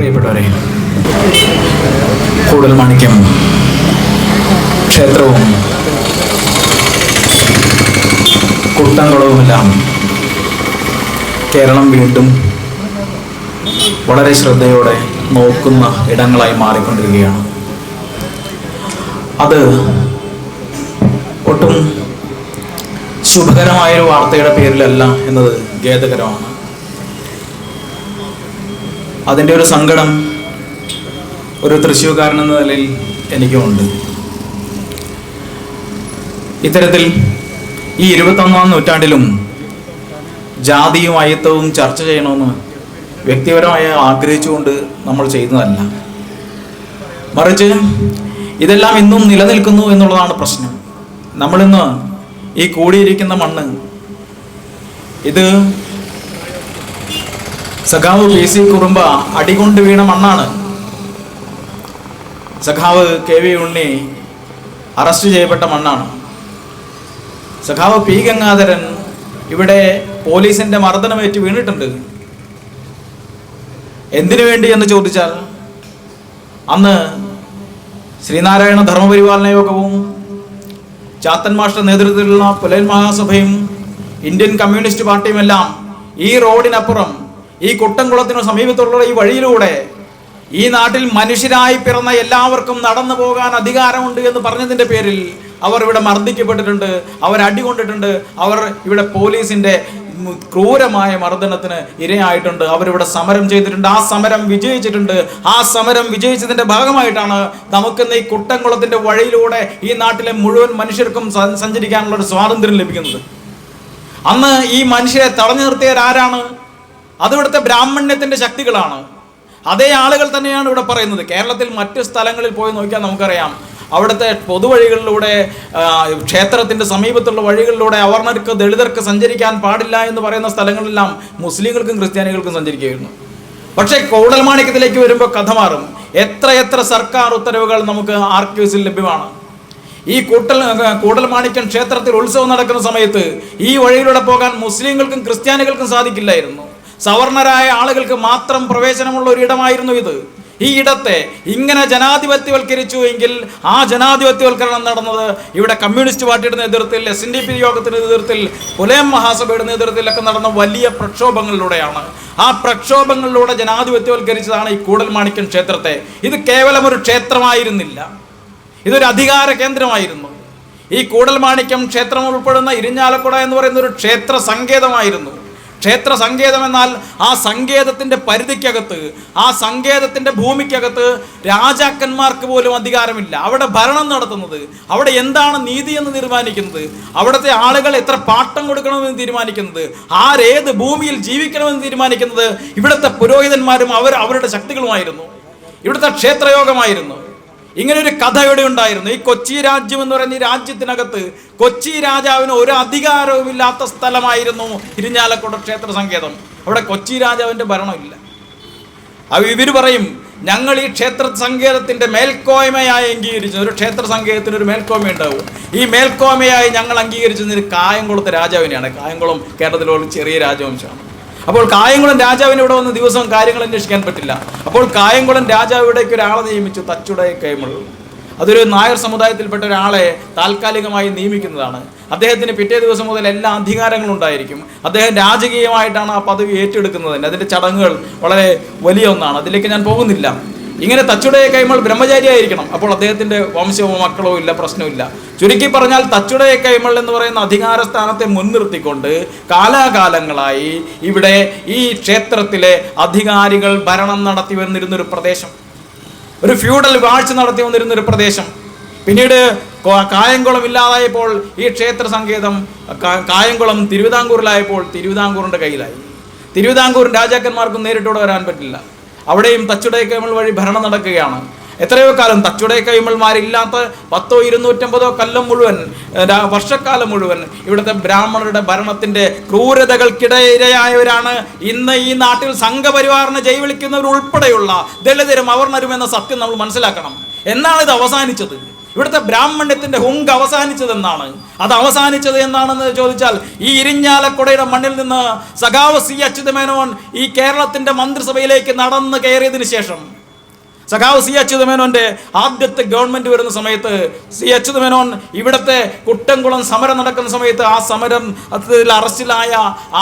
പ്രിയപ്പെട്ടവരെ, കൂടൽമാണിക്യം ക്ഷേത്രവും കുട്ടംകുളവുമെല്ലാം കേരളം വീണ്ടും വളരെ ശ്രദ്ധയോടെ നോക്കുന്ന ഇടങ്ങളായി മാറിക്കൊണ്ടിരിക്കുകയാണ്. അത് ഒട്ടും ശുഭകരമായൊരു വാർത്തയുടെ പേരിലല്ല എന്നത് ഖേദകരമാണ്. അതിൻ്റെ ഒരു സങ്കടം ഒരു തൃശ്ശൂർക്കാരൻ എന്ന നിലയിൽ എനിക്കുമുണ്ട്. ഇത്തരത്തിൽ ഈ 21-ാം നൂറ്റാണ്ടിലും ജാതിയും അയിത്തവും ചർച്ച ചെയ്യണമെന്ന് വ്യക്തിപരമായി ആഗ്രഹിച്ചുകൊണ്ട് നമ്മൾ ചെയ്യുന്നതല്ല. മറിച്ച് ഇതെല്ലാം ഇന്നും നിലനിൽക്കുന്നു എന്നുള്ളതാണ് പ്രശ്നം. നമ്മളിന്ന് ഈ കൂടിയിരിക്കുന്ന മണ്ണ് ഇത് സഖാവ് PC കുറുമ്പ അടികൊണ്ട് വീണ മണ്ണാണ്. സഖാവ് KV ഉണ്ണി അറസ്റ്റ് ചെയ്യപ്പെട്ട മണ്ണാണ്. സഖാവ് P ഗംഗാധരൻ ഇവിടെ പോലീസിന്റെ മർദ്ദനമേറ്റ് വീണിട്ടുണ്ട്. എന്തിനു വേണ്ടി എന്ന് ചോദിച്ചാൽ, അന്ന് ശ്രീനാരായണ ധർമ്മപരിപാലന യോഗവും ചാത്തൻ മാസ്റ്റർ നേതൃത്വത്തിലുള്ള പുലയൻ മഹാസഭയും ഇന്ത്യൻ കമ്മ്യൂണിസ്റ്റ് പാർട്ടിയും എല്ലാം ഈ റോഡിനപ്പുറം ഈ കുട്ടംകുളത്തിന് സമീപത്തുള്ള ഈ വഴിയിലൂടെ ഈ നാട്ടിൽ മനുഷ്യരായി പിറന്ന എല്ലാവർക്കും നടന്നു പോകാൻ അധികാരമുണ്ട് എന്ന് പറഞ്ഞതിൻ്റെ പേരിൽ അവർ ഇവിടെ മർദ്ദിക്കപ്പെട്ടിട്ടുണ്ട്, അവർ അടികൊണ്ടിട്ടുണ്ട്, അവർ ഇവിടെ പോലീസിന്റെ ക്രൂരമായ മർദ്ദനത്തിന് ഇരയായിട്ടുണ്ട്, അവരിവിടെ സമരം ചെയ്തിട്ടുണ്ട്, ആ സമരം വിജയിച്ചിട്ടുണ്ട്. ആ സമരം വിജയിച്ചതിന്റെ ഭാഗമായിട്ടാണ് നമുക്കിന്ന് ഈ കുട്ടംകുളത്തിന്റെ വഴിയിലൂടെ ഈ നാട്ടിലെ മുഴുവൻ മനുഷ്യർക്കും സഞ്ചരിക്കാനുള്ള ഒരു സ്വാതന്ത്ര്യം ലഭിക്കുന്നത്. അന്ന് ഈ മനുഷ്യരെ തടഞ്ഞു നിർത്തിയവരാരാണ്? അത് ഇവിടുത്തെ ബ്രാഹ്മണ്യത്തിന്റെ ശക്തികളാണ്. അതേ ആളുകൾ തന്നെയാണ് ഇവിടെ പറയുന്നത്. കേരളത്തിൽ മറ്റ് സ്ഥലങ്ങളിൽ പോയി നോക്കിയാൽ നമുക്കറിയാം, അവിടുത്തെ പൊതുവഴികളിലൂടെ ക്ഷേത്രത്തിന്റെ സമീപത്തുള്ള വഴികളിലൂടെ അവർണർക്ക് ദളിതർക്ക് സഞ്ചരിക്കാൻ പാടില്ല എന്ന് പറയുന്ന സ്ഥലങ്ങളെല്ലാം മുസ്ലിങ്ങൾക്കും ക്രിസ്ത്യാനികൾക്കും സഞ്ചരിക്കുകയായിരുന്നു. പക്ഷേ കൂടൽമാണിക്യത്തിലേക്ക് വരുമ്പോൾ കഥ മാറും. എത്ര സർക്കാർ ഉത്തരവുകൾ നമുക്ക് ആർക്കൈവ്സിൽ ലഭ്യമാണ്. ഈ കൂടൽമാണിക്യം ക്ഷേത്രത്തിൽ ഉത്സവം നടക്കുന്ന സമയത്ത് ഈ വഴിയിലൂടെ പോകാൻ മുസ്ലിങ്ങൾക്കും ക്രിസ്ത്യാനികൾക്കും സാധിക്കില്ലായിരുന്നു. സവർണരായ ആളുകൾക്ക് മാത്രം പ്രവേശനമുള്ള ഒരു ഇടമായിരുന്നു ഇത്. ഈ ഇടത്തെ ഇങ്ങനെ ജനാധിപത്യവൽക്കരിച്ചു എങ്കിൽ ആ ജനാധിപത്യവൽക്കരണം നടന്നത് ഇവിടെ കമ്മ്യൂണിസ്റ്റ് പാർട്ടിയുടെ നേതൃത്വത്തിൽ, SNDP യോഗത്തിന്റെ നേതൃത്വത്തിൽ, പുലയം മഹാസഭയുടെ നേതൃത്വത്തിലൊക്കെ നടന്ന വലിയ പ്രക്ഷോഭങ്ങളിലൂടെയാണ്. ആ പ്രക്ഷോഭങ്ങളിലൂടെ ജനാധിപത്യവൽക്കരിച്ചതാണ് ഈ കൂടൽമാണിക്യം ക്ഷേത്രത്തെ. ഇത് കേവലം ഒരു ക്ഷേത്രമായിരുന്നില്ല, ഇതൊരു അധികാര കേന്ദ്രമായിരുന്നു. ഈ കൂടൽമാണിക്യം ക്ഷേത്രം ഉൾപ്പെടുന്ന ഇരിഞ്ഞാലക്കുട എന്ന് പറയുന്ന ഒരു ക്ഷേത്ര സങ്കേതമായിരുന്നു. ക്ഷേത്ര സങ്കേതം എന്നാൽ ആ സങ്കേതത്തിന്റെ പരിധിക്കകത്ത്, ആ സങ്കേതത്തിന്റെ ഭൂമിക്കകത്ത് രാജാക്കന്മാർക്ക് പോലും അധികാരമില്ല. അവിടെ ഭരണം നടത്തുന്നത്, അവിടെ എന്താണ് നീതി എന്ന് തീരുമാനിക്കുന്നത്, അവിടുത്തെ ആളുകൾ എത്ര പാട്ടം കൊടുക്കണമെന്ന് തീരുമാനിക്കുന്നത്, ആരേത് ഭൂമിയിൽ ജീവിക്കണമെന്ന് തീരുമാനിക്കുന്നത് ഇവിടുത്തെ പുരോഹിതന്മാരും അവരുടെ ശക്തികളുമായിരുന്നു. ഇവിടുത്തെ ക്ഷേത്രയോഗമായിരുന്നു. ഇങ്ങനെ ഒരു കഥ ഇവിടെ ഉണ്ടായിരുന്നു. ഈ കൊച്ചി രാജ്യം എന്ന് പറയുന്ന ഈ രാജ്യത്തിനകത്ത് കൊച്ചി രാജാവിന് ഒരു അധികാരവുമില്ലാത്ത സ്ഥലമായിരുന്നു ഇരിഞ്ഞാലക്കുട ക്ഷേത്ര സങ്കേതം. അവിടെ കൊച്ചി രാജാവിന്റെ ഭരണമില്ല. ഇവര് പറയും, ഞങ്ങൾ ഈ ക്ഷേത്ര സങ്കേതത്തിന്റെ മേൽക്കോയ്മയായി അംഗീകരിച്ചു. ഒരു ക്ഷേത്ര സങ്കേതത്തിന് ഒരു മേൽക്കോയ്മ ഉണ്ടാവും. ഈ മേൽക്കോയ്മയായി ഞങ്ങൾ അംഗീകരിച്ചത് കായംകുളത്തെ രാജാവിനെയാണ്. കായംകുളം കേരളത്തിലുള്ള ചെറിയ രാജവംശമാണ്. അപ്പോൾ കായംകുളം രാജാവിന് ഇവിടെ വന്ന് ദിവസം കാര്യങ്ങൾ അന്വേഷിക്കാൻ പറ്റില്ല. അപ്പോൾ കായംകുളം രാജാവ് ഇവിടേക്ക് ഒരാളെ നിയമിച്ചു, തച്ചുടയ കൈമൾ. അതൊരു നായർ സമുദായത്തിൽപ്പെട്ട ഒരാളെ താൽക്കാലികമായി നിയമിക്കുന്നതാണ്. അദ്ദേഹത്തിന് പിറ്റേ ദിവസം മുതൽ എല്ലാ അധികാരങ്ങളും ഉണ്ടായിരിക്കും. അദ്ദേഹം രാജകീയമായിട്ടാണ് ആ പദവി ഏറ്റെടുക്കുന്നത്. അതിൻ്റെ ചടങ്ങുകൾ വളരെ വലിയ ഒന്നാണ്, അതിലേക്ക് ഞാൻ പോകുന്നില്ല. ഇങ്ങനെ തച്ചുടയ കൈമൾ ബ്രഹ്മചാരിയായിരിക്കണം. അപ്പോൾ അദ്ദേഹത്തിന്റെ വംശമോ മക്കളോ ഇല്ല, പ്രശ്നമില്ല. ചുരുക്കി പറഞ്ഞാൽ തച്ചുടയ കൈമൾ എന്ന് പറയുന്ന അധികാര സ്ഥാനത്തെ മുൻനിർത്തിക്കൊണ്ട് കാലാകാലങ്ങളായി ഇവിടെ ഈ ക്ഷേത്രത്തിലെ അധികാരികൾ ഭരണം നടത്തി വന്നിരുന്നൊരു പ്രദേശം, ഒരു ഫ്യൂഡൽ വാഴ്ച നടത്തി വന്നിരുന്നൊരു പ്രദേശം. പിന്നീട് കായംകുളം ഇല്ലാതായപ്പോൾ ഈ ക്ഷേത്ര സങ്കേതം കായംകുളം തിരുവിതാംകൂറിലായപ്പോൾ തിരുവിതാംകൂറിന്റെ കയ്യിലായി. തിരുവിതാംകൂർ രാജാക്കന്മാർക്കും നേരിട്ടൂടെ വരാൻ പറ്റില്ല. അവിടെയും തച്ചുടയ കൈമൾ വഴി ഭരണം നടക്കുകയാണ്. എത്രയോ കാലം തച്ചുടയ കൈമൾമാരില്ലാത്ത 100-250 കൊല്ലം മുഴുവൻ, വർഷക്കാലം മുഴുവൻ ഇവിടുത്തെ ബ്രാഹ്മണരുടെ ഭരണത്തിന്റെ ക്രൂരതകൾക്കിടയിരയായവരാണ് ഇന്ന് ഈ നാട്ടിൽ സംഘപരിവാറിനെ ജൈവിളിക്കുന്നവർ ഉൾപ്പെടെയുള്ള ദളിതരും അവർണരും എന്ന സത്യം നമ്മൾ മനസ്സിലാക്കണം. എന്നാണ് ഇത് അവസാനിച്ചത്? ഇവിടുത്തെ ബ്രാഹ്മണ്യത്തിന്റെ ഹുങ്ക് അവസാനിച്ചതെന്നാണ്. അത് അവസാനിച്ചത് എന്നാണെന്ന് ചോദിച്ചാൽ, ഈ ഇരിഞ്ഞാലക്കുടയുടെ മണ്ണിൽ നിന്ന് സഖാവ് സി അച്യുതമേനോൻ ഈ കേരളത്തിന്റെ മന്ത്രിസഭയിലേക്ക് നടന്നു കയറിയതിനു ശേഷം, സഖാവ് സി അച്യുതമേനോന്റെ ആദ്യത്തെ ഗവൺമെന്റ് വരുന്ന സമയത്ത് സി അച്യുതമേനോൻ ഇവിടുത്തെ കുട്ടംകുളം സമരം നടക്കുന്ന സമയത്ത് ആ സമരം അറസ്റ്റിലായ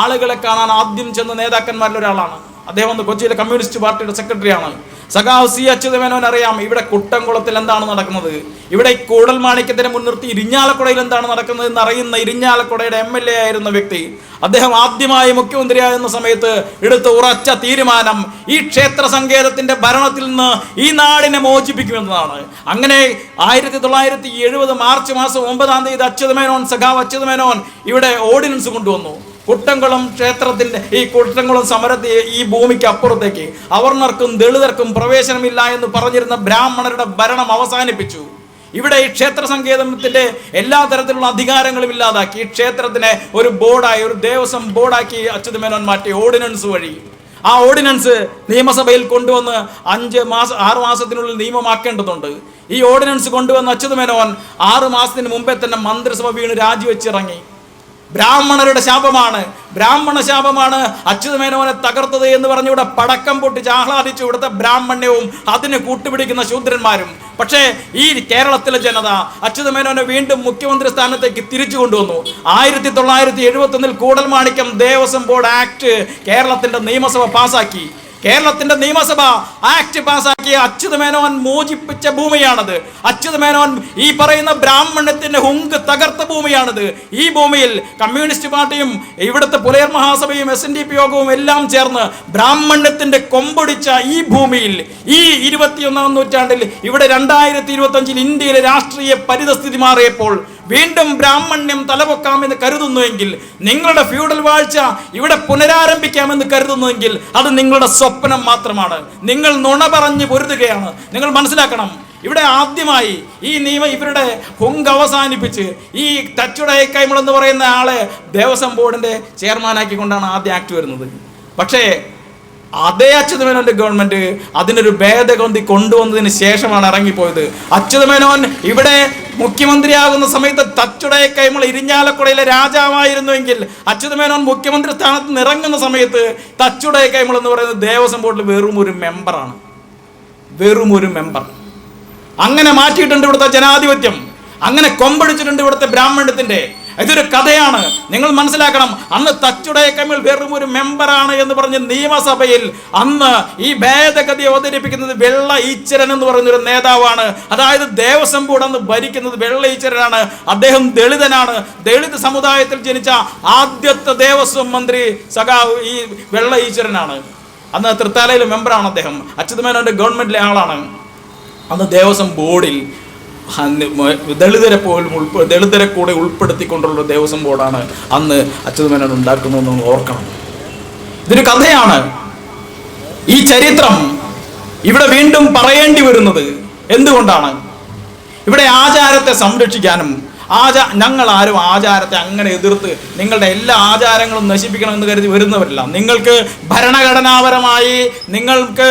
ആളുകളെ കാണാൻ ആദ്യം ചെന്ന നേതാക്കന്മാരിൽ ഒരാളാണ് അദ്ദേഹം. കൊച്ചിയിലെ കമ്മ്യൂണിസ്റ്റ് പാർട്ടിയുടെ സെക്രട്ടറിയാണ്. സഖാവ് സി അച്യുതമേനോൻ അറിയാം ഇവിടെ കുട്ടംകുളത്തിൽ എന്താണ് നടക്കുന്നത്, ഇവിടെ കൂടൽമാണിക്യത്തിനെ മുൻനിർത്തി ഇരിഞ്ഞാലക്കുടയിൽ എന്താണ് നടക്കുന്നത് എന്ന് അറിയുന്ന ഇരിഞ്ഞാലക്കുടയുടെ MLA ആയിരുന്ന വ്യക്തി. അദ്ദേഹം ആദ്യമായി മുഖ്യമന്ത്രിയാകുന്ന സമയത്ത് എടുത്ത ഉറച്ച തീരുമാനം ഈ ക്ഷേത്ര സങ്കേതത്തിന്റെ ഭരണത്തിൽ നിന്ന് ഈ നാടിനെ മോചിപ്പിക്കുമെന്നതാണ്. അങ്ങനെ 1970 മാർച്ച് മാസം 9-ാം തീയതി സഖാവ് അച്യുതമേനോൻ ഇവിടെ ഓർഡിനൻസ് കൊണ്ടുവന്നു. കുട്ടംകുളം ക്ഷേത്രത്തിന്റെ ഈ കുട്ടംകുളം സമരത്തെ ഈ ഭൂമിക്ക് അപ്പുറത്തേക്ക് അവർണർക്കും ദളിതർക്കും പ്രവേശനമില്ല എന്ന് പറഞ്ഞിരുന്ന ബ്രാഹ്മണരുടെ ഭരണം അവസാനിപ്പിച്ചു. ഇവിടെ ഈ ക്ഷേത്ര സങ്കേതത്തിന്റെ എല്ലാ തരത്തിലുള്ള അധികാരങ്ങളും ഇല്ലാതാക്കി ഈ ക്ഷേത്രത്തിനെ ഒരു ബോർഡായി, ഒരു ദേവസ്വം ബോർഡാക്കി അച്യുതമേനോൻ മാറ്റി ഓർഡിനൻസ് വഴി. ആ ഓർഡിനൻസ് നിയമസഭയിൽ കൊണ്ടുവന്ന് 6 മാസത്തിനുള്ളിൽ നിയമമാക്കേണ്ടതുണ്ട്. ഈ ഓർഡിനൻസ് കൊണ്ടുവന്ന അച്യുതമേനോൻ 6 മാസത്തിന് മുമ്പേ തന്നെ മന്ത്രിസഭ വീണ് രാജിവെച്ചിറങ്ങി. ബ്രാഹ്മണരുടെ ശാപമാണ്, ബ്രാഹ്മണ ശാപമാണ് അച്യുതമേനോനെ തകർത്തത് എന്ന് പറഞ്ഞുകൂടെ പടക്കം പൊട്ടിച്ച് ആഹ്ലാദിച്ചു ഇവിടുത്തെ ബ്രാഹ്മണ്യവും അതിന് കൂട്ടുപിടിക്കുന്ന ശൂദ്രന്മാരും. പക്ഷേ ഈ കേരളത്തിലെ ജനത അച്യുതമേനോനെ വീണ്ടും മുഖ്യമന്ത്രി സ്ഥാനത്തേക്ക് തിരിച്ചു കൊണ്ടുവന്നു. 1971 കൂടൽമാണിക്യം ദേവസ്വം ബോർഡ് ആക്ട് കേരളത്തിന്റെ നിയമസഭ പാസാക്കി. കേരളത്തിന്റെ നിയമസഭ ആക്ട് പാസാക്കിയ അച്യുതമേനോൻ മോചിപ്പിച്ച ഭൂമിയാണത്. അച്യുതമേനോൻ ഈ പറയുന്ന ബ്രാഹ്മണ്യത്തിന്റെ ഹുങ്ക് തകർത്ത ഭൂമിയാണിത്. ഈ ഭൂമിയിൽ കമ്മ്യൂണിസ്റ്റ് പാർട്ടിയും ഇവിടുത്തെ പുലയർ മഹാസഭയും SNDP യോഗവും എല്ലാം ചേർന്ന് ബ്രാഹ്മണ്യത്തിന്റെ കൊമ്പൊടിച്ച ഈ ഭൂമിയിൽ ഈ 21-ാം നൂറ്റാണ്ടിൽ ഇവിടെ 2025 ഇന്ത്യയിലെ രാഷ്ട്രീയ പരിതസ്ഥിതി മാറിയപ്പോൾ വീണ്ടും ബ്രാഹ്മണ്യം തലപൊക്കാമെന്ന് കരുതുന്നുവെങ്കിൽ, നിങ്ങളുടെ ഫ്യൂഡൽ വാഴ്ച ഇവിടെ പുനരാരംഭിക്കാമെന്ന് കരുതുന്നുവെങ്കിൽ അത് നിങ്ങളുടെ സ്വപ്നം മാത്രമാണ്. നിങ്ങൾ നുണ പറഞ്ഞ് പൊരുതുകയാണ്. നിങ്ങൾ മനസ്സിലാക്കണം, ഇവിടെ ആദ്യമായി ഈ നിയമം ഇവരുടെ ഹുങ്ക് അവസാനിപ്പിച്ച് ഈ തച്ചുടയക്കൈമൾ എന്ന് പറയുന്ന ആളെ ദേവസ്വം ബോർഡിന്റെ ചെയർമാനാക്കിക്കൊണ്ടാണ് ആദ്യ ആക്ട് വരുന്നത്. പക്ഷേ അതേ അച്യുതമേനോന്റെ ഗവൺമെന്റ് അതിനൊരു ഭേദഗതി കൊണ്ടുവന്നതിന് ശേഷമാണ് ഇറങ്ങിപ്പോയത്. അച്യുതമേനോൻ ഇവിടെ മുഖ്യമന്ത്രിയാകുന്ന സമയത്ത് തച്ചുടയക്കൈമൾ ഇരിഞ്ഞാലക്കുടയിലെ രാജാവായിരുന്നുവെങ്കിൽ അച്യുതമേനോൻ മുഖ്യമന്ത്രി സ്ഥാനത്ത് നിന്ന് ഇറങ്ങുന്ന സമയത്ത് തച്ചുടയക്കൈമൾ എന്ന് പറയുന്നത് ദേവസ്വം ബോർഡിൽ വെറും ഒരു മെമ്പറാണ്, വെറും ഒരു മെമ്പർ. അങ്ങനെ മാറ്റിയിട്ടുണ്ട് ഇവിടുത്തെ ജനാധിപത്യം, അങ്ങനെ കൊമ്പടിച്ചിട്ടുണ്ട് ഇവിടുത്തെ ബ്രാഹ്മണ്യത്തിന്റെ. ഇതൊരു കഥയാണ്, നിങ്ങൾ മനസ്സിലാക്കണം. അന്ന് തച്ചുടയക്കൈമൾ വെറും ഒരു മെമ്പറാണ് എന്ന് പറഞ്ഞ് നിയമസഭയിൽ അന്ന് ഈ ഭേദഗതി അവതരിപ്പിക്കുന്നത് വെള്ള ഈശ്വരൻ എന്ന് പറയുന്ന ഒരു നേതാവാണ്. അതായത് ദേവസ്വം ബോർഡ് അന്ന് ഭരിക്കുന്നത് വെള്ള ഈശ്വരനാണ്. അദ്ദേഹം ദളിതനാണ്. ദളിത് സമുദായത്തിൽ ജനിച്ച ആദ്യത്തെ ദേവസ്വം മന്ത്രി സഖാവ് ഈ വെള്ള ഈശ്വരനാണ്. അന്ന് തൃത്താലയിലെ മെമ്പറാണ് അദ്ദേഹം. അച്യുതമേനോന്റെ ഗവൺമെന്റിലെ ആളാണ്. അന്ന് ദേവസ്വം ബോർഡിൽ ദളിതരെ കൂടെ ഉൾപ്പെടുത്തിക്കൊണ്ടുള്ള ദേവസ്വം ബോർഡാണ് അന്ന് അച്യുതമേനോൻ ഉണ്ടാക്കുന്നതെന്ന് ഓർക്കണം. ഇതൊരു കഥയാണ്. ഈ ചരിത്രം ഇവിടെ വീണ്ടും പറയേണ്ടി വരുന്നത് എന്തുകൊണ്ടാണ്? ഇവിടെ ആചാരത്തെ സംരക്ഷിക്കാനും ഞങ്ങൾ ആരും ആചാരത്തെ അങ്ങനെ എതിർത്ത് നിങ്ങളുടെ എല്ലാ ആചാരങ്ങളും നശിപ്പിക്കണമെന്ന് കരുതി വരുന്നവരില്ല. നിങ്ങൾക്ക് ഭരണഘടനാപരമായി നിങ്ങൾക്ക്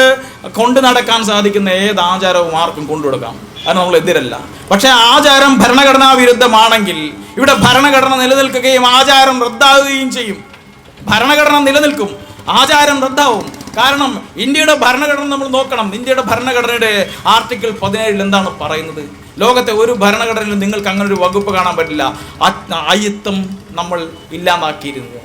കൊണ്ടു നടക്കാൻ സാധിക്കുന്ന ഏത് ആചാരവും ആർക്കും കൊണ്ടുകൊടുക്കാം, അത് നമ്മൾ എതിരല്ല. പക്ഷെ ആചാരം ഭരണഘടനാ വിരുദ്ധമാണെങ്കിൽ ഇവിടെ ഭരണഘടന നിലനിൽക്കുകയും ആചാരം റദ്ദാവുകയും ചെയ്യും. ഭരണഘടന നിലനിൽക്കും, ആചാരം റദ്ദാവും. കാരണം ഇന്ത്യയുടെ ഭരണഘടന നമ്മൾ നോക്കണം. ഇന്ത്യയുടെ ഭരണഘടനയുടെ ആർട്ടിക്കിൾ 17 എന്താണ് പറയുന്നത്? ലോകത്തെ ഒരു ഭരണഘടനയിലും നിങ്ങൾക്ക് അങ്ങനെ ഒരു വകുപ്പ് കാണാൻ പറ്റില്ല. അയിത്തം നമ്മൾ ഇല്ലാതാക്കിയിരുന്നു.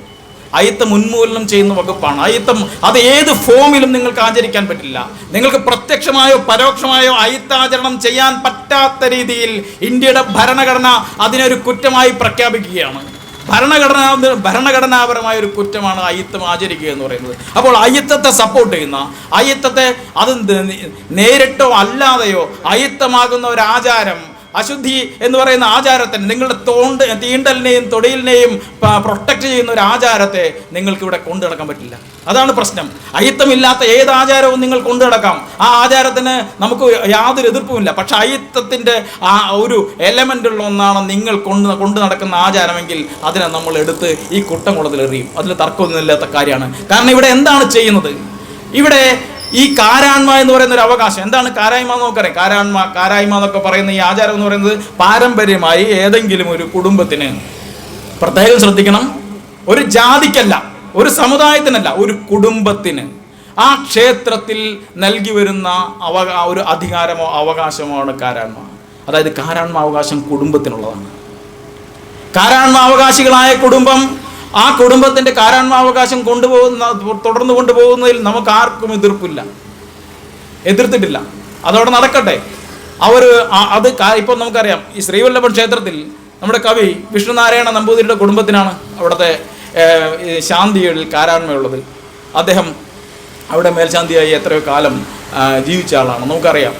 അയിത്തം ഉന്മൂലനം ചെയ്യുന്ന വകുപ്പാണ് അയിത്തം. അത് ഏത് ഫോമിലും നിങ്ങൾക്ക് ആചരിക്കാൻ പറ്റില്ല. നിങ്ങൾക്ക് പ്രത്യക്ഷമായോ പരോക്ഷമായോ അയിത്താചരണം ചെയ്യാൻ പറ്റാത്ത രീതിയിൽ ഇന്ത്യയുടെ ഭരണഘടന അതിനൊരു കുറ്റമായി പ്രഖ്യാപിക്കുകയാണ്. ഭരണഘടനാപരമായ ഒരു കുറ്റമാണ് അയിത്തം ആചരിക്കുക എന്ന് പറയുന്നത്. അപ്പോൾ അയിത്തത്തെ സപ്പോർട്ട് ചെയ്യുന്ന, അയിത്തത്തെ അത് നേരിട്ടോ അല്ലാതെയോ അയിത്തമാകുന്ന ഒരു ആചാരം, അശുദ്ധി എന്ന് പറയുന്ന ആചാരത്തെ, നിങ്ങളുടെ തീണ്ടലിനെയും തൊടിലിനെയും പ്രൊട്ടക്ട് ചെയ്യുന്ന ഒരു ആചാരത്തെ നിങ്ങൾക്ക് ഇവിടെ കൊണ്ടു നടക്കാൻ പറ്റില്ല. അതാണ് പ്രശ്നം. അയിത്തമില്ലാത്ത ഏത് ആചാരവും നിങ്ങൾ കൊണ്ടു നടക്കാം. ആ ആചാരത്തിന് നമുക്ക് യാതൊരു എതിർപ്പുമില്ല. പക്ഷെ അയിത്തത്തിൻ്റെ ആ ഒരു എലമെൻ്റുള്ള ഒന്നാണ് നിങ്ങൾ കൊണ്ടു നടക്കുന്ന ആചാരമെങ്കിൽ അതിനെ നമ്മൾ എടുത്ത് ഈ കുട്ടംകുളത്തിൽ എറിയും. അതിൽ തർക്കമൊന്നുമില്ലാത്ത കാര്യമാണ്. കാരണം ഇവിടെ എന്താണ് ചെയ്യുന്നത്? ഇവിടെ ഈ കാരായ്മ എന്ന് പറയുന്ന ഒരു അവകാശം. എന്താണ് കാരായ്മ എന്ന് നമുക്കറിയാം. കാരായ്മ എന്നൊക്കെ പറയുന്ന ഈ ആചാരം എന്ന് പറയുന്നത് പാരമ്പര്യമായി ഏതെങ്കിലും ഒരു കുടുംബത്തിന്, പ്രത്യേകം ശ്രദ്ധിക്കണം, ഒരു ജാതിക്കല്ല, ഒരു സമുദായത്തിനല്ല, ഒരു കുടുംബത്തിന് ആ ക്ഷേത്രത്തിൽ നൽകി വരുന്ന ഒരു അധികാരമോ അവകാശമോ ആണ് കാരായ്മ. അതായത് കാരായ്മ അവകാശം കുടുംബത്തിനുള്ളതാണ്. കാരായ്മ അവകാശികളായ കുടുംബം, ആ കുടുംബത്തിന്റെ കാരായ്മാവകാശം തുടർന്ന് കൊണ്ടുപോകുന്നതിൽ നമുക്ക് ആർക്കും എതിർത്തിട്ടില്ല. അതവിടെ നടക്കട്ടെ. അത് ഇപ്പം നമുക്കറിയാം, ഈ ശ്രീവല്ലഭൻ ക്ഷേത്രത്തിൽ നമ്മുടെ കവി വിഷ്ണുനാരായണ നമ്പൂതിരിയുടെ കുടുംബത്തിനാണ് അവിടുത്തെ ശാന്തികളിൽ കാരായ്മയുള്ളത്. അദ്ദേഹം അവിടെ മേൽശാന്തിയായി എത്രയോ കാലം ജീവിച്ച ആളാണ്, നമുക്കറിയാം.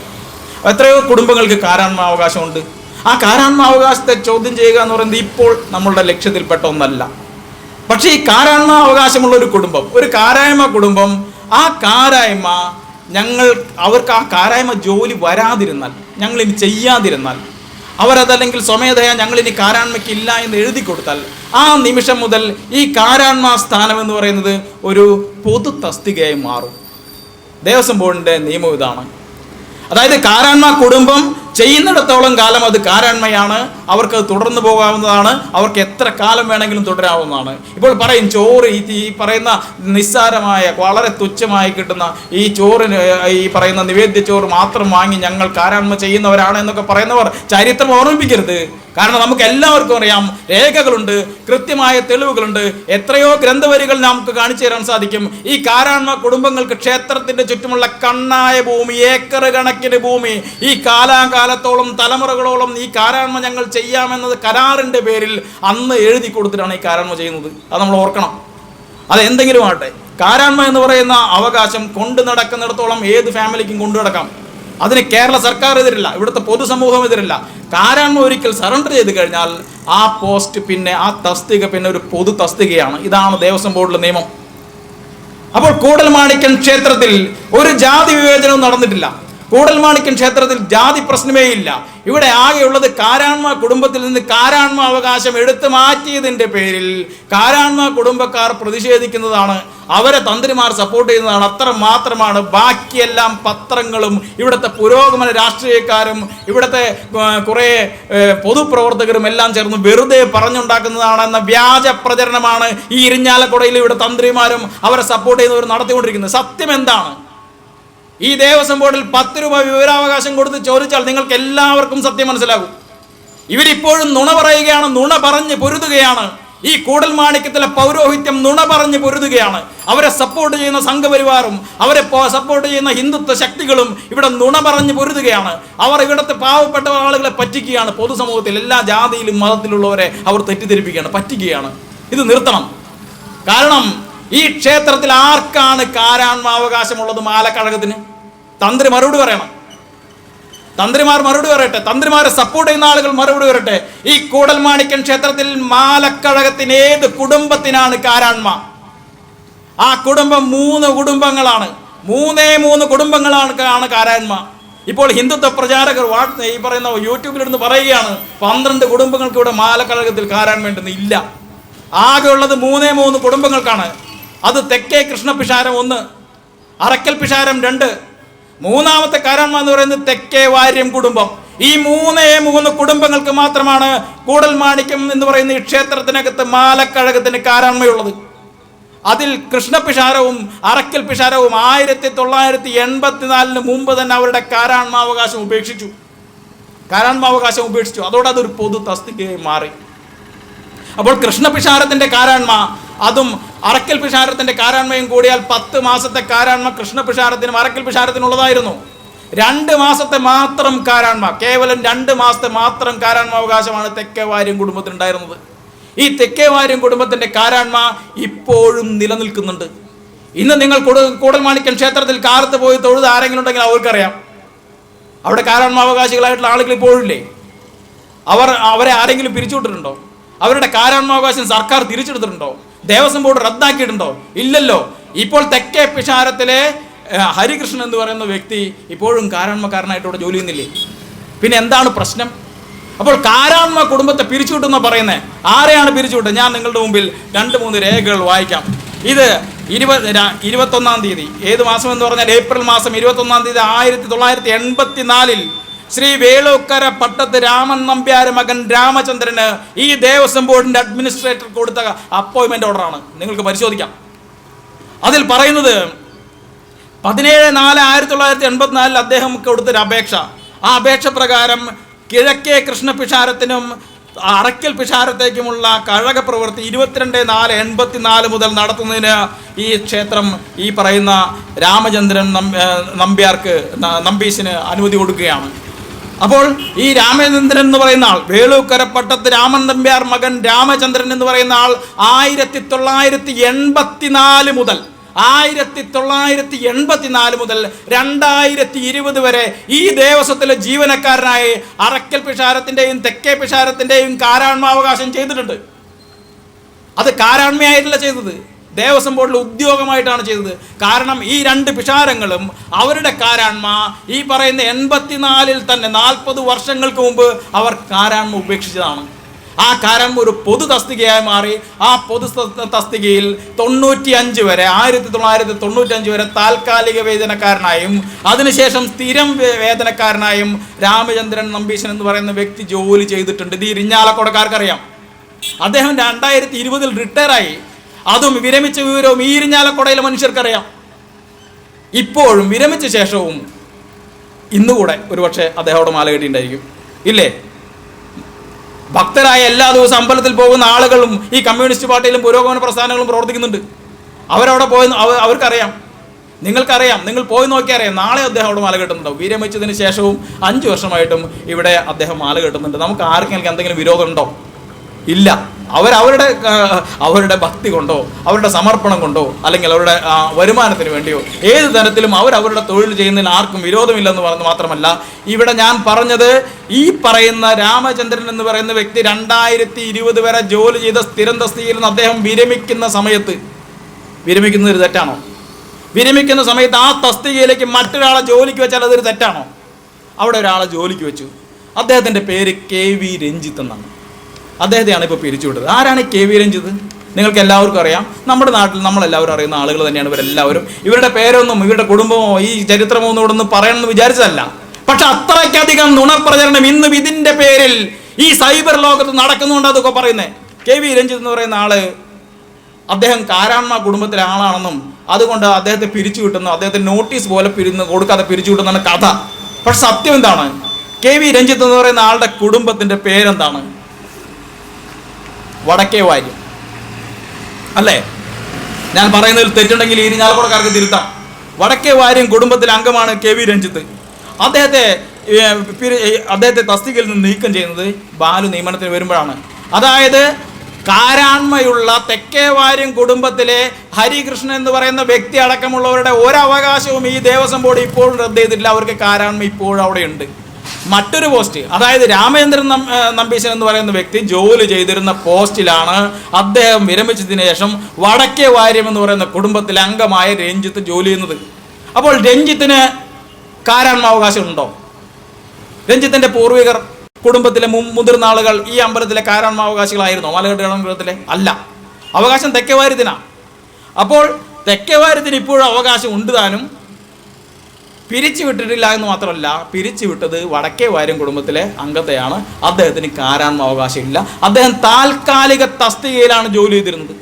എത്രയോ കുടുംബങ്ങൾക്ക് കാരായ്മാവകാശമുണ്ട്. ആ കാരായ്മാവകാശത്തെ ചോദ്യം ചെയ്യുക എന്ന് പറയുന്നത് ഇപ്പോൾ നമ്മളുടെ ലക്ഷ്യത്തിൽപ്പെട്ട ഒന്നല്ല. പക്ഷേ ഈ കാരായ്മ അവകാശമുള്ള ഒരു കുടുംബം, ഒരു കാരായ്മ കുടുംബം, ആ കാരായ്മ അവർക്ക് ആ കാരായ്മ ജോലി വരാതിരുന്നാൽ, ഞങ്ങളിനി ചെയ്യാതിരുന്നാൽ, അവരതല്ലെങ്കിൽ സ്വമേധയാ ഞങ്ങളിനി കാരായ്മയ്ക്കില്ല എന്ന് എഴുതി കൊടുത്താൽ, ആ നിമിഷം മുതൽ ഈ കാരായ്മ സ്ഥാനം എന്ന് പറയുന്നത് ഒരു പൊതു തസ്തികയായി മാറും. ദേവസ്വം ബോർഡിൻ്റെ നിയമം ഇതാണ്. അതായത് കാരായ്മ കുടുംബം ചെയ്യുന്നിടത്തോളം കാലം അത് കാരായ്മയാണ്, അവർക്ക് തുടർന്നു പോകാവുന്നതാണ്, അവർക്ക് എത്ര കാലം വേണമെങ്കിലും തുടരാവുന്നതാണ്. ഇപ്പോൾ പറയും ചോറ്, ഈ പറയുന്ന നിസ്സാരമായ വളരെ തുച്ഛമായി കിട്ടുന്ന ഈ ചോറിന്, ഈ പറയുന്ന നിവേദ്യ ചോറ് മാത്രം വാങ്ങി ഞങ്ങൾ കാരായ്മ ചെയ്യുന്നവരാണ് എന്നൊക്കെ പറയുന്നവർ ചരിത്രം ഓർമ്മിപ്പിക്കരുത്. കാരണം നമുക്ക് എല്ലാവർക്കും അറിയാം, രേഖകളുണ്ട്, കൃത്യമായ തെളിവുകളുണ്ട്, എത്രയോ ഗ്രന്ഥവരികൾ നമുക്ക് കാണിച്ചു തരാൻ സാധിക്കും. ഈ കാരായ്മ കുടുംബങ്ങൾക്ക് ക്ഷേത്രത്തിന്റെ ചുറ്റുമുള്ള കണ്ണായ ഭൂമി, ഏക്കർ കണക്കിന് ഭൂമി, ഈ കാലാകാലത്തോളം തലമുറകളോളം ഈ കാരായ്മ ഞങ്ങൾ ചെയ്യാമെന്നത് കരാറിന്റെ പേരിൽ അന്ന് എഴുതി കൊടുത്തിട്ടാണ് ഈ കാരായ്മ ചെയ്യുന്നത്. അത് നമ്മൾ ഓർക്കണം. അത് എന്തെങ്കിലും ആട്ടെ, കാരായ്മ എന്ന് പറയുന്ന അവകാശം കൊണ്ടു നടക്കുന്നിടത്തോളം ഏത് ഫാമിലിക്കും കൊണ്ടു നടക്കാം. അതിന് കേരള സർക്കാർ എതിരില്ല, ഇവിടുത്തെ പൊതുസമൂഹം എതിരില്ല. കാരായ്മ ഒരിക്കൽ സറണ്ടർ ചെയ്ത് കഴിഞ്ഞാൽ ആ പോസ്റ്റ് പിന്നെ, ആ തസ്തിക പിന്നെ ഒരു പൊതു തസ്തികയാണ്. ഇതാണ് ദേവസ്വം ബോർഡിലെ നിയമം. അപ്പോൾ കൂടൽമാണിക്യം ക്ഷേത്രത്തിൽ ഒരു ജാതി വിവേചനവും നടന്നിട്ടില്ല. കൂടൽമാണിക്യം ക്ഷേത്രത്തിൽ ജാതി പ്രശ്നമേ ഇല്ല. ഇവിടെ ആകെയുള്ളത് കാരായ്മ കുടുംബത്തിൽ നിന്ന് കാരായ്മ അവകാശം എടുത്തു മാറ്റിയതിൻ്റെ പേരിൽ കാരായ്മ കുടുംബക്കാർ പ്രതിഷേധിക്കുന്നതാണ്, അവരെ തന്ത്രിമാർ സപ്പോർട്ട് ചെയ്യുന്നതാണ്, അത്ര മാത്രമാണ്. ബാക്കിയെല്ലാം പത്രങ്ങളും ഇവിടുത്തെ പുരോഗമന രാഷ്ട്രീയക്കാരും ഇവിടുത്തെ കുറേ പൊതുപ്രവർത്തകരും എല്ലാം ചേർന്ന് വെറുതെ പറഞ്ഞുണ്ടാക്കുന്നതാണെന്ന വ്യാജ പ്രചരണമാണ് ഈ ഇരിഞ്ഞാലക്കുടയിൽ ഇവിടെ തന്ത്രിമാരും അവരെ സപ്പോർട്ട് ചെയ്യുന്നവർ നടത്തിക്കൊണ്ടിരിക്കുന്നത്. സത്യം എന്താണ്? ഈ ദേവസ്വം ബോർഡിൽ 10 രൂപ വിവരാവകാശം കൊടുത്ത് ചോദിച്ചാൽ നിങ്ങൾക്ക് എല്ലാവർക്കും സത്യം മനസ്സിലാകും. ഇവരിപ്പോഴും നുണ പറയുകയാണ്, നുണ പറഞ്ഞ് പൊരുതുകയാണ്. ഈ കൂടൽമാണിക്യത്തിലെ പൗരോഹിത്യം നുണ പറഞ്ഞ് പൊരുതുകയാണ്. അവരെ സപ്പോർട്ട് ചെയ്യുന്ന സംഘപരിവാറും അവരെ സപ്പോർട്ട് ചെയ്യുന്ന ഹിന്ദുത്വ ശക്തികളും ഇവിടെ നുണ പറഞ്ഞ് പൊരുതുകയാണ്. അവർ ഇവിടുത്തെ പാവപ്പെട്ട ആളുകളെ പറ്റിക്കുകയാണ്. പൊതുസമൂഹത്തിൽ എല്ലാ ജാതിയിലും മതത്തിലുള്ളവരെ അവർ തെറ്റിദ്ധരിപ്പിക്കുകയാണ്, പറ്റിക്കുകയാണ്. ഇത് നിർത്തണം. കാരണം ഈ ക്ഷേത്രത്തിൽ ആർക്കാണ് കാരായ്മാവകാശമുള്ളത്? മാലക്കഴകത്തിന്. തന്ത്രി മറുപടി പറയണം. തന്ത്രിമാർ മറുപടി പറയട്ടെ, തന്ത്രിമാരെ സപ്പോർട്ട് ചെയ്യുന്ന ആളുകൾ മറുപടി പറയട്ടെ. ഈ കൂടൽമാണിക്യം ക്ഷേത്രത്തിൽ മാലക്കഴകത്തിന് ഏത് കുടുംബത്തിനാണ് കാരായ്മ? ആ കുടുംബം 3 കുടുംബങ്ങളാണ്. 3 കുടുംബങ്ങളാണ് കാരായ്മ. ഇപ്പോൾ ഹിന്ദുത്വ പ്രചാരകർ ഈ പറയുന്ന യൂട്യൂബിലിരുന്ന് പറയുകയാണ് 12 കുടുംബങ്ങൾക്ക് ഇവിടെ മാലക്കഴകത്തിൽ കാരായ്മ ഉണ്ടെന്ന്. ഇല്ല, ആകെ ഉള്ളത് 3 കുടുംബങ്ങൾക്കാണ്. അത് തെക്കേ കൃഷ്ണപിഷാരം 1, അറക്കൽ പിഷാരം 2, മൂന്നാമത്തെ കാരായ്മ എന്ന് പറയുന്നത് തെക്കേ വാര്യം കുടുംബം. ഈ 3 കുടുംബങ്ങൾക്ക് മാത്രമാണ് കൂടൽമാണിക്യം എന്ന് പറയുന്ന ഈ ക്ഷേത്രത്തിനകത്ത് മാലക്കഴകത്തിന് കാരായ്മയുള്ളത്. അതിൽ കൃഷ്ണപിഷാരവും അറക്കൽ പിഷാരവും 1984 മുമ്പ് തന്നെ അവരുടെ കാരായ്മാവകാശം ഉപേക്ഷിച്ചു. അതോടെ അതൊരു പൊതു തസ്തികയായി മാറി. അപ്പോൾ കൃഷ്ണപിഷാരത്തിന്റെ കാരായ്മ അതും അറക്കൽ പിഷാരത്തിന്റെ കാരായ്മയും കൂടിയാൽ 10 മാസത്തെ കാരായ്മ കൃഷ്ണപിഷാരത്തിനും അറക്കൽ പിഷാരത്തിനുള്ളതായിരുന്നു. 2 മാസത്തെ മാത്രം കാരായ്മ, കേവലം 2 മാസത്തെ മാത്രം കാരായ്മാവകാശമാണ് തെക്കേ വാര്യം കുടുംബത്തിനുണ്ടായിരുന്നത്. ഈ തെക്കേ വാര്യം കുടുംബത്തിന്റെ കാരായ്മ ഇപ്പോഴും നിലനിൽക്കുന്നുണ്ട്. ഇന്ന് നിങ്ങൾ കൂടൽമാണിക്യം ക്ഷേത്രത്തിൽ കാലത്ത് പോയി തൊഴുത് ആരെങ്കിലും ഉണ്ടെങ്കിൽ അവർക്കറിയാം അവിടെ കാരായ്മാവകാശികളായിട്ടുള്ള ആളുകൾ ഇപ്പോഴില്ലേ. അവരെ ആരെങ്കിലും പിരിച്ചുവിട്ടിട്ടുണ്ടോ? അവരുടെ കാരായ്മാവകാശം സർക്കാർ തിരിച്ചെടുത്തിട്ടുണ്ടോ? ദേവസ്വം ബോർഡ് റദ്ദാക്കിയിട്ടുണ്ടോ? ഇല്ലല്ലോ. ഇപ്പോൾ തെക്കേ പിഷാരത്തിലെ ഹരികൃഷ്ണൻ എന്ന് പറയുന്ന വ്യക്തി ഇപ്പോഴും കാരായ്മക്കാരനായിട്ട് ഇവിടെ ജോലി ചെയ്യുന്നില്ലേ? പിന്നെ എന്താണ് പ്രശ്നം? അപ്പോൾ കാരായ്മ കുടുംബത്തെ പിരിച്ചുവിട്ടെന്ന് പറയുന്നത് ആരെയാണ് പിരിച്ചുവിട്ടത്? ഞാൻ നിങ്ങളുടെ മുമ്പിൽ 2-3 രേഖകൾ വായിക്കാം. ഇത് 21-ാം തീയതി, ഏത് മാസം എന്ന് പറഞ്ഞാൽ ഏപ്രിൽ മാസം 21-ാം തീയതി 1984 ശ്രീ വേളൂക്കര പട്ടത്ത് രാമൻ നമ്പ്യാർ മകൻ രാമചന്ദ്രന് ഈ ദേവസ്വം ബോർഡിന്റെ അഡ്മിനിസ്ട്രേറ്റർ കൊടുത്ത അപ്പോയിന്റ്മെന്റ് ഓർഡറാണ്. നിങ്ങൾക്ക് പരിശോധിക്കാം. അതിൽ പറയുന്നത് 17/4/1984 അദ്ദേഹം കൊടുത്തൊരു അപേക്ഷ. ആ അപേക്ഷ പ്രകാരം കിഴക്കേ കൃഷ്ണ പിഷാരത്തിനും അറക്കൽ പിഷാരത്തേക്കുമുള്ള കഴക പ്രവൃത്തി 22/4/84 മുതൽ നടത്തുന്നതിന് ഈ ക്ഷേത്രം ഈ പറയുന്ന രാമചന്ദ്രൻ നമ്പീശന് അനുമതി കൊടുക്കുകയാണ്. അപ്പോൾ ഈ രാമചന്ദ്രൻ എന്ന് പറയുന്ന ആൾ, വേളൂക്കര പട്ടത്ത് രാമൻ നമ്പ്യാർ മകൻ രാമചന്ദ്രൻ എന്ന് പറയുന്ന ആൾ 1984 മുതൽ 2020 വരെ ഈ ദേവസ്വത്തിലെ ജീവനക്കാരനായി അറക്കൽ പിഷാരത്തിന്റെയും തെക്കേ പിഷാരത്തിന്റെയും കാരാണ്മാവകാശം ചെയ്തിട്ടുണ്ട്. അത് കാരാണ്മയായിട്ടല്ല ചെയ്തത്, ദേവസ്വം ബോർഡിൽ ഉദ്യോഗമായിട്ടാണ് ചെയ്തത്. കാരണം ഈ രണ്ട് പിഷാരങ്ങളും അവരുടെ കാരാണ്മ ഈ പറയുന്ന 84 തന്നെ 40 വർഷങ്ങൾക്ക് മുമ്പ് അവർ കാരാണ്മ ഉപേക്ഷിച്ചതാണ്. ആ കാരാണ്മ ഒരു പൊതു തസ്തികയായി മാറി. ആ പൊതു തസ്തികയിൽ 1995 വരെ താൽക്കാലിക വേതനക്കാരനായും അതിനുശേഷം സ്ഥിരം വേതനക്കാരനായും രാമചന്ദ്രൻ നമ്പീശൻ എന്ന് പറയുന്ന വ്യക്തി ജോലി ചെയ്തിട്ടുണ്ട്. ഇത് ഇരിഞ്ഞാലക്കുടക്കാർക്കറിയാം. അദ്ദേഹം 2020 റിട്ടയറായി. അതും വിരമിച്ച വിവരവും ഈ ഇരിഞ്ഞാലക്കുടയിലെ മനുഷ്യർക്കറിയാം. ഇപ്പോഴും വിരമിച്ച ശേഷവും ഇന്നുകൂടെ ഒരുപക്ഷെ അദ്ദേഹം അവിടെ മാല കെട്ടിയിട്ടുണ്ടായിരിക്കും, ഇല്ലേ? ഭക്തരായ എല്ലാ ദിവസവും അമ്പലത്തിൽ പോകുന്ന ആളുകളും ഈ കമ്മ്യൂണിസ്റ്റ് പാർട്ടിയിലും പുരോഗമന പ്രസ്ഥാനങ്ങളും പ്രവർത്തിക്കുന്നുണ്ട്. അവരവിടെ പോയി അവർക്കറിയാം, നിങ്ങൾക്കറിയാം, നിങ്ങൾ പോയി നോക്കിയാൽ അറിയാം. നാളെ അദ്ദേഹം അവിടെ മാല കെട്ടുന്നുണ്ടാവും. വിരമിച്ചതിന് ശേഷവും 5 വർഷമായിട്ടും ഇവിടെ അദ്ദേഹം മാല കെട്ടുന്നുണ്ട്. നമുക്ക് ആർക്കെങ്കിലും എന്തെങ്കിലും വിരോധം ഉണ്ടോ? ഇല്ല. അവരുടെ ഭക്തി കൊണ്ടോ അവരുടെ സമർപ്പണം കൊണ്ടോ അല്ലെങ്കിൽ അവരുടെ വരുമാനത്തിന് വേണ്ടിയോ ഏത് തരത്തിലും അവരവരുടെ തൊഴിൽ ചെയ്യുന്നതിന് ആർക്കും വിരോധമില്ലെന്ന് പറഞ്ഞ് മാത്രമല്ല, ഇവിടെ ഞാൻ പറഞ്ഞത് ഈ പറയുന്ന രാമചന്ദ്രൻ എന്ന് പറയുന്ന വ്യക്തി 2020 വരെ ജോലി ചെയ്ത സ്ഥിരം തസ്തികയിൽ നിന്ന് അദ്ദേഹം വിരമിക്കുന്നത് തെറ്റാണോ? വിരമിക്കുന്ന സമയത്ത് ആ തസ്തികയിലേക്ക് മറ്റൊരാളെ ജോലിക്ക് വെച്ചാൽ അതൊരു തെറ്റാണോ? അവിടെ ഒരാളെ ജോലിക്ക് വെച്ചു. അദ്ദേഹത്തിൻ്റെ പേര് KV രഞ്ജിത്ത് എന്നാണ്. അദ്ദേഹത്തെയാണ് ഇപ്പോൾ പിരിച്ചുവിട്ടത്. ആരാണ് KV രഞ്ജിത്ത്? നിങ്ങൾക്ക് എല്ലാവർക്കും അറിയാം. നമ്മുടെ നാട്ടിൽ നമ്മളെല്ലാവരും അറിയുന്ന ആളുകൾ തന്നെയാണ് ഇവരെല്ലാവരും. ഇവരുടെ പേരൊന്നും ഇവരുടെ കുടുംബമോ ഈ ചരിത്രമോ ഒന്നും ഇവിടെ നിന്ന് പറയണമെന്ന് വിചാരിച്ചതല്ല. പക്ഷെ അത്രയ്ക്കധികം നുണപ്രചരണം ഇന്നും ഇതിൻ്റെ പേരിൽ ഈ സൈബർ ലോകത്ത് നടക്കുന്നുണ്ട്. അതൊക്കെ പറയുന്നത് KV രഞ്ജിത്ത് എന്ന് പറയുന്ന ആള് അദ്ദേഹം കാരാണ്മ കുടുംബത്തിലെ ആളാണെന്നും അതുകൊണ്ട് അദ്ദേഹത്തെ പിരിച്ചു കിട്ടുന്നു, അദ്ദേഹത്തിന് നോട്ടീസ് പോലെ കൊടുക്കാതെ പിരിച്ചു കിട്ടുന്നതാണ് കഥ. പക്ഷെ സത്യം എന്താണ്? KV രഞ്ജിത്ത് എന്ന് പറയുന്ന ആളുടെ കുടുംബത്തിന്റെ പേരെന്താണ്? വടക്കേ വാര്യം അല്ലേ? ഞാൻ പറയുന്നതിൽ തെറ്റുണ്ടെങ്കിൽ ഇരിഞ്ഞാലക്കുടക്കാർക്ക് തിരുത്താം. വടക്കേ വാര്യം കുടുംബത്തിലെ അംഗമാണ് KV രഞ്ജിത്ത്. അദ്ദേഹത്തെ തസ്തികയിൽ നിന്ന് നീക്കം ചെയ്യുന്നത് ബാലു നിയമനത്തിന് വരുമ്പോഴാണ്. അതായത് കാരാണ്മയുള്ള തെക്കേ വാര്യം കുടുംബത്തിലെ ഹരികൃഷ്ണൻ എന്ന് പറയുന്ന വ്യക്തി അടക്കമുള്ളവരുടെ ഒരവകാശവും ഈ ദേവസ്വം ബോർഡ് ഇപ്പോഴും റദ്ദ് ചെയ്തിട്ടില്ല. അവർക്ക് കാരാണ്മ ഇപ്പോഴും അവിടെ ഉണ്ട്. മറ്റൊരു പോസ്റ്റ്, അതായത് രാമചന്ദ്രൻ നമ്പീശൻ എന്ന് പറയുന്ന വ്യക്തി ജോലി ചെയ്തിരുന്ന പോസ്റ്റിലാണ് അദ്ദേഹം വിരമിച്ചതിന് ശേഷം വടക്കേ വാര്യം എന്ന് പറയുന്ന കുടുംബത്തിലെ അംഗമായ രഞ്ജിത്ത് ജോലി ചെയ്യുന്നത്. അപ്പോൾ രഞ്ജിത്തിന് കാരാണ്മാവകാശം ഉണ്ടോ? രഞ്ജിത്തിന്റെ പൂർവികർ കുടുംബത്തിലെ മുതിർന്ന ആളുകൾ ഈ അമ്പലത്തിലെ കാരാണ്മാവകാശികളായിരുന്നോ? മലകെട്ടുകളത്തിലെ അല്ല. അവകാശം തെക്കേ വാര്യത്തിനാണ്. അപ്പോൾ തെക്കേ വാര്യത്തിന് ഇപ്പോഴും അവകാശം ഉണ്ട് താനും. പിരിച്ചു വിട്ടിട്ടില്ല എന്ന് മാത്രമല്ല, പിരിച്ചു വിട്ടത് വടക്കേ വാര്യം കുടുംബത്തിലെ അംഗത്തെയാണ്. അദ്ദേഹത്തിന് കാരാണ്മ അവകാശമില്ല. അദ്ദേഹം താൽക്കാലിക തസ്തികയിലാണ് ജോലി ചെയ്തിരുന്നത്.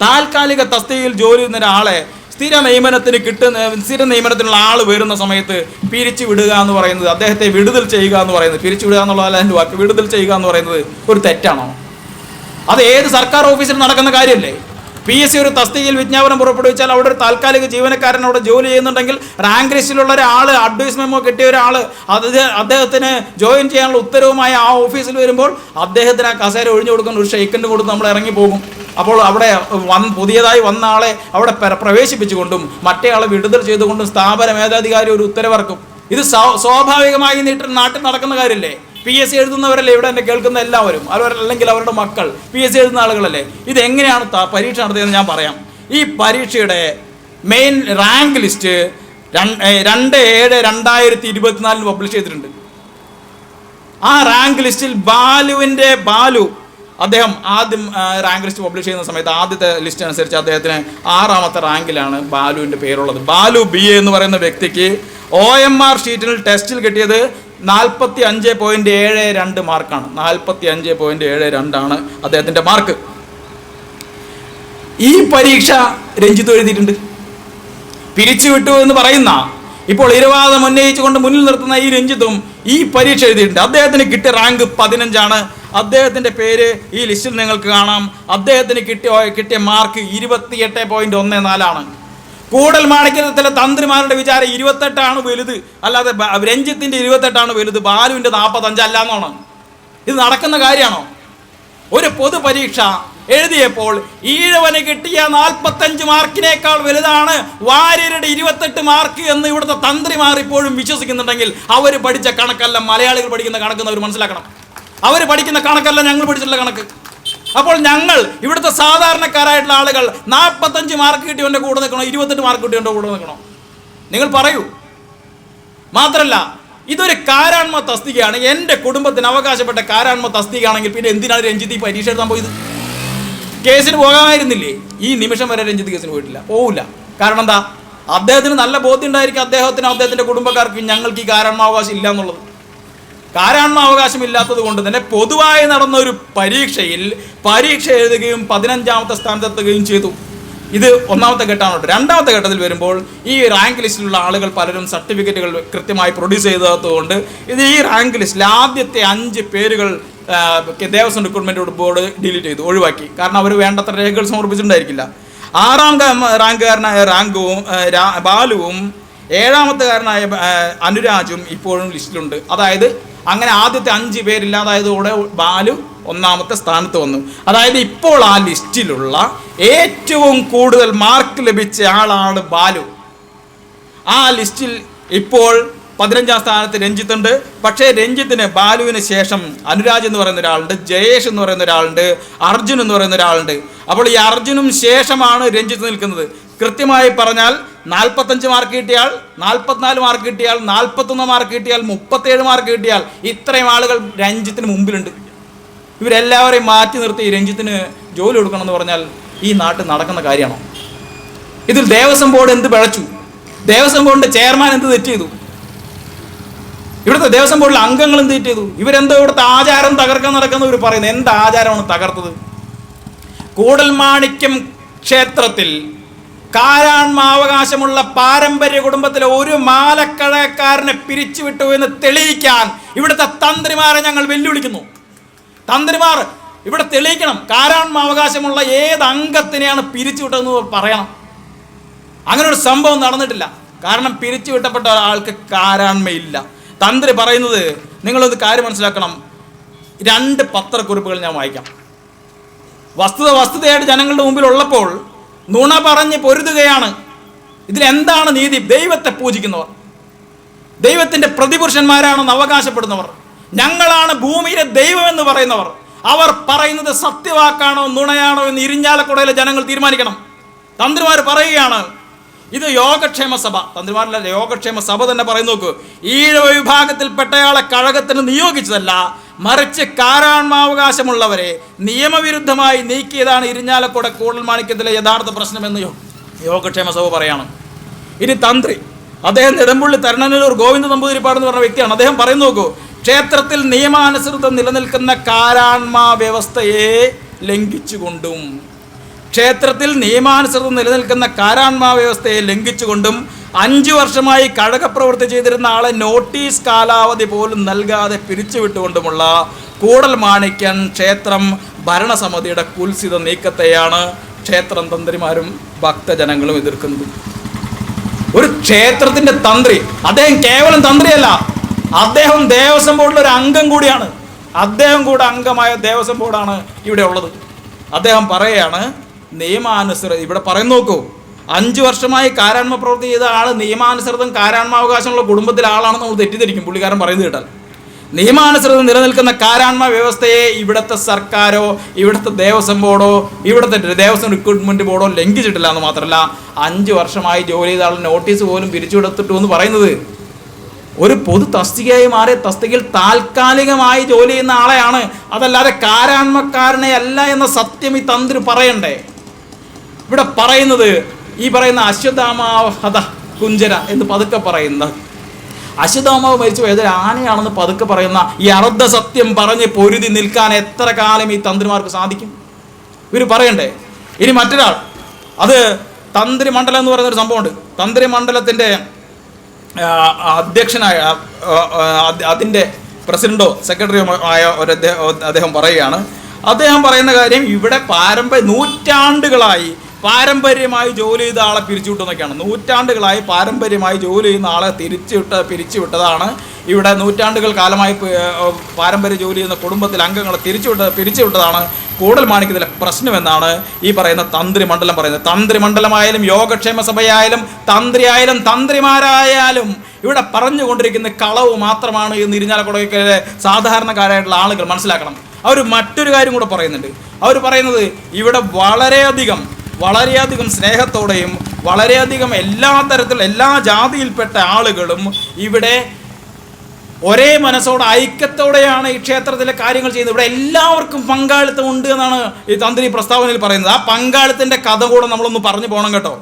താൽക്കാലിക തസ്തികയിൽ ജോലി ചെയ്യുന്ന ഒരാളെ സ്ഥിര നിയമനത്തിനുള്ള ആൾ വരുന്ന സമയത്ത് പിരിച്ചു വിടുക എന്ന് പറയുന്നത്, അദ്ദേഹത്തെ വിടുതൽ ചെയ്യുക എന്ന് പറയുന്നത്, പിരിച്ചു വിടുക എന്നുള്ളതല്ല എൻ്റെ വാക്ക്, വിടുതൽ ചെയ്യുക എന്ന് പറയുന്നത് ഒരു തെറ്റാണോ? അത് ഏത് സർക്കാർ ഓഫീസിൽ നടക്കുന്ന കാര്യമല്ലേ? PSC ഒരു തസ്തികയിൽ വിജ്ഞാപനം പുറപ്പെടുവിച്ചാൽ അവിടെ ഒരു താൽക്കാലിക ജീവനക്കാരൻ അവിടെ ജോലി ചെയ്യുന്നുണ്ടെങ്കിൽ റാങ്ക് ലിസ്റ്റിലുള്ള ഒരാൾ, അഡ്വൈസ് മെമ്മോ കിട്ടിയ ഒരാൾ അദ്ദേഹത്തിന് ജോയിൻ ചെയ്യാനുള്ള ഉത്തരവുമായി ആ ഓഫീസിൽ വരുമ്പോൾ അദ്ദേഹത്തിന് ആ കസേര ഒഴിഞ്ഞു കൊടുക്കുന്ന ഒരു ഷെയ്ക്കൻഡ് കൊടുത്ത് നമ്മൾ ഇറങ്ങിപ്പോകും. അപ്പോൾ അവിടെ പുതിയതായി വന്ന ആളെ അവിടെ പ്രവേശിപ്പിച്ചുകൊണ്ടും മറ്റേ ആളെ വിടുതൽ ചെയ്തുകൊണ്ടും സ്ഥാപന മേധാധികാരി ഒരു ഉത്തരവിറക്കും. ഇത് സ്വാഭാവികമായി നാട്ടിൽ നടക്കുന്ന കാര്യമല്ലേ? PSC എഴുതുന്നവരല്ലേ ഇവിടെ എന്നെ കേൾക്കുന്ന എല്ലാവരും, അല്ലെങ്കിൽ അവരുടെ മക്കൾ PSC എഴുതുന്ന ആളുകളല്ലേ? ഇതെങ്ങനെയാണ് പരീക്ഷ നടത്തിയതെന്ന് ഞാൻ പറയാം. ഈ പരീക്ഷയുടെ മെയിൻ റാങ്ക് ലിസ്റ്റ് 2/7/2024 പബ്ലിഷ് ചെയ്തിട്ടുണ്ട്. ആ റാങ്ക് ലിസ്റ്റിൽ ബാലു അദ്ദേഹം ആദ്യം റാങ്ക് ലിസ്റ്റ് പബ്ലിഷ് ചെയ്യുന്ന സമയത്ത് ആദ്യത്തെ ലിസ്റ്റ് അനുസരിച്ച് അദ്ദേഹത്തിന് 6ാമത്തെ റാങ്കിലാണ് ബാലുവിൻ്റെ പേരുള്ളത്. ബാലു BA എന്ന് പറയുന്ന വ്യക്തിക്ക് OMR ഷീറ്റിൽ ടെസ്റ്റിൽ കിട്ടിയത് 45.72 മാർക്കാണ്. 45.72 അദ്ദേഹത്തിൻ്റെ മാർക്ക്. ഈ പരീക്ഷ രഞ്ജിത്ത് എഴുതിയിട്ടുണ്ട്. പിരിച്ചുവിട്ടു എന്ന് പറയുന്ന, ഇപ്പോൾ ഇരവാദം ഉന്നയിച്ചുകൊണ്ട് മുന്നിൽ നിർത്തുന്ന ഈ രഞ്ജിത്തും ഈ പരീക്ഷ എഴുതിയിട്ടുണ്ട്. അദ്ദേഹത്തിന് കിട്ടിയ റാങ്ക് 15ആണ്. അദ്ദേഹത്തിൻ്റെ പേര് ഈ ലിസ്റ്റിൽ നിങ്ങൾക്ക് കാണാം. അദ്ദേഹത്തിന് കിട്ടിയ മാർക്ക് 28.14. കൂടൽ മാണിക്യത്തിലെ തന്ത്രിമാരുടെ വിചാരം 28 വലുത്, അല്ലാതെ രഞ്ജിത്തിന്റെ 28 വലുത്, ബാലുവിന്റെ 45 അല്ല എന്നാണ്. ഇത് നടക്കുന്ന കാര്യമാണോ? ഒരു പൊതുപരീക്ഷ എഴുതിയപ്പോൾ ഈഴവന് കിട്ടിയ 45 മാർക്കിനേക്കാൾ വലുതാണ് വാര്യരുടെ 28 മാർക്ക് എന്ന് ഇവിടുത്തെ തന്ത്രിമാർ ഇപ്പോഴും വിശ്വസിക്കുന്നുണ്ടെങ്കിൽ അവർ പഠിച്ച കണക്കല്ല മലയാളികൾ പഠിക്കുന്ന കണക്കെന്ന് അവർ മനസ്സിലാക്കണം. അവർ പഠിക്കുന്ന കണക്കല്ല ഞങ്ങൾ പഠിച്ചിട്ടുള്ള കണക്ക്. അപ്പോൾ ഞങ്ങൾ ഇവിടുത്തെ സാധാരണക്കാരായിട്ടുള്ള ആളുകൾ 45 മാർക്ക് കിട്ടിയവൻ്റെ കൂടെ നിൽക്കണോ, 28 മാർക്ക് കിട്ടിയവൻ്റെ കൂടെ നിൽക്കണോ? നിങ്ങൾ പറയൂ. മാത്രമല്ല, ഇതൊരു കാരാൺമ തസ്തികയാണ്. എൻ്റെ കുടുംബത്തിന് അവകാശപ്പെട്ട കാരാൺമ തസ്തികയാണെങ്കിൽ പിന്നെ എന്തിനാണ് രഞ്ജിത്ത് ഈ പരീക്ഷ എഴുതാൻ പോയത്? കേസിന് പോകാമായിരുന്നില്ലേ? ഈ നിമിഷം വരെ രഞ്ജിത്ത് കേസിന് പോയിട്ടില്ല, പോവില്ല. കാരണം എന്താ? അദ്ദേഹത്തിന് നല്ല ബോധ്യം ഉണ്ടായിരിക്കും, അദ്ദേഹത്തിൻ്റെ കുടുംബക്കാർക്ക് ഞങ്ങൾക്ക് ഈ കാരാൺമാവകാശം ഇല്ല എന്നുള്ളത്. കാരാൺമാവകാശം ഇല്ലാത്തത് കൊണ്ട് തന്നെ പൊതുവായി നടന്ന ഒരു പരീക്ഷ എഴുതുകയും 15ാമത്തെ സ്ഥാനത്തെത്തുകയും ചെയ്തു. ഇത് 1ാമത്തെ ഘട്ടമാണ്. 2ാമത്തെ ഘട്ടത്തിൽ വരുമ്പോൾ ഈ റാങ്ക് ലിസ്റ്റിലുള്ള ആളുകൾ പലരും സർട്ടിഫിക്കറ്റുകൾ കൃത്യമായി പ്രൊഡ്യൂസ് ചെയ്തതുകൊണ്ട് ഇത് ഈ റാങ്ക് ലിസ്റ്റിൽ ആദ്യത്തെ 5 പേരുകൾ ദേവസ്വം റിക്രൂട്ട്മെന്റ് ബോർഡ് ഡിലീറ്റ് ചെയ്തു, ഒഴിവാക്കി. കാരണം അവർ വേണ്ടത്ര രേഖകൾ സമർപ്പിച്ചിട്ടുണ്ടായിരിക്കില്ല. 6ാം റാങ്കുകാരനായ ബാലുവും 7ാമത്തുകാരനായ അനുരാജും ഇപ്പോഴും ലിസ്റ്റിലുണ്ട്. അതായത് അങ്ങനെ ആദ്യത്തെ 5 പേരില്ലാതായതോടെ ബാലു 1ാമത്തെ സ്ഥാനത്ത് വന്നു. അതായത് ഇപ്പോൾ ആ ലിസ്റ്റിലുള്ള ഏറ്റവും കൂടുതൽ മാർക്ക് ലഭിച്ച ആളാണ് ബാലു. ആ ലിസ്റ്റിൽ ഇപ്പോൾ 15ാം സ്ഥാനത്ത് രഞ്ജിത്ത് ഉണ്ട്. പക്ഷേ രഞ്ജിത്തിന് ബാലുവിന് ശേഷം അനുരാജ് എന്ന് പറയുന്ന ഒരാളുണ്ട്, ജയേഷ് എന്ന് പറയുന്ന ഒരാളുണ്ട്, അർജുൻ എന്ന് പറയുന്ന ഒരാളുണ്ട്. അപ്പോൾ ഈ അർജുനും ശേഷമാണ് രഞ്ജിത്ത് നിൽക്കുന്നത്. കൃത്യമായി പറഞ്ഞാൽ 45 മാർക്ക് കിട്ടിയാൽ, 44 മാർക്ക് കിട്ടിയാൽ, 41 മാർക്ക് കിട്ടിയാൽ, 37 മാർക്ക് കിട്ടിയാൽ ഇത്രയും ആളുകൾ രഞ്ജിത്തിന് മുമ്പിലുണ്ട്. ഇവരെല്ലാവരെയും മാറ്റി നിർത്തി രഞ്ജിത്തിന് ജോലി കൊടുക്കണമെന്ന് പറഞ്ഞാൽ ഈ നാട്ടിൽ നടക്കുന്ന കാര്യമാണോ? ഇതിൽ ദേവസ്വം ബോർഡ് എന്ത് പിഴച്ചു? ദേവസ്വം ബോർഡിന്റെ ചെയർമാൻ എന്ത് തെറ്റ് ചെയ്തു? ഇവിടുത്തെ ദേവസ്വം ബോർഡിലെ അംഗങ്ങൾ എന്ത് തെറ്റ് ചെയ്തു? ഇവരെന്തോ ഇവിടുത്തെ ആചാരം തകർക്കാൻ നടക്കുന്നവർ പറയുന്നത് എന്ത് ആചാരമാണ് തകർത്തത്? കൂടൽമാണിക്യം ക്ഷേത്രത്തിൽ കാരാൺമാവകാശമുള്ള പാരമ്പര്യ കുടുംബത്തിലെ ഒരു മാലക്കഴക്കാരനെ പിരിച്ചുവിട്ടു എന്ന് തെളിയിക്കാൻ ഇവിടുത്തെ തന്ത്രിമാരെ ഞങ്ങൾ വെല്ലുവിളിക്കുന്നു. തന്ത്രിമാർ ഇവിടെ തെളിയിക്കണം. കാരാൺമാവകാശമുള്ള ഏത് അംഗത്തിനെയാണ് പിരിച്ചുവിട്ടതെന്ന് പറയണം. അങ്ങനെ ഒരു സംഭവം നടന്നിട്ടില്ല. കാരണം പിരിച്ചുവിട്ടപ്പെട്ട ഒരാൾക്ക് കാരാൺമയില്ല. തന്ത്രി പറയുന്നത് നിങ്ങളൊന്ന് കാര്യം മനസ്സിലാക്കണം. 2 പത്രക്കുറിപ്പുകൾ ഞാൻ വായിക്കാം. വസ്തുതയായിട്ട് ജനങ്ങളുടെ മുമ്പിൽ ഉള്ളപ്പോൾ നുണ പറഞ്ഞ് പൊരുതുകയാണ്. ഇതിലെന്താണ് നീതി? ദൈവത്തെ പൂജിക്കുന്നവർ, ദൈവത്തിൻ്റെ പ്രതിപുരുഷന്മാരാണെന്ന് അവകാശപ്പെടുന്നവർ, ഞങ്ങളാണ് ഭൂമിയിലെ ദൈവം എന്ന് പറയുന്നവർ, അവർ പറയുന്നത് സത്യവാക്കാണോ നുണയാണോ എന്ന് ഇരിഞ്ഞാലക്കുടയിലെ ജനങ്ങൾ തീരുമാനിക്കണം. തന്ത്രിമാർ പറയുകയാണ് ഇത് യോഗക്ഷേമ സഭ, തന്ത്രിമാരല്ല യോഗക്ഷേമ സഭ തന്നെ പറയുന്നു നോക്കൂ, ഈഴവ വിഭാഗത്തിൽപ്പെട്ടയാളെ കഴകത്തിന് നിയോഗിച്ചതല്ല, മറിച്ച് കാരാൺമാവകാശമുള്ളവരെ നിയമവിരുദ്ധമായി നീക്കിയതാണ് ഇരിഞ്ഞാലക്കുട കൂടൽമാണിക്യത്തിലെ യഥാർത്ഥ പ്രശ്നമെന്ന് യോഗക്ഷേമ സഭ പറയാണ്. ഇനി തന്ത്രി, അദ്ദേഹം നെടുമ്പുള്ളി തരണനല്ലൂർ ഗോവിന്ദ നമ്പൂതിരിപ്പാട് എന്ന് പറഞ്ഞ വ്യക്തിയാണ്. അദ്ദേഹം പറയുന്നു നോക്കൂ, ക്ഷേത്രത്തിൽ നിയമാനുസൃതം നിലനിൽക്കുന്ന കാരാൺമാ വ്യവസ്ഥയെ ലംഘിച്ചുകൊണ്ടും ലംഘിച്ചുകൊണ്ടും 5 വർഷമായി കഴകപ്രവൃത്തി ചെയ്തിരുന്ന ആളെ നോട്ടീസ് കാലാവധി പോലും നൽകാതെ പിരിച്ചുവിട്ടുകൊണ്ടുമുള്ള കൂടൽമാണിക്യൻ ക്ഷേത്രം ഭരണസമിതിയുടെ കുൽസിത നീക്കത്തെയാണ് ക്ഷേത്രം തന്ത്രിമാരും ഭക്തജനങ്ങളും എതിർക്കുന്നത്. ഒരു ക്ഷേത്രത്തിന്റെ തന്ത്രി, അദ്ദേഹം കേവലം തന്ത്രിയല്ല, അദ്ദേഹം ദേവസ്വം ബോർഡിലെ ഒരു അംഗം കൂടിയാണ്. അദ്ദേഹം കൂടെ അംഗമായ ദേവസ്വം ബോർഡാണ് ഇവിടെ ഉള്ളത്. അദ്ദേഹം പറയുകയാണ് നിയമാനുസൃതം, ഇവിടെ പറയുന്നു നോക്കൂ, 5 വർഷമായി കാരാൺമ പ്രവൃത്തി ചെയ്ത ആൾ നിയമാനുസൃതം കാരാൺമാവകാശമുള്ള കുടുംബത്തിലെ ആളാണെന്ന് നമ്മൾ തെറ്റിദ്ധരിക്കും പുള്ളിക്കാരൻ പറയുന്നത് കേട്ടാൽ. നിയമാനുസൃതം നിലനിൽക്കുന്ന കാരാൺമ വ്യവസ്ഥയെ ഇവിടുത്തെ സർക്കാരോ ഇവിടുത്തെ ദേവസ്വം ബോർഡോ ഇവിടുത്തെ ദേവസ്വം റിക്രൂട്ട്മെന്റ് ബോർഡോ ലംഘിച്ചിട്ടില്ല എന്ന് മാത്രമല്ല 5 വർഷമായി ജോലി ചെയ്ത ആൾ നോട്ടീസ് പോലും പിരിച്ചുവിടത്തിട്ടു എന്ന് പറയുന്നത് ഒരു പൊതു തസ്തികയായി മാറിയ തസ്തികയിൽ താൽക്കാലികമായി ജോലി ചെയ്യുന്ന ആളെയാണ്, അതല്ലാതെ കാരാന്മക്കാരനെ അല്ല എന്ന സത്യം ഈ തന്ത്രി പറയണ്ടേ? ഇവിടെ പറയുന്നത് ഈ പറയുന്ന അശ്വത്ഥാമാവഹത കുഞ്ചര എന്ന് പതുക്കെ പറയുന്ന, അശ്വത്ഥാമാവ് മരിച്ചു പോയത് ആനയാണെന്ന് പതുക്കെ പറയുന്ന ഈ അർദ്ധ സത്യം പറഞ്ഞ് പൊരുതി നിൽക്കാൻ എത്ര കാലം ഈ തന്ത്രിമാർക്ക് സാധിക്കും? ഇവർ പറയണ്ടേ? ഇനി മറ്റൊരാൾ, അത് തന്ത്രി മണ്ഡലം എന്ന് പറയുന്നൊരു സംഭവമുണ്ട്. തന്ത്രി മണ്ഡലത്തിൻ്റെ അധ്യക്ഷനായ അതിൻ്റെ പ്രസിഡന്റോ സെക്രട്ടറിയോ ആയ ഒരു അദ്ദേഹം പറയുകയാണ്. അദ്ദേഹം പറയുന്ന കാര്യം, ഇവിടെ നൂറ്റാണ്ടുകളായി പാരമ്പര്യമായി ജോലി ചെയ്ത ആളെ പിരിച്ചുവിട്ടെന്നൊക്കെയാണ്. നൂറ്റാണ്ടുകളായി പാരമ്പര്യമായി ജോലി ചെയ്യുന്ന ആളെ പിരിച്ചുവിട്ടതാണ് ഇവിടെ. നൂറ്റാണ്ടുകൾ കാലമായി പാരമ്പര്യ ജോലി ചെയ്യുന്ന കുടുംബത്തിലെ അംഗങ്ങളെ പിരിച്ചുവിട്ടതാണ് കൂടൽമാണിക്യത്തിലെ പ്രശ്നമെന്നാണ് ഈ പറയുന്ന തന്ത്രിമണ്ഡലം പറയുന്നത്. തന്ത്രിമണ്ഡലമായാലും യോഗക്ഷേമ സഭയായാലും തന്ത്രിയായാലും തന്ത്രിമാരായാലും ഇവിടെ പറഞ്ഞുകൊണ്ടിരിക്കുന്ന കളവ് മാത്രമാണ് എന്ന് ഇരിഞ്ഞാലക്കുടയിലെ സാധാരണക്കാരായിട്ടുള്ള ആളുകൾ മനസ്സിലാക്കണം. അവർ മറ്റൊരു കാര്യം കൂടെ പറയുന്നുണ്ട്. അവർ പറയുന്നത് ഇവിടെ വളരെയധികം സ്നേഹത്തോടെയും വളരെയധികം എല്ലാ തരത്തിലുള്ള എല്ലാ ജാതിയിൽപ്പെട്ട ആളുകളും ഇവിടെ ഒരേ മനസ്സോടെ ഐക്യത്തോടെയാണ് ഈ ക്ഷേത്രത്തിലെ കാര്യങ്ങൾ ചെയ്യുന്നത്. ഇവിടെ എല്ലാവർക്കും പങ്കാളിത്തം ഉണ്ട് എന്നാണ് ഈ തന്ത്രി പ്രസ്താവനയിൽ പറയുന്നത്. ആ പങ്കാളിത്തത്തിൻ്റെ കഥ കൂടെ നമ്മളൊന്ന് പറഞ്ഞു പോകണം കേട്ടോ.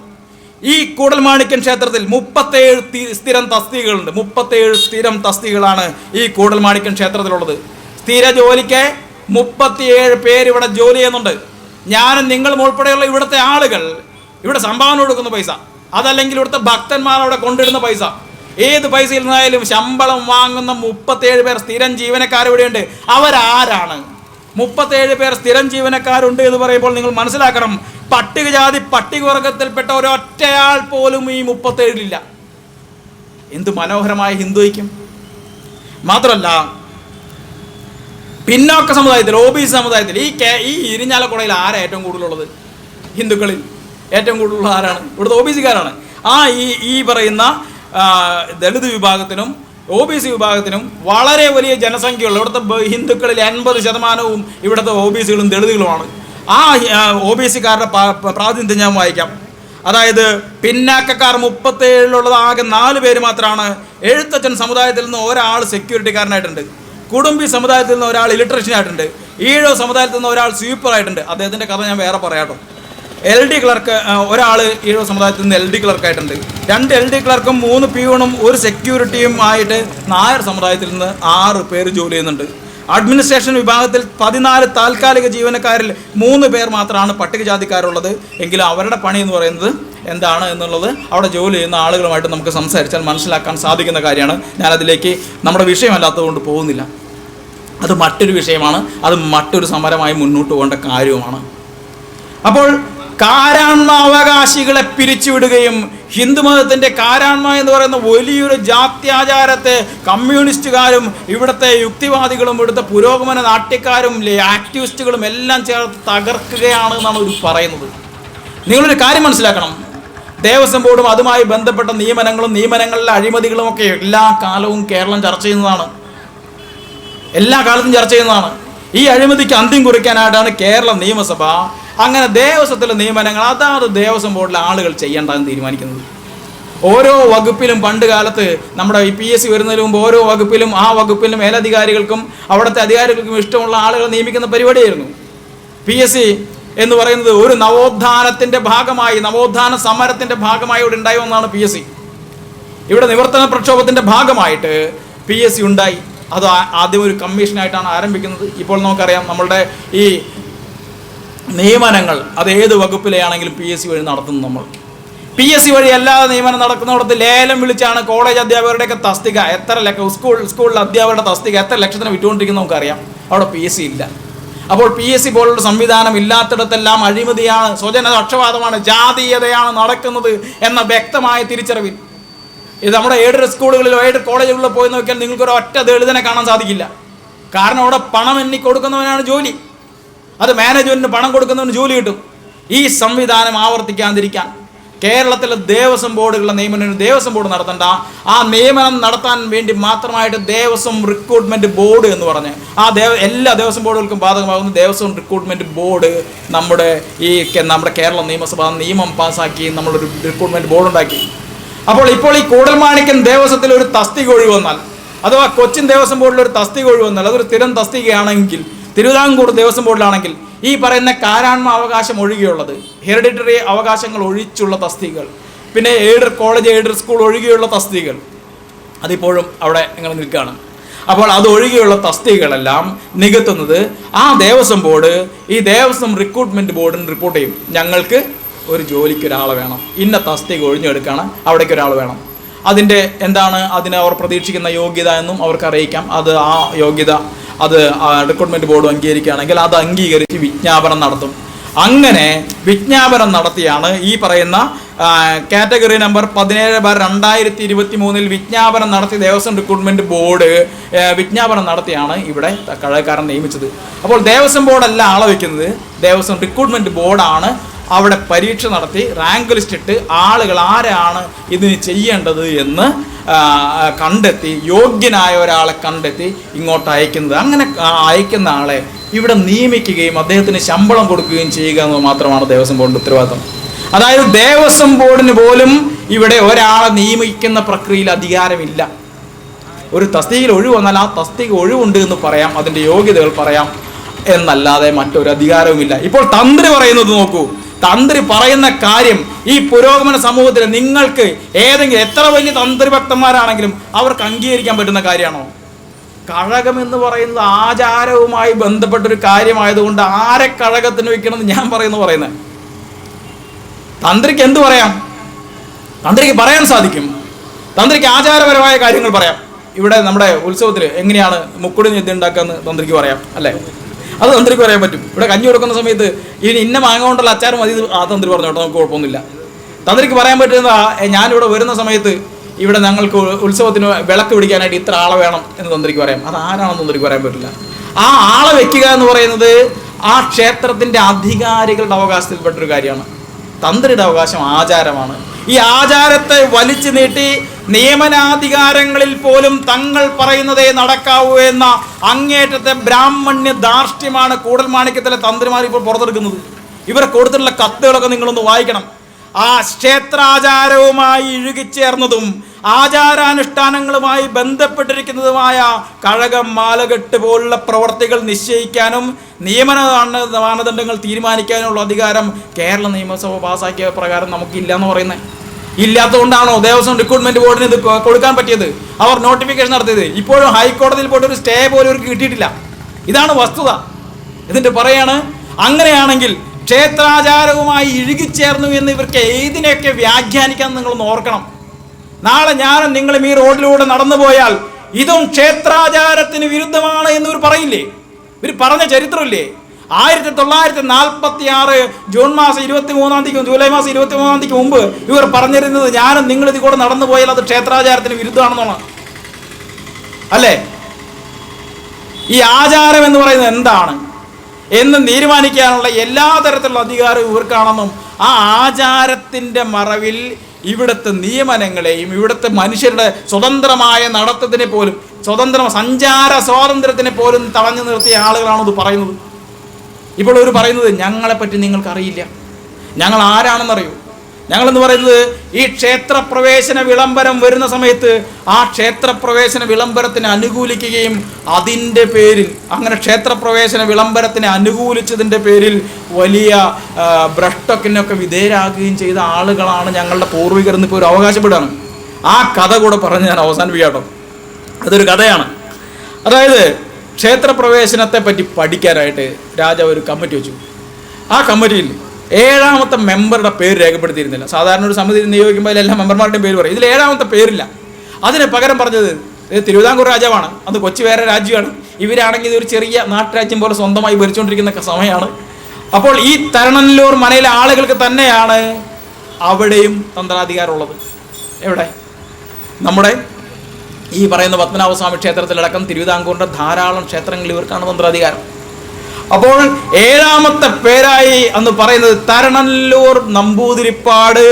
ഈ കൂടൽമാണിക്യം ക്ഷേത്രത്തിൽ 37 സ്ഥിരം തസ്തികകളുണ്ട്. 37 സ്ഥിരം തസ്തികകളാണ് ഈ കൂടൽമാണിക്യം ക്ഷേത്രത്തിലുള്ളത്. സ്ഥിര ജോലിക്ക് 37 പേര് ഇവിടെ ജോലി ചെയ്യുന്നുണ്ട്. ഞാനും നിങ്ങളും ഉൾപ്പെടെയുള്ള ഇവിടുത്തെ ആളുകൾ ഇവിടെ സംഭാവന കൊടുക്കുന്ന പൈസ, അതല്ലെങ്കിൽ ഇവിടുത്തെ ഭക്തന്മാർ അവിടെ കൊണ്ടിടുന്ന പൈസ, ഏത് പൈസയിൽ നിന്നായാലും ശമ്പളം വാങ്ങുന്ന 37 പേർ സ്ഥിരം ജീവനക്കാർ ഇവിടെയുണ്ട്. അവരാരാണ്? 37 പേർ സ്ഥിരം ജീവനക്കാരുണ്ട് എന്ന് പറയുമ്പോൾ നിങ്ങൾ മനസ്സിലാക്കണം, പട്ടികജാതി പട്ടികവർഗത്തിൽപ്പെട്ട ഒരൊറ്റയാൾ പോലും ഈ 37-ലില്ല. എന്ത് മനോഹരമായ ഹിന്ദുയിക്കും! മാത്രമല്ല, പിന്നോക്ക സമുദായത്തിൽ, OBC സമുദായത്തിൽ ഈ ഇരിഞ്ഞാലക്കുടയിൽ ആരാണ് ഏറ്റവും കൂടുതലുള്ളത്? ഹിന്ദുക്കളിൽ ഏറ്റവും കൂടുതലുള്ള ആരാണ്? ഇവിടുത്തെ OBCക്കാരാണ്. ഈ പറയുന്ന ദളിത് വിഭാഗത്തിനും OBC വിഭാഗത്തിനും വളരെ വലിയ ജനസംഖ്യയുള്ള ഇവിടുത്തെ ഹിന്ദുക്കളിൽ 80% ഇവിടുത്തെ OBCകളും ദളിതുകളുമാണ്. ആ OBCക്കാരുടെ പ്രാതിനിധ്യം ഞാൻ വായിക്കാം. അതായത് പിന്നാക്കക്കാർ 37-ലുള്ളത് ആകെ 4 പേര് മാത്രമാണ്. എഴുത്തച്ഛൻ സമുദായത്തിൽ നിന്ന് ഒരാൾ സെക്യൂരിറ്റിക്കാരനായിട്ടുണ്ട്. കുടുംബി സമുദായത്തിൽ നിന്ന് ഒരാൾ ഇലക്ട്രീഷ്യനായിട്ടുണ്ട്. ഈഴോ സമുദായത്തിൽ നിന്ന് ഒരാൾ സ്വീപ്പറായിട്ടുണ്ട്. അദ്ദേഹത്തിൻ്റെ കഥ ഞാൻ വേറെ പറയാട്ടോ. LD ക്ലർക്ക് ഒരാൾ ഈഴോ സമുദായത്തിൽ നിന്ന് LD ക്ലർക്കായിട്ടുണ്ട്. 2 LD ക്ലർക്കും 3 പിയൂണും 1 സെക്യൂരിറ്റിയും ആയിട്ട് നായർ സമുദായത്തിൽ നിന്ന് 6 പേര് ജോലി ചെയ്യുന്നുണ്ട്. അഡ്മിനിസ്ട്രേഷൻ വിഭാഗത്തിൽ 14 താൽക്കാലിക ജീവനക്കാരിൽ 3 പേർ മാത്രമാണ് പട്ടികജാതിക്കാരുള്ളത്. എങ്കിലും അവരുടെ പണി എന്ന് പറയുന്നത് എന്താണ് എന്നുള്ളത് അവിടെ ജോലി ചെയ്യുന്ന ആളുകളുമായിട്ട് നമുക്ക് സംസാരിച്ചാൽ മനസ്സിലാക്കാൻ സാധിക്കുന്ന കാര്യമാണ്. ഞാനതിലേക്ക് നമ്മുടെ വിഷയമല്ലാത്തതുകൊണ്ട് പോകുന്നില്ല. അത് മറ്റൊരു വിഷയമാണ്. അത് മറ്റൊരു സമരമായി മുന്നോട്ട് പോകേണ്ട കാര്യവുമാണ്. അപ്പോൾ കാരാന്മ അവകാശികളെ പിരിച്ചുവിടുകയും ഹിന്ദുമതത്തിൻ്റെ കാരാന്മ എന്ന് പറയുന്ന വലിയൊരു ജാത്യാചാരത്തെ കമ്മ്യൂണിസ്റ്റുകാരും ഇവിടുത്തെ യുക്തിവാദികളും ഇവിടുത്തെ പുരോഗമന നാട്യക്കാരും ആക്ടിവിസ്റ്റുകളും എല്ലാം ചേർത്ത് തകർക്കുകയാണ് എന്നാണ് ഇവർ പറയുന്നത്. നിങ്ങളൊരു കാര്യം മനസ്സിലാക്കണം, ദേവസ്വം ബോർഡും അതുമായി ബന്ധപ്പെട്ട നിയമനങ്ങളിലെ അഴിമതികളുമൊക്കെ എല്ലാ കാലവും കേരളം ചർച്ച ചെയ്യുന്നതാണ്. എല്ലാ കാലത്തും ചർച്ച ചെയ്യുന്നതാണ്. ഈ അഴിമതിക്ക് അന്ത്യം കുറിക്കാനായിട്ടാണ് കേരള നിയമസഭ അങ്ങനെ ദേവസ്വത്തിലെ നിയമനങ്ങൾ അതാത് ദേവസ്വം ബോർഡിലെ ആളുകൾ ചെയ്യേണ്ടതെന്ന് തീരുമാനിക്കുന്നത്. ഓരോ വകുപ്പിലും പണ്ട് കാലത്ത് നമ്മുടെ ഈ PSC വരുന്നതിന് മുമ്പ് ഓരോ വകുപ്പിലും ആ വകുപ്പിലും മേലധികാരികൾക്കും അവിടുത്തെ അധികാരികൾക്കും ഇഷ്ടമുള്ള ആളുകളെ നിയമിക്കുന്ന പരിപാടിയായിരുന്നു. PSC എന്ന് പറയുന്നത് ഒരു നവോത്ഥാനത്തിൻ്റെ ഭാഗമായി, നവോത്ഥാന സമരത്തിൻ്റെ ഭാഗമായി ഇവിടെ ഉണ്ടായി ഒന്നാണ് PSC. ഇവിടെ നിവർത്തന പ്രക്ഷോഭത്തിൻ്റെ ഭാഗമായിട്ട് PSC ഉണ്ടായി. അത് ആദ്യം ഒരു കമ്മീഷനായിട്ടാണ് ആരംഭിക്കുന്നത്. ഇപ്പോൾ നമുക്കറിയാം നമ്മളുടെ ഈ നിയമനങ്ങൾ അത് ഏത് വകുപ്പിലെയാണെങ്കിലും PSC വഴി നടത്തുന്നു. നമ്മൾ PSC വഴി അല്ലാതെ നിയമനം നടക്കുന്നിടത്ത് ലേലം വിളിച്ചാണ് കോളേജ് അധ്യാപകരുടെയൊക്കെ തസ്തിക സ്കൂളിലെ അധ്യാപകരുടെ തസ്തിക എത്ര ലക്ഷത്തിന് വിറ്റുകൊണ്ടിരിക്കുന്നത് നമുക്കറിയാം. അവിടെ PSC ഇല്ല. അപ്പോൾ PSC പോലുള്ള സംവിധാനം ഇല്ലാത്തിടത്തെല്ലാം അഴിമതിയാണ്, സ്വജനപക്ഷപാതമാണ്, ജാതീയതയാണ് നടക്കുന്നത് എന്ന വ്യക്തമായ തിരിച്ചറിവിൽ ഇത് നമ്മുടെ എയ്ഡഡ് സ്കൂളുകളിലോ എയ്ഡഡ് കോളേജുകളിലോ പോയി നോക്കിയാൽ നിങ്ങൾക്കൊരു ഒറ്റ ദളിതനെ കാണാൻ സാധിക്കില്ല. കാരണം അവിടെ പണം എണ്ണി കൊടുക്കുന്നവനാണ് ജോലി. അത് മാനേജ്മെൻറ്റിന് പണം കൊടുക്കുന്നവന് ജോലി കിട്ടും. ഈ സംവിധാനം ആവർത്തിക്കാതിരിക്കാൻ കേരളത്തിലെ ദേവസ്വം ബോർഡുകളുടെ നിയമനം ദേവസ്വം ബോർഡ് നടത്തേണ്ട, ആ നിയമനം നടത്താൻ വേണ്ടി മാത്രമായിട്ട് ദേവസ്വം റിക്രൂട്ട്മെൻറ്റ് ബോർഡ് എന്ന് പറഞ്ഞ് എല്ലാ ദേവസ്വം ബോർഡുകൾക്കും ബാധകമാകുന്ന ദേവസ്വം റിക്രൂട്ട്മെൻറ്റ് ബോർഡ് നമ്മുടെ കേരള നിയമസഭ നിയമം പാസ്സാക്കി നമ്മളൊരു റിക്രൂട്ട്മെൻറ്റ് ബോർഡ് ഉണ്ടാക്കി. ഇപ്പോൾ ഈ കൂടൽമാണിക്യം ദേവസ്വത്തിൽ ഒരു തസ്തിക ഒഴിവ് വന്നാൽ, അഥവാ കൊച്ചിൻ ദേവസ്വം ബോർഡിൽ ഒരു തസ്തിക ഒഴിവ് വന്നാൽ, അതൊരു സ്ഥിരം തസ്തികയാണെങ്കിൽ, തിരുവിതാംകൂർ ദേവസ്വം ബോർഡിലാണെങ്കിൽ ഈ പറയുന്ന കാരാൺമ അവകാശം ഒഴികെയുള്ളത്, ഹെറിഡിറ്ററി അവകാശങ്ങൾ ഒഴിച്ചുള്ള തസ്തികകൾ, പിന്നെ എയ്ഡഡ് കോളേജ്, എയ്ഡഡ് സ്കൂൾ ഒഴികെയുള്ള തസ്തികകൾ അതിപ്പോഴും അവിടെ നിങ്ങൾ നിൽക്കുകയാണ്. അപ്പോൾ അത് ഒഴികെയുള്ള തസ്തികകളെല്ലാം നികത്തുന്നത് ആ ദേവസ്വം ബോർഡ് ഈ ദേവസ്വം റിക്രൂട്ട്മെൻറ്റ് ബോർഡിന് റിപ്പോർട്ട് ചെയ്യും. ഞങ്ങൾക്ക് ഒരു ജോലിക്ക് ഒരാൾ വേണം, ഇന്ന തസ്തിക ഒഴിഞ്ഞെടുക്കുകയാണ്, അവിടേക്ക് ഒരാൾ വേണം. അതിൻ്റെ എന്താണ് അതിന് അവർ പ്രതീക്ഷിക്കുന്ന യോഗ്യത എന്നും അവർക്ക് അറിയിക്കാം. അത് ആ യോഗ്യത അത് റിക്രൂട്ട്മെൻറ്റ് ബോർഡ് അംഗീകരിക്കുകയാണെങ്കിൽ അത് അംഗീകരിച്ച് വിജ്ഞാപനം നടത്തും. അങ്ങനെ വിജ്ഞാപനം നടത്തിയാണ് ഈ പറയുന്ന കാറ്റഗറി നമ്പർ 17/2023 വിജ്ഞാപനം നടത്തി ദേവസ്വം റിക്രൂട്ട്മെൻറ്റ് ബോർഡ് വിജ്ഞാപനം നടത്തിയാണ് ഇവിടെ കഴകക്കാരൻ നിയമിച്ചത്. അപ്പോൾ ദേവസ്വം ബോർഡല്ല ആളെ വയ്ക്കുന്നത്, ദേവസ്വം റിക്രൂട്ട്മെൻറ്റ് ബോർഡാണ് അവിടെ പരീക്ഷ നടത്തി റാങ്ക് ലിസ്റ്റ് ഇട്ട് ആളുകൾ ആരാണ് ഇതിന് ചെയ്യേണ്ടത് എന്ന് കണ്ടെത്തി യോഗ്യനായ ഒരാളെ കണ്ടെത്തി ഇങ്ങോട്ട് അയക്കുന്നത്. അങ്ങനെ അയക്കുന്ന ആളെ ഇവിടെ നിയമിക്കുകയും അദ്ദേഹത്തിന് ശമ്പളം കൊടുക്കുകയും ചെയ്യുക എന്ന് മാത്രമാണ് ദേവസ്വം ബോർഡിൻ്റെ ഉത്തരവാദിത്വം. അതായത് ദേവസ്വം ബോർഡിന് പോലും ഇവിടെ ഒരാളെ നിയമിക്കുന്ന പ്രക്രിയയിൽ അധികാരമില്ല. ഒരു തസ്തികയിൽ ഒഴിവ് വന്നാൽ ആ തസ്തിക ഒഴിവുണ്ട് എന്ന് പറയാം, അതിൻ്റെ യോഗ്യതകൾ പറയാം എന്നല്ലാതെ മറ്റൊരു അധികാരവുമില്ല. ഇപ്പോൾ തന്ത്രി പറയുന്നത് നോക്കൂ, തന്ത്രി പറയുന്ന കാര്യം ഈ പുരോഗമന സമൂഹത്തിൽ നിങ്ങൾക്ക് ഏതെങ്കിലും എത്ര വലിയ തന്ത്രി ഭക്തന്മാരാണെങ്കിലും അവർക്ക് അംഗീകരിക്കാൻ പറ്റുന്ന കാര്യമാണോ? കഴകം എന്ന് പറയുന്നത് ആചാരവുമായി ബന്ധപ്പെട്ടൊരു കാര്യമായതുകൊണ്ട് ആരെ കഴകത്തിന് വെക്കണമെന്ന് ഞാൻ പറയുന്നത്. തന്ത്രിക്ക് എന്ത് പറയാം? തന്ത്രിക്ക് പറയാൻ സാധിക്കും. തന്ത്രിക്ക് ആചാരപരമായ കാര്യങ്ങൾ പറയാം. ഇവിടെ നമ്മുടെ ഉത്സവത്തിൽ എങ്ങനെയാണ് മുക്കുടി നിധി ഉണ്ടാക്കാന്ന് തന്ത്രിക്ക് പറയാം, അല്ലേ? അത് തന്ത്രിക്ക് പറയാൻ പറ്റും. ഇവിടെ കഞ്ഞി കൊടുക്കുന്ന സമയത്ത് ഇനി ഇന്ന മാങ്ങ കൊണ്ടുള്ള അച്ചാറും മതി ആ തന്ത്രി പറഞ്ഞു കേട്ടോ, നമുക്ക് കുഴപ്പമൊന്നുമില്ല. തന്ത്രിക്ക് പറയാൻ പറ്റുന്ന ഞാനിവിടെ വരുന്ന സമയത്ത് ഇവിടെ ഞങ്ങൾക്ക് ഉത്സവത്തിന് വിളക്ക് പിടിക്കാനായിട്ട് ഇത്ര ആളെ വേണം എന്ന് തന്ത്രിക്ക് പറയാം. അത് ആരാണെന്ന് തന്ത്രിക്ക് പറയാൻ പറ്റില്ല. ആ ആളെ വെക്കുക എന്ന് പറയുന്നത് ആ ക്ഷേത്രത്തിൻ്റെ അധികാരികളുടെ അവകാശത്തിൽപ്പെട്ടൊരു കാര്യമാണ്. തന്ത്രിയുടെ അവകാശം ആചാരമാണ്. ഈ ആചാരത്തെ വലിച്ചു നീട്ടി നിയമനാധികാരങ്ങളിൽ പോലും തങ്ങൾ പറയുന്നതേ നടക്കാവൂ എന്ന അങ്ങേറ്റത്തെ ബ്രാഹ്മണ്യ ധാർഷ്ട്യമാണ് കൂടൽമാണിക്യത്തിലെ തന്ത്രിമാർ ഇപ്പോൾ പുറത്തെടുക്കുന്നത്. ഇവർ കൊടുത്തിട്ടുള്ള കത്തുകളൊക്കെ നിങ്ങളൊന്ന് വായിക്കണം. ആ ക്ഷേത്രാചാരവുമായി ഇഴുകിച്ചേർന്നതും ആചാരാനുഷ്ഠാനങ്ങളുമായി ബന്ധപ്പെട്ടിരിക്കുന്നതുമായ കഴകം, മാലകെട്ട് പോലുള്ള പ്രവർത്തികൾ നിശ്ചയിക്കാനും നിയമന മാനദണ്ഡങ്ങൾ തീരുമാനിക്കാനുള്ള അധികാരം കേരള നിയമസഭ പാസാക്കിയ പ്രകാരം നമുക്കില്ല എന്ന് പറയുന്നത്. ഇല്ലാത്തതുകൊണ്ടാണോ ദേവസ്വം റിക്രൂട്ട്മെന്റ് ബോർഡിന് ഇത് കൊടുക്കാൻ പറ്റിയത്? അവർ നോട്ടിഫിക്കേഷൻ നടത്തിയത്. ഇപ്പോഴും ഹൈക്കോടതിയിൽ പോയിട്ട് ഒരു സ്റ്റേ പോലും അവർക്ക് കിട്ടിയിട്ടില്ല. ഇതാണ് വസ്തുത. ഇതിന്റെ പറയാണ്. അങ്ങനെയാണെങ്കിൽ ക്ഷേത്രാചാരവുമായി ഇഴുകിച്ചേർന്നു എന്ന് ഇവർക്ക് ഏതിനെയൊക്കെ വ്യാഖ്യാനിക്കാൻ നിങ്ങളൊന്ന് ഓർക്കണം. നാളെ ഞാനും നിങ്ങളും ഈ റോഡിലൂടെ നടന്നു പോയാൽ ഇതും ക്ഷേത്രാചാരത്തിന് വിരുദ്ധമാണ് എന്ന് ഇവർ പറയില്ലേ? ഇവർ പറഞ്ഞ ചരിത്രമില്ലേ? 1946 ജൂൺ മാസം 23 ജൂലൈ മാസം 23 മുമ്പ് ഇവർ പറഞ്ഞിരുന്നത് ഞാനും നിങ്ങൾ ഇതിൽ കൂടെ നടന്നു പോയാൽ അത് ക്ഷേത്രാചാരത്തിന് വിരുദ്ധമാണെന്നാണ്, അല്ലേ? ഈ ആചാരം എന്ന് പറയുന്നത് എന്താണ് എന്ന് തീരുമാനിക്കാനുള്ള എല്ലാ തരത്തിലുള്ള അധികാരവും ഇവർക്കാണെന്നും ആ ആചാരത്തിൻ്റെ മറവിൽ ഇവിടുത്തെ നിയമനങ്ങളെയും ഇവിടുത്തെ മനുഷ്യരുടെ സ്വതന്ത്രമായ നടത്തത്തിനെ പോലും സഞ്ചാര സ്വാതന്ത്ര്യത്തിനെ പോലും തടഞ്ഞു നിർത്തിയ ആളുകളാണ് ഇത് പറയുന്നത്. ഇപ്പോൾ ഇവർ പറയുന്നത് ഞങ്ങളെപ്പറ്റി നിങ്ങൾക്കറിയില്ല, ഞങ്ങൾ ആരാണെന്നറിയൂ. ഞങ്ങളെന്ന് പറയുന്നത് ഈ ക്ഷേത്രപ്രവേശന വിളംബരം വരുന്ന സമയത്ത് ആ ക്ഷേത്രപ്രവേശന വിളംബരത്തിനെ അനുകൂലിക്കുകയും അതിൻ്റെ പേരിൽ അങ്ങനെ ക്ഷേത്രപ്രവേശന വിളംബരത്തിനെ അനുകൂലിച്ചതിൻ്റെ പേരിൽ വലിയ ഭ്രഷ്ടത്തിനൊക്കെ വിധേയരാകുകയും ചെയ്ത ആളുകളാണ് ഞങ്ങളുടെ പൂർവികരെന്ന് ഇപ്പോൾ ഒരു അവകാശപ്പെടുകയാണ്. ആ കഥ കൂടെ പറഞ്ഞ് ഞാൻ അവസാനിപ്പിക്കാം കേട്ടോ. അതൊരു കഥയാണ്. അതായത് ക്ഷേത്രപ്രവേശനത്തെ പറ്റി പഠിക്കാനായിട്ട് രാജാവ് ഒരു കമ്മിറ്റി വെച്ചു. ആ കമ്മിറ്റിയിൽ 7ാമത്തെ മെമ്പറുടെ പേര് രേഖപ്പെടുത്തിയിരുന്നില്ല. സാധാരണ ഒരു സമിതി നിയോഗിക്കുമ്പോൾ അതിലെല്ലാ മെമ്പർമാരുടെയും പേര് പറയും. ഇതിൽ 7ാമത്തെ പേരില്ല. അതിന് പകരം പറഞ്ഞത് തിരുവിതാംകൂർ രാജാവാണ്, അത് കൊച്ചി വേറെ രാജ്യമാണ്, ഇവരാണെങ്കിൽ ഇതൊരു ചെറിയ നാട്ടുരാജ്യം പോലെ സ്വന്തമായി ഭരിച്ചുകൊണ്ടിരിക്കുന്ന സമയമാണ്. അപ്പോൾ ഈ തരണല്ലൂർ മനയിലെ ആളുകൾക്ക് തന്നെയാണ് അവിടെയും തന്ത്രാധികാരമുള്ളത്. എവിടെ? നമ്മുടെ ഈ പറയുന്ന പത്മനാഭസ്വാമി ക്ഷേത്രത്തിലടക്കം തിരുവിതാംകൂറിൻ്റെ ധാരാളം ക്ഷേത്രങ്ങളിൽ ഇവർക്കാണ് തന്ത്രാധികാരം. അപ്പോൾ 7ാമത്തെ പേരായി എന്ന് പറയുന്നത് തരണല്ലൂർ നമ്പൂതിരിപ്പാട്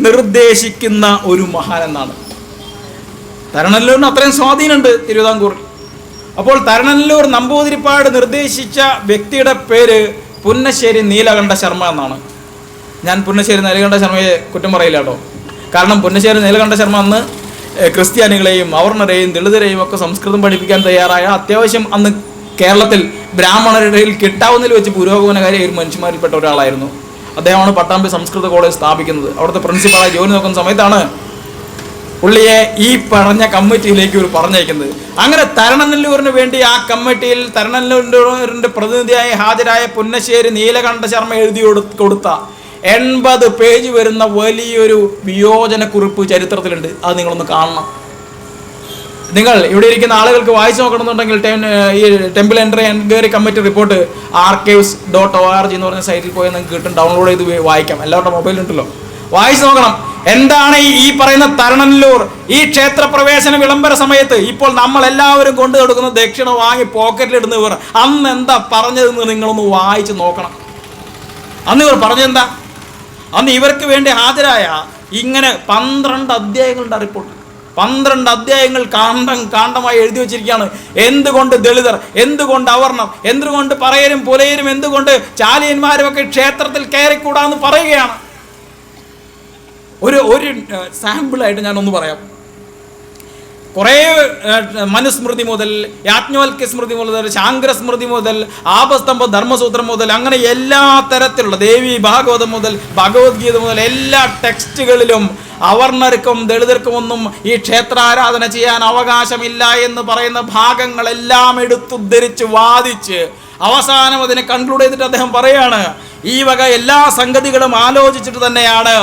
നിർദ്ദേശിക്കുന്ന ഒരു മഹാൻ എന്നാണ്. തരണല്ലൂരിന് അത്രയും സ്വാധീനമുണ്ട് തിരുവിതാംകൂറിൽ. അപ്പോൾ തരണല്ലൂർ നമ്പൂതിരിപ്പാട് നിർദ്ദേശിച്ച വ്യക്തിയുടെ പേര് പുന്നശ്ശേരി നീലകണ്ഠ ശർമ്മ എന്നാണ്. ഞാൻ പുന്നശ്ശേരി നീലകണ്ഠ ശർമ്മയെ കുറ്റം പറയില്ല കേട്ടോ. കാരണം പുന്നശ്ശേരി നീലകണ്ഠ ശർമ്മ അന്ന് ക്രിസ്ത്യാനികളെയും അവർണരെയും ദളിതരെയും ഒക്കെ സംസ്കൃതം പഠിപ്പിക്കാൻ തയ്യാറായ, അത്യാവശ്യം അന്ന് കേരളത്തിൽ ബ്രാഹ്മണരുടെ ഇടയിൽ കിട്ടാവുന്നതിൽ വെച്ച് പുരോഗമനകാരിയായ ഒരു മനുഷ്യന്മാരിൽപ്പെട്ട ഒരാളായിരുന്നു. അദ്ദേഹമാണ് പട്ടാമ്പി സംസ്കൃത കോളേജ് സ്ഥാപിക്കുന്നത്. അവിടുത്തെ പ്രിൻസിപ്പളായി ജോലി നോക്കുന്ന സമയത്താണ് പുള്ളിയെ ഈ പറഞ്ഞ കമ്മിറ്റിയിലേക്ക് ഒരു പറഞ്ഞയക്കുന്നത്. അങ്ങനെ തരണനെല്ലൂരിന് വേണ്ടി ആ കമ്മിറ്റിയിൽ തരണനെല്ലൂരിന്റെ പ്രതിനിധിയായി ഹാജരായ പുന്നശ്ശേരി നീലകണ്ഠ ശർമ്മ എഴുതി കൊടുത്ത 80 പേജ് വരുന്ന വലിയൊരു വിയോജനക്കുറിപ്പ് ചരിത്രത്തിലുണ്ട്. അത് നിങ്ങളൊന്ന് കാണണം. നിങ്ങൾ ഇവിടെ ഇരിക്കുന്ന ആളുകൾക്ക് വായിച്ചു നോക്കണമെന്നുണ്ടെങ്കിൽ ഈ temple enquiry committee report archives.org എന്ന് പറഞ്ഞ സൈറ്റിൽ പോയി നിങ്ങൾക്ക് കിട്ടും. ഡൗൺലോഡ് ചെയ്ത് വായിക്കാം. എല്ലാവരുടെ മൊബൈലുണ്ടല്ലോ, വായിച്ചു നോക്കണം. എന്താണ് ഈ പറയുന്ന തരണനെല്ലൂർ ഈ ക്ഷേത്രപ്രവേശന വിളംബര സമയത്ത് ഇപ്പോൾ നമ്മൾ എല്ലാവരും കൊണ്ടു കൊടുക്കുന്ന ദക്ഷിണ വാങ്ങി പോക്കറ്റിലിടുന്നവർ അന്ന് എന്താ പറഞ്ഞതെന്ന് നിങ്ങളൊന്ന് വായിച്ച് നോക്കണം. അന്ന് ഇവർ പറഞ്ഞെന്താ? അന്ന് ഇവർക്ക് വേണ്ടി ഹാജരായ ഇങ്ങനെ 12 അധ്യായങ്ങളുടെ റിപ്പോർട്ട്, 12 അധ്യായങ്ങൾ കാണ്ഡമായി എഴുതി വെച്ചിരിക്കുകയാണ്. എന്തുകൊണ്ട് ദളിതർ, എന്തുകൊണ്ട് അവർണർ, എന്തുകൊണ്ട് പറയരും പുലയരും, എന്തുകൊണ്ട് ചാലിയന്മാരും ഒക്കെ ക്ഷേത്രത്തിൽ കയറിക്കൂടാന്ന് പറയുകയാണ്. ഒരു സാമ്പിളായിട്ട് ഞാനൊന്ന് പറയാം. കുറേ മനുസ്മൃതി മുതൽ യാജ്ഞവൽക്യ സ്മൃതി മുതൽ ശാങ്കര സ്മൃതി മുതൽ ആപസ്തംഭ ധർമ്മസൂത്രം മുതൽ അങ്ങനെ എല്ലാ തരത്തിലുള്ള ദേവി ഭാഗവതം മുതൽ ഭഗവത്ഗീത മുതൽ എല്ലാ ടെക്സ്റ്റുകളിലും അവർണർക്കും ദളിതർക്കും ഒന്നും ഈ ക്ഷേത്രാരാധന ചെയ്യാൻ അവകാശമില്ല എന്ന് പറയുന്ന ഭാഗങ്ങളെല്ലാം എടുത്തുദ്ധരിച്ച് വാദിച്ച് അവസാനം അതിനെ കൺക്ലൂഡ് ചെയ്തിട്ട് അദ്ദേഹം പറയാണ്, ഈ വക എല്ലാ സംഗതികളും ആലോചിച്ചിട്ട് തന്നെയാണ്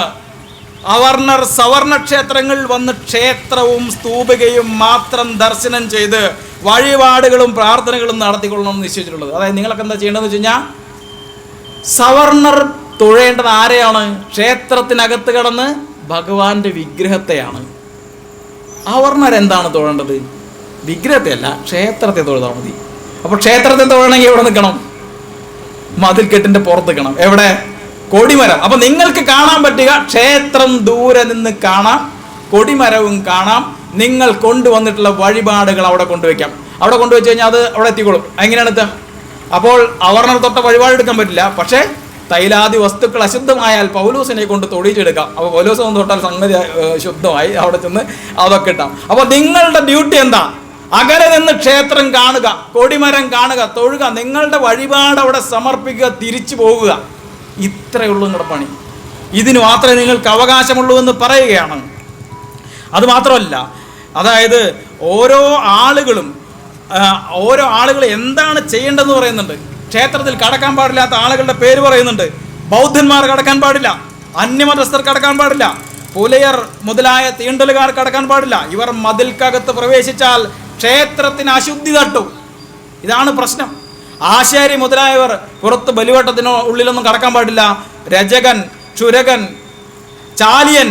അവർണർ സവർണ ക്ഷേത്രങ്ങൾ വന്ന് ക്ഷേത്രവും സ്തൂപികയും മാത്രം ദർശനം ചെയ്ത് വഴിപാടുകളും പ്രാർത്ഥനകളും നടത്തിക്കൊള്ളണം എന്ന് നിശ്ചയിച്ചിട്ടുള്ളത്. അതായത് നിങ്ങളൊക്കെ എന്താ ചെയ്യേണ്ടതെന്ന് വെച്ച് കഴിഞ്ഞാൽ, സവർണർ തൊഴേണ്ടത് ആരെയാണ്? ക്ഷേത്രത്തിനകത്ത് കടന്ന് ഭഗവാന്റെ വിഗ്രഹത്തെയാണ്. അവർണർ എന്താണ് തൊഴേണ്ടത്? വിഗ്രഹത്തെ അല്ല, ക്ഷേത്രത്തെ തൊഴുതാൽ മതി. അപ്പോൾ ക്ഷേത്രത്തെ തൊഴണമെങ്കിൽ എവിടെ നിൽക്കണം? മതിൽക്കെട്ടിന്റെ പുറത്ത് നിൽക്കണം. എവിടെ? കൊടിമരം. അപ്പൊ നിങ്ങൾക്ക് കാണാൻ പറ്റുക ക്ഷേത്രം ദൂരെ നിന്ന് കാണാം, കൊടിമരവും കാണാം. നിങ്ങൾ കൊണ്ടുവന്നിട്ടുള്ള വഴിപാടുകൾ അവിടെ കൊണ്ടുവയ്ക്കാം. അവിടെ കൊണ്ടുവച്ച് കഴിഞ്ഞാൽ അത് അവിടെ എത്തിക്കോളും. എങ്ങനെയാണ് എത്തുക? അപ്പോൾ അവർണർ തൊട്ട വഴിപാട് എടുക്കാൻ പറ്റില്ല. പക്ഷേ തൈലാദി വസ്തുക്കൾ അശുദ്ധമായാൽ പൗലോസിനെ കൊണ്ട് തൊടിയിച്ചെടുക്കാം. അപ്പോൾ പൗലോസ് ഒന്ന് തൊട്ടാൽ സംഗതി ശുദ്ധമായി, അവിടെ ചെന്ന് അതൊക്കെ ഇട്ടാം. അപ്പോൾ നിങ്ങളുടെ ഡ്യൂട്ടി എന്താ? അകലെ നിന്ന് ക്ഷേത്രം കാണുക, കൊടിമരം കാണുക, തൊഴുക, നിങ്ങളുടെ വഴിപാട് അവിടെ സമർപ്പിക്കുക, തിരിച്ചു പോകുക. ഇത്രയുള്ളൂ നിങ്ങളുടെ പണി. ഇതിന് മാത്രമേ നിങ്ങൾക്ക് അവകാശമുള്ളൂ എന്ന് പറയുകയാണ്. അതുമാത്രമല്ല, അതായത് ഓരോ ആളുകൾ എന്താണ് ചെയ്യേണ്ടതെന്ന് പറയുന്നുണ്ട്. ക്ഷേത്രത്തിൽ കടക്കാൻ പാടില്ലാത്ത ആളുകളുടെ പേര് പറയുന്നുണ്ട്. ബൗദ്ധന്മാർ കടക്കാൻ പാടില്ല, അന്യമതസ്ഥർ കടക്കാൻ പാടില്ല, പുലയർ മുതലായ തീണ്ടലുകാർ കടക്കാൻ പാടില്ല. ഇവർ മതിൽക്കകത്ത് പ്രവേശിച്ചാൽ ക്ഷേത്രത്തിന് അശുദ്ധി തട്ടും. ഇതാണ് പ്രശ്നം. ആശാരി മുതലായവർ പുറത്ത് ബലിവട്ടത്തിനോ ഉള്ളിലൊന്നും കടക്കാൻ പാടില്ല. രജകൻ, ക്ഷുരകൻ, ചാലിയൻ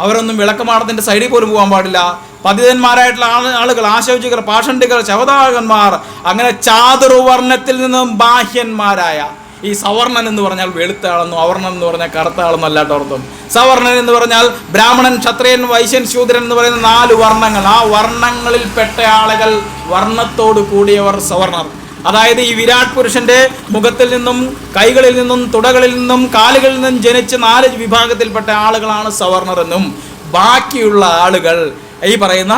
അവരൊന്നും വിളക്കുമാടത്തിൻ്റെ സൈഡിൽ പോലും പോകാൻ പാടില്ല. പതിതന്മാരായിട്ടുള്ള ആളുകൾ, ആശോചികർ, പാഷണ്ഡികർ, ശവദാഹകന്മാർ, അങ്ങനെ ചാതുർവർണ്ണത്തിൽ നിന്നും ബാഹ്യന്മാരായ ഈ സവർണൻ എന്ന് പറഞ്ഞാൽ വെളുത്ത ആളെന്നും അവർണൻ എന്ന് പറഞ്ഞാൽ കറുത്ത ആളെന്നും അല്ലാത്ത അർത്ഥം. സവർണൻ എന്ന് പറഞ്ഞാൽ ബ്രാഹ്മണൻ, ക്ഷത്രിയൻ, വൈശ്യൻ, ശൂദ്രൻ എന്ന് പറയുന്ന 4 വർണ്ണങ്ങൾ. ആ വർണ്ണങ്ങളിൽപ്പെട്ട ആളുകൾ, വർണ്ണത്തോട് കൂടിയവർ സവർണർ. അതായത് ഈ വിരാട് പുരുഷന്റെ മുഖത്തിൽ നിന്നും കൈകളിൽ നിന്നും തുടകളിൽ നിന്നും കാലുകളിൽ നിന്നും ജനിച്ച 4 വിഭാഗത്തിൽപ്പെട്ട ആളുകളാണ് സവർണർ എന്നും, ബാക്കിയുള്ള ആളുകൾ ഈ പറയുന്ന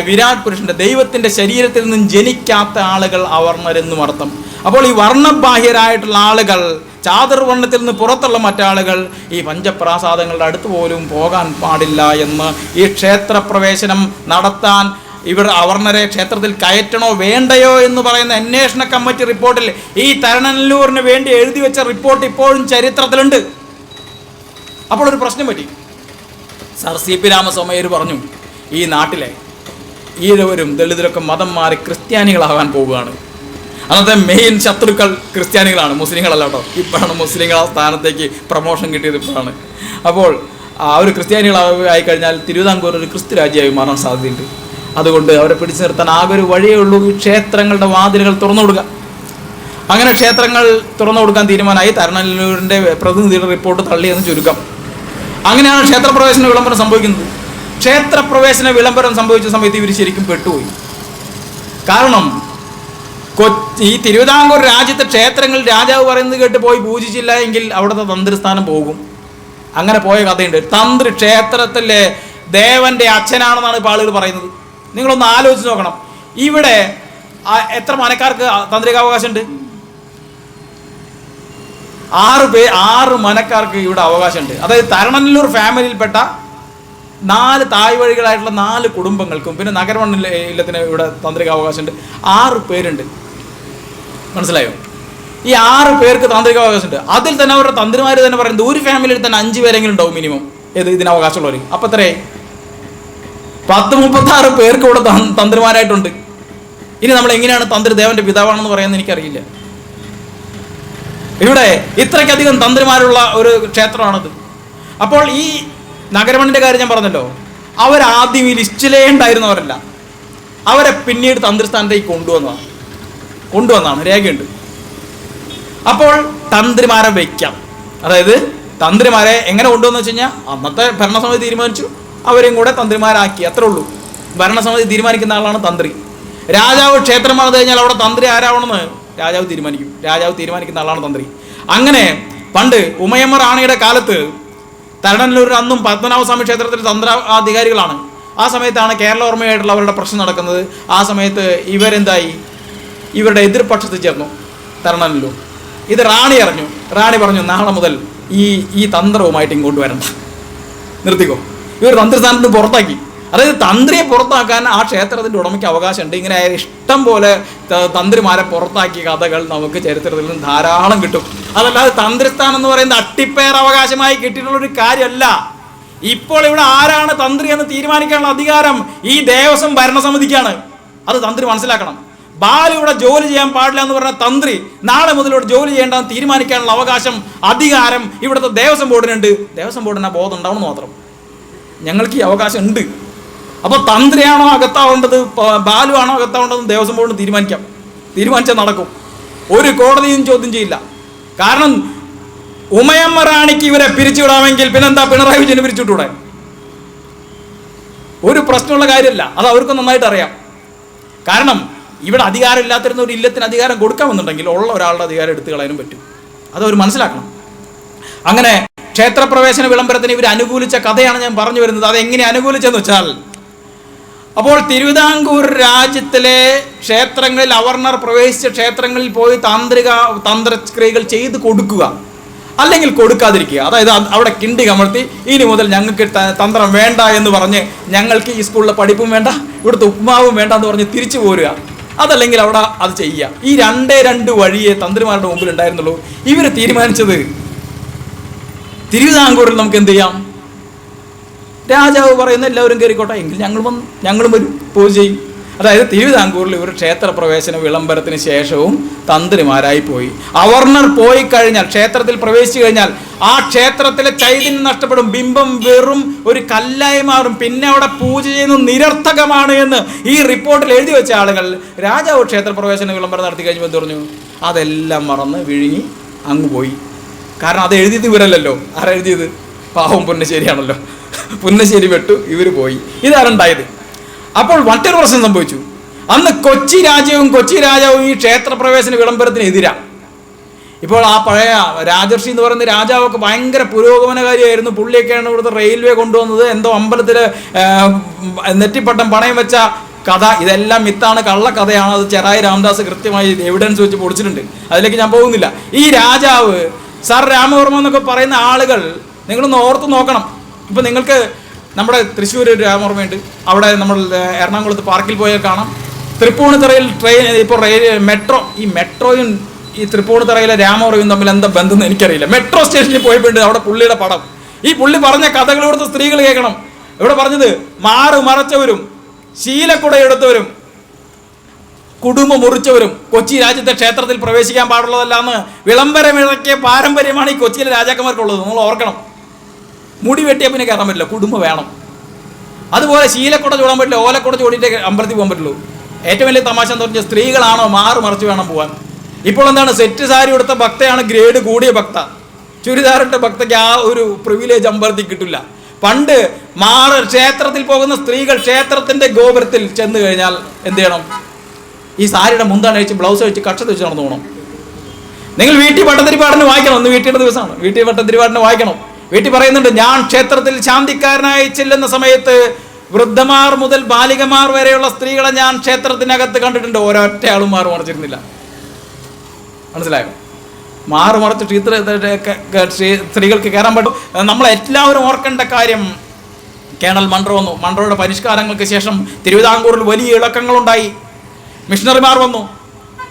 വിരാട് പുരുഷന്റെ ദൈവത്തിന്റെ ശരീരത്തിൽ നിന്നും ജനിക്കാത്ത ആളുകൾ അവർണരെന്നും അർത്ഥം. അപ്പോൾ ഈ വർണ്ണബാഹ്യരായിട്ടുള്ള ആളുകൾ, ചാതുർവർണ്ണത്തിൽ നിന്ന് പുറത്തുള്ള മറ്റാളുകൾ ഈ പഞ്ചപ്രാസാദങ്ങളുടെ അടുത്ത് പോലും പോകാൻ പാടില്ല എന്ന് ഈ ക്ഷേത്രപ്രവേശനം നടത്താൻ ഇവർ അവർണരെ ക്ഷേത്രത്തിൽ കയറ്റണോ വേണ്ടയോ എന്ന് പറയുന്ന അന്വേഷണ കമ്മിറ്റി റിപ്പോർട്ടിൽ ഈ തരണനെല്ലൂരിന് വേണ്ടി എഴുതി വെച്ച റിപ്പോർട്ട് ഇപ്പോഴും ചരിത്രത്തിലുണ്ട്. അപ്പോൾ ഒരു പ്രശ്നം പറ്റി. സർ CP രാമസ്വാമിയർ പറഞ്ഞു, ഈ നാട്ടിലെ ഈഴവരും ദളിതരൊക്കെ മതം മാറി ക്രിസ്ത്യാനികളാകാൻ പോവുകയാണ്. അന്നത്തെ മെയിൻ ശത്രുക്കൾ ക്രിസ്ത്യാനികളാണ്, മുസ്ലിങ്ങളല്ല കേട്ടോ. ഇപ്പോഴാണ് മുസ്ലിങ്ങൾ ആ സ്ഥാനത്തേക്ക് പ്രമോഷൻ കിട്ടിയത്, ഇപ്പോഴാണ്. അപ്പോൾ അവർ ക്രിസ്ത്യാനികളായി കഴിഞ്ഞാൽ തിരുവിതാംകൂർ ഒരു ക്രിസ്തു രാജ്യമായി മാറാൻ സാധ്യതയുണ്ട്. അതുകൊണ്ട് അവരെ പിടിച്ചു നിർത്താൻ ആകെ ഒരു വഴിയേ ഉള്ളൂ, ഈ ക്ഷേത്രങ്ങളുടെ വാതിലുകൾ തുറന്നു കൊടുക്കുക. അങ്ങനെ ക്ഷേത്രങ്ങൾ തുറന്നു കൊടുക്കാൻ തീരുമാനമായി. തരണനെല്ലൂരിൻ്റെ പ്രതിനിധിയുടെ റിപ്പോർട്ട് തള്ളിയെന്ന് ചുരുക്കം. അങ്ങനെയാണ് ക്ഷേത്രപ്രവേശന വിളംബരം സംഭവിക്കുന്നത്. ക്ഷേത്രപ്രവേശന വിളംബരം സംഭവിച്ച സമയത്ത് ഇവർ ശരിക്കും പെട്ടുപോയി. കാരണം ഈ തിരുവിതാംകൂർ രാജ്യത്തെ ക്ഷേത്രങ്ങൾ രാജാവ് പറയുന്നത് കേട്ട് പോയി പൂജിച്ചില്ല എങ്കിൽ അവിടുത്തെ തന്ത്രിസ്ഥാനം പോകും. അങ്ങനെ പോയ കഥയുണ്ട്. തന്ത്രി ക്ഷേത്രത്തിലെ ദേവന്റെ അച്ഛനാണെന്നാണ് ഇപ്പോൾ ആളുകൾ പറയുന്നത്. നിങ്ങളൊന്ന് ആലോചിച്ച് നോക്കണം. ഇവിടെ എത്ര മനക്കാർക്ക് തന്ത്രികാവകാശമുണ്ട്? 6 മനക്കാർക്ക് ഇവിടെ അവകാശമുണ്ട്. അതായത് തരണനല്ലൂർ ഫാമിലിയിൽപ്പെട്ട 4 തായ് വഴികളായിട്ടുള്ള 4 കുടുംബങ്ങൾക്കും പിന്നെ നഗരമണ്ഡല ഇല്ലത്തിന് ഇവിടെ തന്ത്രികാവകാശമുണ്ട്. 6 പേരുണ്ട്. മനസ്സിലായോ? ഈ 6 പേർക്ക് താന്ത്രികാവകാശമുണ്ട്. അതിൽ തന്നെ അവരുടെ തന്ത്രിമാർ തന്നെ പറയുന്നത് ഒരു ഫാമിലിയിൽ തന്നെ 5 പേരെങ്കിലും ഉണ്ടാവും മിനിമം ഇതിന് അവകാശമുള്ളവർ. അപ്പം എത്രയായി? 10-36 പേർക്ക് ഇവിടെ തന്ത്രിമാരായിട്ടുണ്ട്. ഇനി നമ്മൾ എങ്ങനെയാണ് തന്ത്രി ദേവന്റെ പിതാവാണെന്ന് പറയാമെന്ന് എനിക്കറിയില്ല. ഇവിടെ ഇത്രയ്ക്കധികം തന്ത്രിമാരുള്ള ഒരു ക്ഷേത്രമാണത്. അപ്പോൾ ഈ നഗരമണ്ണിന്റെ കാര്യം ഞാൻ പറഞ്ഞല്ലോ, അവരാദ്യം ഈ ലിസ്റ്റിലേ ഉണ്ടായിരുന്നവരല്ല, അവരെ പിന്നീട് തന്ത്രിസ്ഥാനത്തേക്ക് കൊണ്ടുവന്നാണ് രേഖയുണ്ട്. അപ്പോൾ തന്ത്രിമാരെ വയ്ക്കാം. അതായത് തന്ത്രിമാരെ എങ്ങനെ കൊണ്ടുവന്ന് വെച്ച് കഴിഞ്ഞാൽ അന്നത്തെ ഭരണസമിതി തീരുമാനിച്ചു, അവരെയും കൂടെ തന്ത്രിമാരാക്കി, അത്രേ ഉള്ളൂ. ഭരണസമിതി തീരുമാനിക്കുന്ന ആളാണ് തന്ത്രി. രാജാവ് ക്ഷേത്രം പണിത് കഴിഞ്ഞാൽ അവിടെ തന്ത്രി ആരാവണമെന്ന് രാജാവ് തീരുമാനിക്കും. രാജാവ് തീരുമാനിക്കുന്ന ആളാണ് തന്ത്രി. അങ്ങനെ പണ്ട് ഉമയമ്മ റാണിയുടെ കാലത്ത് തരണനല്ലൂർ അന്നും പത്മനാഭസ്വാമി ക്ഷേത്രത്തിൽ തന്ത്രാധികാരികളാണ്. ആ സമയത്താണ് കേരളോർമ്മയായിട്ടുള്ള അവരുടെ പ്രശ്നം നടക്കുന്നത്. ആ സമയത്ത് ഇവരെന്തായി, ഇവരുടെ എതിർപക്ഷത്ത് ചേർന്നു തരണനല്ലൂർ. ഇത് റാണി അറിഞ്ഞു. റാണി പറഞ്ഞു, നാളെ മുതൽ ഈ തന്ത്രവുമായിട്ട് ഇങ്ങോട്ട് വരണ്ട, നിർത്തിക്കോ. ഇവർ തന്ത്രിസ്ഥാനത്ത് പുറത്താക്കി. അതായത് തന്ത്രിയെ പുറത്താക്കാൻ ആ ക്ഷേത്രത്തിൻ്റെ ഉടമയ്ക്ക് അവകാശമുണ്ട്. ഇങ്ങനെ ഇഷ്ടം പോലെ തന്ത്രിമാരെ പുറത്താക്കിയ കഥകൾ നമുക്ക് ചരിത്രത്തിൽ നിന്ന് ധാരാളം കിട്ടും. അതല്ലാതെ തന്ത്രിസ്ഥാനം എന്ന് പറയുന്നത് അട്ടിപ്പേർ അവകാശമായി കിട്ടിയിട്ടുള്ളൊരു കാര്യമല്ല. ഇപ്പോൾ ഇവിടെ ആരാണ് തന്ത്രി എന്ന് തീരുമാനിക്കാനുള്ള അധികാരം ഈ ദേവസ്വം ഭരണസമിതിക്കാണ്. അത് തന്ത്രി മനസ്സിലാക്കണം. ബാലു ഇവിടെ ജോലി ചെയ്യാൻ പാടില്ല എന്ന് പറഞ്ഞ തന്ത്രി നാളെ മുതൽ ഇവിടെ ജോലി ചെയ്യേണ്ടെന്ന് തീരുമാനിക്കാനുള്ള അവകാശം, അധികാരം ഇവിടുത്തെ ദേവസ്വം ബോർഡിനുണ്ട്. ദേവസ്വം ബോർഡിന് ബോധം ഉണ്ടാവണമെന്ന് മാത്രം. ഞങ്ങൾക്ക് ഈ അവകാശം ഉണ്ട്. അപ്പോൾ തന്ത്രിയാണോ അകത്താവേണ്ടത്, ബാലു ആണോ അകത്താവേണ്ടതെന്ന് ദേവസ്വം ബോർഡിന് തീരുമാനിച്ചാൽ നടക്കും. ഒരു കോടതിയും ചോദ്യം ചെയ്യില്ല. കാരണം ഉമയമ്മ റാണിക്ക് ഇവരെ പിരിച്ചുവിടാമെങ്കിൽ പിന്നെന്താ പിണറായി വിജയന് പിരിച്ചുവിട്ടൂടെ? ഒരു പ്രശ്നമുള്ള കാര്യമല്ല. അത് അവർക്ക് നന്നായിട്ട് അറിയാം. കാരണം ഇവിടെ അധികാരം ഇല്ലാത്തിരുന്ന ഒരു ഇല്ലത്തിന് അധികാരം കൊടുക്കാമെന്നുണ്ടെങ്കിൽ ഉള്ള ഒരാളുടെ അധികാരം എടുത്തു കളയാനും പറ്റും. അതവർ മനസ്സിലാക്കണം. അങ്ങനെ ക്ഷേത്രപ്രവേശന വിളംബരത്തിന് ഇവർ അനുകൂലിച്ച കഥയാണ് ഞാൻ പറഞ്ഞു വരുന്നത്. അതെങ്ങനെ അനുകൂലിച്ചെന്ന് വെച്ചാൽ, അപ്പോൾ തിരുവിതാംകൂർ രാജ്യത്തിലെ ക്ഷേത്രങ്ങളിൽ അവർണർ പ്രവേശിച്ച ക്ഷേത്രങ്ങളിൽ പോയി തന്ത്രക്രിയകൾ ചെയ്ത് കൊടുക്കുക, അല്ലെങ്കിൽ കൊടുക്കാതിരിക്കുക. അതായത് അവിടെ കിണ്ടി കമഴ്ത്തി ഇനി മുതൽ ഞങ്ങൾക്ക് തന്ത്രം വേണ്ട എന്ന് പറഞ്ഞ്, ഞങ്ങൾക്ക് ഈ സ്കൂളിലെ പഠിപ്പും വേണ്ട, ഇവിടുത്തെ ഉപ്മാവും വേണ്ട എന്ന് പറഞ്ഞ് തിരിച്ചു പോരുക. അതല്ലെങ്കിൽ അവിടെ അത് ചെയ്യുക. ഈ 2 വഴിയെ തന്ത്രിമാരുടെ മുമ്പിൽ ഉണ്ടായിരുന്നുള്ളൂ. ഇവർ തീരുമാനിച്ചത് തിരുവിതാംകൂറിൽ നമുക്ക് എന്ത് ചെയ്യാം, രാജാവ് പറയുന്ന എല്ലാവരും കയറിക്കോട്ടെ, എങ്കിൽ ഞങ്ങളും വരും, പൂജ ചെയ്യും. അതായത് തിരുവിതാംകൂറിൽ ഇവർ ക്ഷേത്രപ്രവേശന വിളംബരത്തിന് ശേഷവും തന്ത്രിമാരായി പോയി. അവർണർ പോയി കഴിഞ്ഞാൽ, ക്ഷേത്രത്തിൽ പ്രവേശിച്ചു കഴിഞ്ഞാൽ ആ ക്ഷേത്രത്തിലെ ചൈതന്യം നഷ്ടപ്പെടും, ബിംബം വെറും ഒരു കല്ലായി മാറും, പിന്നെ അവിടെ പൂജ ചെയ്യുന്നത് നിരർത്ഥകമാണ് എന്ന് ഈ റിപ്പോർട്ടിൽ എഴുതി വെച്ച ആളുകൾ രാജാവ് ക്ഷേത്രപ്രവേശന വിളംബരം നടത്തി കഴിഞ്ഞപ്പോൾ എന്ത് പറഞ്ഞു? അതെല്ലാം മറന്ന് വിഴുങ്ങി അങ്ങ് പോയി. കാരണം അത് എഴുതിയത് ഇവരല്ലല്ലോ. ആരെഴുതിയത്? പാവം പുന്നശ്ശേരിയാണല്ലോ. പുന്നശ്ശേരി വെട്ടു, ഇവർ പോയി. ഇതാരുണ്ടായത്. അപ്പോൾ മറ്റൊരു പ്രശ്നം സംഭവിച്ചു. അന്ന് കൊച്ചി രാജാവും ഈ ക്ഷേത്രപ്രവേശന വിളംബരത്തിനെതിരാണ്. ഇപ്പോൾ ആ പഴയ രാജർഷി എന്ന് പറയുന്ന രാജാവൊക്കെ ഭയങ്കര പുരോഗമനകാരിയായിരുന്നു. പുള്ളിയൊക്കെയാണ് ഇവിടുത്തെ റെയിൽവേ കൊണ്ടുവന്നത്. എന്തോ അമ്പലത്തിൽ നെറ്റിപ്പട്ടം പണയം വെച്ച കഥ, ഇതെല്ലാം മിത്താണ്, കള്ളക്കഥയാണ്. അത് ചെറായി രാമദാസ് കൃത്യമായി എവിഡൻസ് വെച്ച് പൊടിച്ചിട്ടുണ്ട്. അതിലേക്ക് ഞാൻ പോകുന്നില്ല. ഈ രാജാവ് സർ രാമവർമ്മ എന്നൊക്കെ പറയുന്ന ആളുകൾ നിങ്ങളൊന്ന് ഓർത്ത് നോക്കണം. ഇപ്പം നിങ്ങൾക്ക് നമ്മുടെ തൃശ്ശൂർ ഒരു രാമവർമ്മയുണ്ട്. അവിടെ നമ്മൾ എറണാകുളത്ത് പാർക്കിൽ പോയാൽ കാണാം. തൃപ്പൂണിത്തറയിൽ ട്രെയിൻ, ഇപ്പോൾ മെട്രോയും ഈ തൃപ്പൂണിത്തറയിലെ രാമവർമ്മയും തമ്മിൽ എന്താ ബന്ധം എന്ന് എനിക്കറിയില്ല. മെട്രോ സ്റ്റേഷനിൽ പോയിട്ടുണ്ട്, അവിടെ പുള്ളിയുടെ പടം. ഈ പുള്ളി പറഞ്ഞ കഥകൾ ഇവിടുത്തെ സ്ത്രീകൾ കേൾക്കണം. ഇവിടെ പറഞ്ഞത് മറച്ചവരും ശീലക്കുട എടുത്തവരും കുടുംബം മുറിച്ചവരും കൊച്ചി രാജ്യത്തെ ക്ഷേത്രത്തിൽ പ്രവേശിക്കാൻ പാടുള്ളതല്ലാന്ന് വിളംബരമിറക്കിയ പാരമ്പര്യമാണ് ഈ കൊച്ചിയിലെ രാജാക്കന്മാർക്കുള്ളത്. നമ്മൾ ഓർക്കണം. മുടി വെട്ടിയ പിന്നെ കയറാൻ പറ്റില്ല, കുടുംബം വേണം. അതുപോലെ ശീലക്കുട ചൂടാൻ പറ്റില്ല, ഓലക്കുട ചൂടിയിട്ട് അമ്പലത്തിൽ പോകാൻ പറ്റുള്ളൂ. ഏറ്റവും വലിയ തമാശ എന്ന് പറഞ്ഞാൽ സ്ത്രീകളാണോ മറിച്ച് വേണം പോകാൻ. ഇപ്പോൾ എന്താണ്, സെറ്റ് സാരി എടുത്ത ഭക്തയാണ് ഗ്രേഡ് കൂടിയ ഭക്ത. ചുരിദാറിട്ട ഭക്തയ്ക്ക് ആ ഒരു പ്രിവിലേജ് അമ്പലത്തിൽ കിട്ടില്ല. പണ്ട് ക്ഷേത്രത്തിൽ പോകുന്ന സ്ത്രീകൾ ക്ഷേത്രത്തിന്റെ ഗോപുരത്തിൽ ചെന്ന് കഴിഞ്ഞാൽ എന്ത് ചെയ്യണം? ഈ സാരിയുടെ മുന്താണ് അഴിച്ച് ബ്ലൗസ് അഴിച്ച് കക്ഷത്ത് വെച്ച് നടന്നു പോകണം. നിങ്ങൾ വീട്ടിൽ പട്ടത്തിരിപ്പാടിന് വായിക്കണം. ഒന്ന് വീട്ടിയുടെ ദിവസമാണ്, വീട്ടിൽ പട്ടത്തിരിപ്പാടിന് വായിക്കണം. വീട്ടിൽ പറയുന്നുണ്ട്, ഞാൻ ക്ഷേത്രത്തിൽ ശാന്തിക്കാരനായി ചെല്ലുന്ന സമയത്ത് വൃദ്ധമാർ മുതൽ ബാലികമാർ വരെയുള്ള സ്ത്രീകളെ ഞാൻ ക്ഷേത്രത്തിനകത്ത് കണ്ടിട്ടുണ്ട്. ഒരൊറ്റ ആളും മാറു മറിച്ചിരുന്നില്ല. മനസ്സിലായോ? മാറു മറിച്ചിട്ട് സ്ത്രീകൾക്ക് കയറാൻ പറ്റും. നമ്മളെല്ലാവരും ഓർക്കേണ്ട കാര്യം, കേണൽ മൺട്രോ വന്നു. മൺട്രോയുടെ പരിഷ്കാരങ്ങൾക്ക് ശേഷം തിരുവിതാംകൂറിൽ വലിയ ഇളക്കങ്ങളുണ്ടായി. മിഷണറിമാർ വന്നു.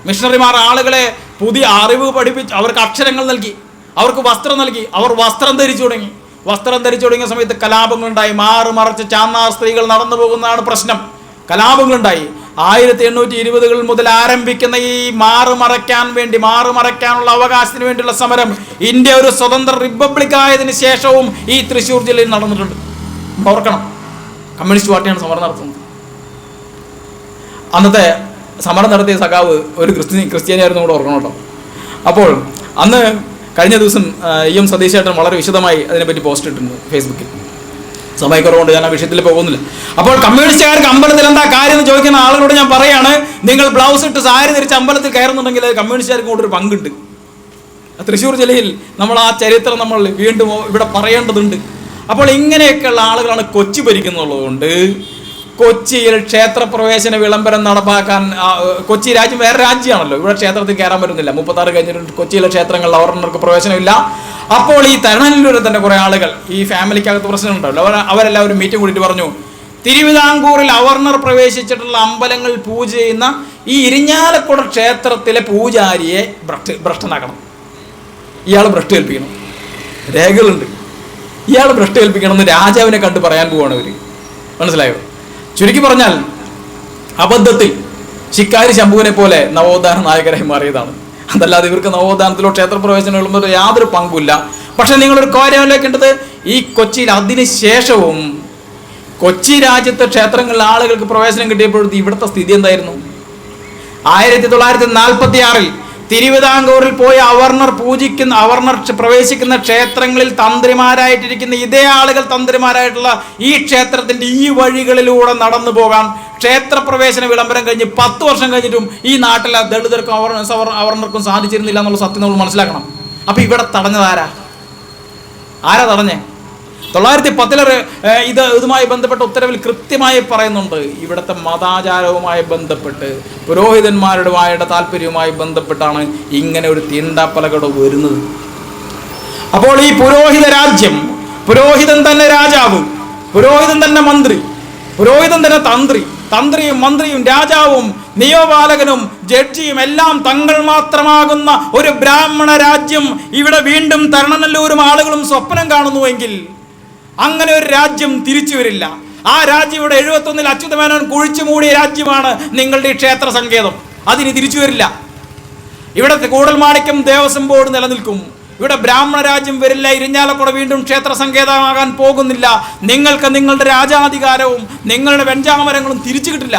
മിഷണറിമാർ ആളുകളെ പുതിയ അറിവ് പഠിപ്പിച്ച് അവർക്ക് അക്ഷരങ്ങൾ നൽകി, അവർക്ക് വസ്ത്രം നൽകി. അവർ വസ്ത്രം ധരിച്ചു തുടങ്ങി. വസ്ത്രം ധരിച്ചു തുടങ്ങിയ സമയത്ത് കലാപങ്ങളുണ്ടായി. മാറ് മറച്ച് ചാന്നാർ സ്ത്രീകൾ നടന്നു പോകുന്നതാണ് പ്രശ്നം. കലാപങ്ങളുണ്ടായി. 1820 മുതൽ ആരംഭിക്കുന്ന ഈ മാറ് മറയ്ക്കാനുള്ള അവകാശത്തിന് വേണ്ടിയുള്ള സമരം ഇന്ത്യ ഒരു സ്വതന്ത്ര റിപ്പബ്ലിക് ആയതിനു ശേഷവും ഈ തൃശ്ശൂർ ജില്ലയിൽ നടന്നിട്ടുണ്ട്. ഓർക്കണം, കമ്മ്യൂണിസ്റ്റ് പാർട്ടിയാണ് സമരം നടത്തുന്നത്. അന്നത്തെ സമരം നടത്തിയ സഖാവ് ഒരു ക്രിസ്ത്യാനിയായിരുന്നു കൂടെ ഓർക്കണം കേട്ടോ. അപ്പോൾ അന്ന് കഴിഞ്ഞ ദിവസം എം സതീശേട്ടൻ വളരെ വിശദമായി അതിനെപ്പറ്റി പോസ്റ്റ് ഇട്ടിട്ടുണ്ട് ഫേസ്ബുക്കിൽ. സമയക്കുറവുകൊണ്ട് ഞാൻ ആ വിഷയത്തിൽ പോകുന്നില്ല. അപ്പോൾ കമ്മ്യൂണിസ്റ്റുകാർക്ക് അമ്പലത്തിൽ എന്താ കാര്യം എന്ന് ചോദിക്കുന്ന ആളുകളോട് ഞാൻ പറയാണ്, നിങ്ങൾ ബ്ലൗസ് ഇട്ട് സാരി ധരിച്ച് അമ്പലത്തിൽ കയറുന്നുണ്ടെങ്കിൽ കമ്മ്യൂണിസ്റ്റുകാർക്ക് കൊണ്ടൊരു പങ്കുണ്ട്. തൃശ്ശൂർ ജില്ലയിൽ നമ്മൾ ആ ചരിത്രം നമ്മൾ വീണ്ടും ഇവിടെ പറയേണ്ടതുണ്ട്. അപ്പോൾ ഇങ്ങനെയൊക്കെയുള്ള ആളുകളാണ് കൊച്ചി ഭരിക്കുന്നുള്ളതുകൊണ്ട് കൊച്ചിയിൽ ക്ഷേത്രപ്രവേശന വിളംബരം നടപ്പാക്കാൻ, കൊച്ചി രാജ്യം വേറെ രാജ്യമാണല്ലോ, ഇവിടെ ക്ഷേത്രത്തിൽ കയറാൻ പറ്റുന്നില്ല. 36 കഴിഞ്ഞിട്ട് കൊച്ചിയിലെ ക്ഷേത്രങ്ങളിൽ അവർക്ക് പ്രവേശനമില്ല. അപ്പോൾ ഈ തരണല്ലൂരിൽ തന്നെ കുറേ ആളുകൾ, ഈ ഫാമിലിക്കകത്ത് പ്രശ്നമുണ്ടല്ലോ, അവരെല്ലാവരും മീറ്റിംഗ് കൂടിയിട്ട് പറഞ്ഞു, തിരുവിതാംകൂറിൽ അവർണർ പ്രവേശിച്ചിട്ടുള്ള അമ്പലങ്ങൾ പൂജ ചെയ്യുന്ന ഈ ഇരിഞ്ഞാലക്കുട ക്ഷേത്രത്തിലെ പൂജാരിയെ ഭ്രഷ്ടനാക്കണം, ഇയാൾ ഭ്രഷ്ട് ഏൽപ്പിക്കണം. രേഖകളുണ്ട്, ഇയാൾ ഭ്രഷ്ട് ഏൽപ്പിക്കണം എന്ന് രാജാവിനെ കണ്ട് പറയാൻ പോവാണ് അവർ. മനസ്സിലായോ? ചുരുക്കി പറഞ്ഞാൽ അബദ്ധത്തിൽ ശിക്കാരി ശംഭുവിനെ പോലെ നവോത്ഥാന നായകരായി മാറിയതാണ്. അതല്ലാതെ ഇവർക്ക് നവോത്ഥാനത്തിലോ ക്ഷേത്രപ്രവേശനങ്ങളിലോ യാതൊരു പങ്കുമില്ല. പക്ഷെ നിങ്ങളൊരു കാര്യം ആലോചിക്കേണ്ടത്, ഈ കൊച്ചിയിൽ അതിനുശേഷവും കൊച്ചി രാജ്യത്തെ ക്ഷേത്രങ്ങളിൽ ആളുകൾക്ക് പ്രവേശനം കിട്ടിയപ്പോഴത്തെ ഇവിടുത്തെ സ്ഥിതി എന്തായിരുന്നു? 1946 തിരുവിതാംകൂറിൽ പോയി അവർണർ പ്രവേശിക്കുന്ന ക്ഷേത്രങ്ങളിൽ തന്ത്രിമാരായിട്ടിരിക്കുന്ന ഇതേ ആളുകൾ തന്ത്രിമാരായിട്ടുള്ള ഈ ക്ഷേത്രത്തിന്റെ ഈ വഴികളിലൂടെ നടന്നു പോകാൻ ക്ഷേത്രപ്രവേശന വിളംബരം കഴിഞ്ഞ് 10 വർഷം കഴിഞ്ഞിട്ടും ഈ നാട്ടിലെ ദളിതർക്കും അവർണർക്കും സാധിച്ചിരുന്നില്ല എന്നുള്ള സത്യം നമ്മൾ മനസ്സിലാക്കണം. അപ്പൊ ഇവിടെ തടഞ്ഞതാരാ? ആരാ തടഞ്ഞേ? 1910 ഇതുമായി ബന്ധപ്പെട്ട ഉത്തരവിൽ കൃത്യമായി പറയുന്നുണ്ട്, ഇവിടുത്തെ മതാചാരവുമായി ബന്ധപ്പെട്ട് പുരോഹിതന്മാരുടെമായുടെ താല്പര്യവുമായി ബന്ധപ്പെട്ടാണ് ഇങ്ങനെ ഒരു തീണ്ടാപ്പലകട വരുന്നത്. അപ്പോൾ ഈ പുരോഹിത രാജ്യം, പുരോഹിതൻ തന്നെ രാജാവ്, പുരോഹിതൻ തന്നെ മന്ത്രി, പുരോഹിതൻ തന്നെ തന്ത്രിയും മന്ത്രിയും രാജാവും നിയമപാലകനും ജഡ്ജിയും എല്ലാം തങ്ങൾ മാത്രമാകുന്ന ഒരു ബ്രാഹ്മണ രാജ്യം ഇവിടെ വീണ്ടും തരണനല്ലൂരും ആളുകളും സ്വപ്നം കാണുന്നുവെങ്കിൽ അങ്ങനെ ഒരു രാജ്യം തിരിച്ചു വരില്ല. ആ രാജ്യം ഇവിടെ 71 അച്യുതമേനോൻ കുഴിച്ചു മൂടിയ രാജ്യമാണ് നിങ്ങളുടെ ഈ ക്ഷേത്ര സങ്കേതം. അതിന് തിരിച്ചു വരില്ല. ഇവിടെ കൂടൽമാണിക്യം ദേവസ്വം ബോർഡ് നിലനിൽക്കും. ഇവിടെ ബ്രാഹ്മണ രാജ്യം വരില്ല. ഇരിഞ്ഞാലക്കുട വീണ്ടും ക്ഷേത്ര സങ്കേതമാകാൻ പോകുന്നില്ല. നിങ്ങൾക്ക് നിങ്ങളുടെ രാജാധികാരവും നിങ്ങളുടെ വെഞ്ചാമരങ്ങളും തിരിച്ചു കിട്ടില്ല.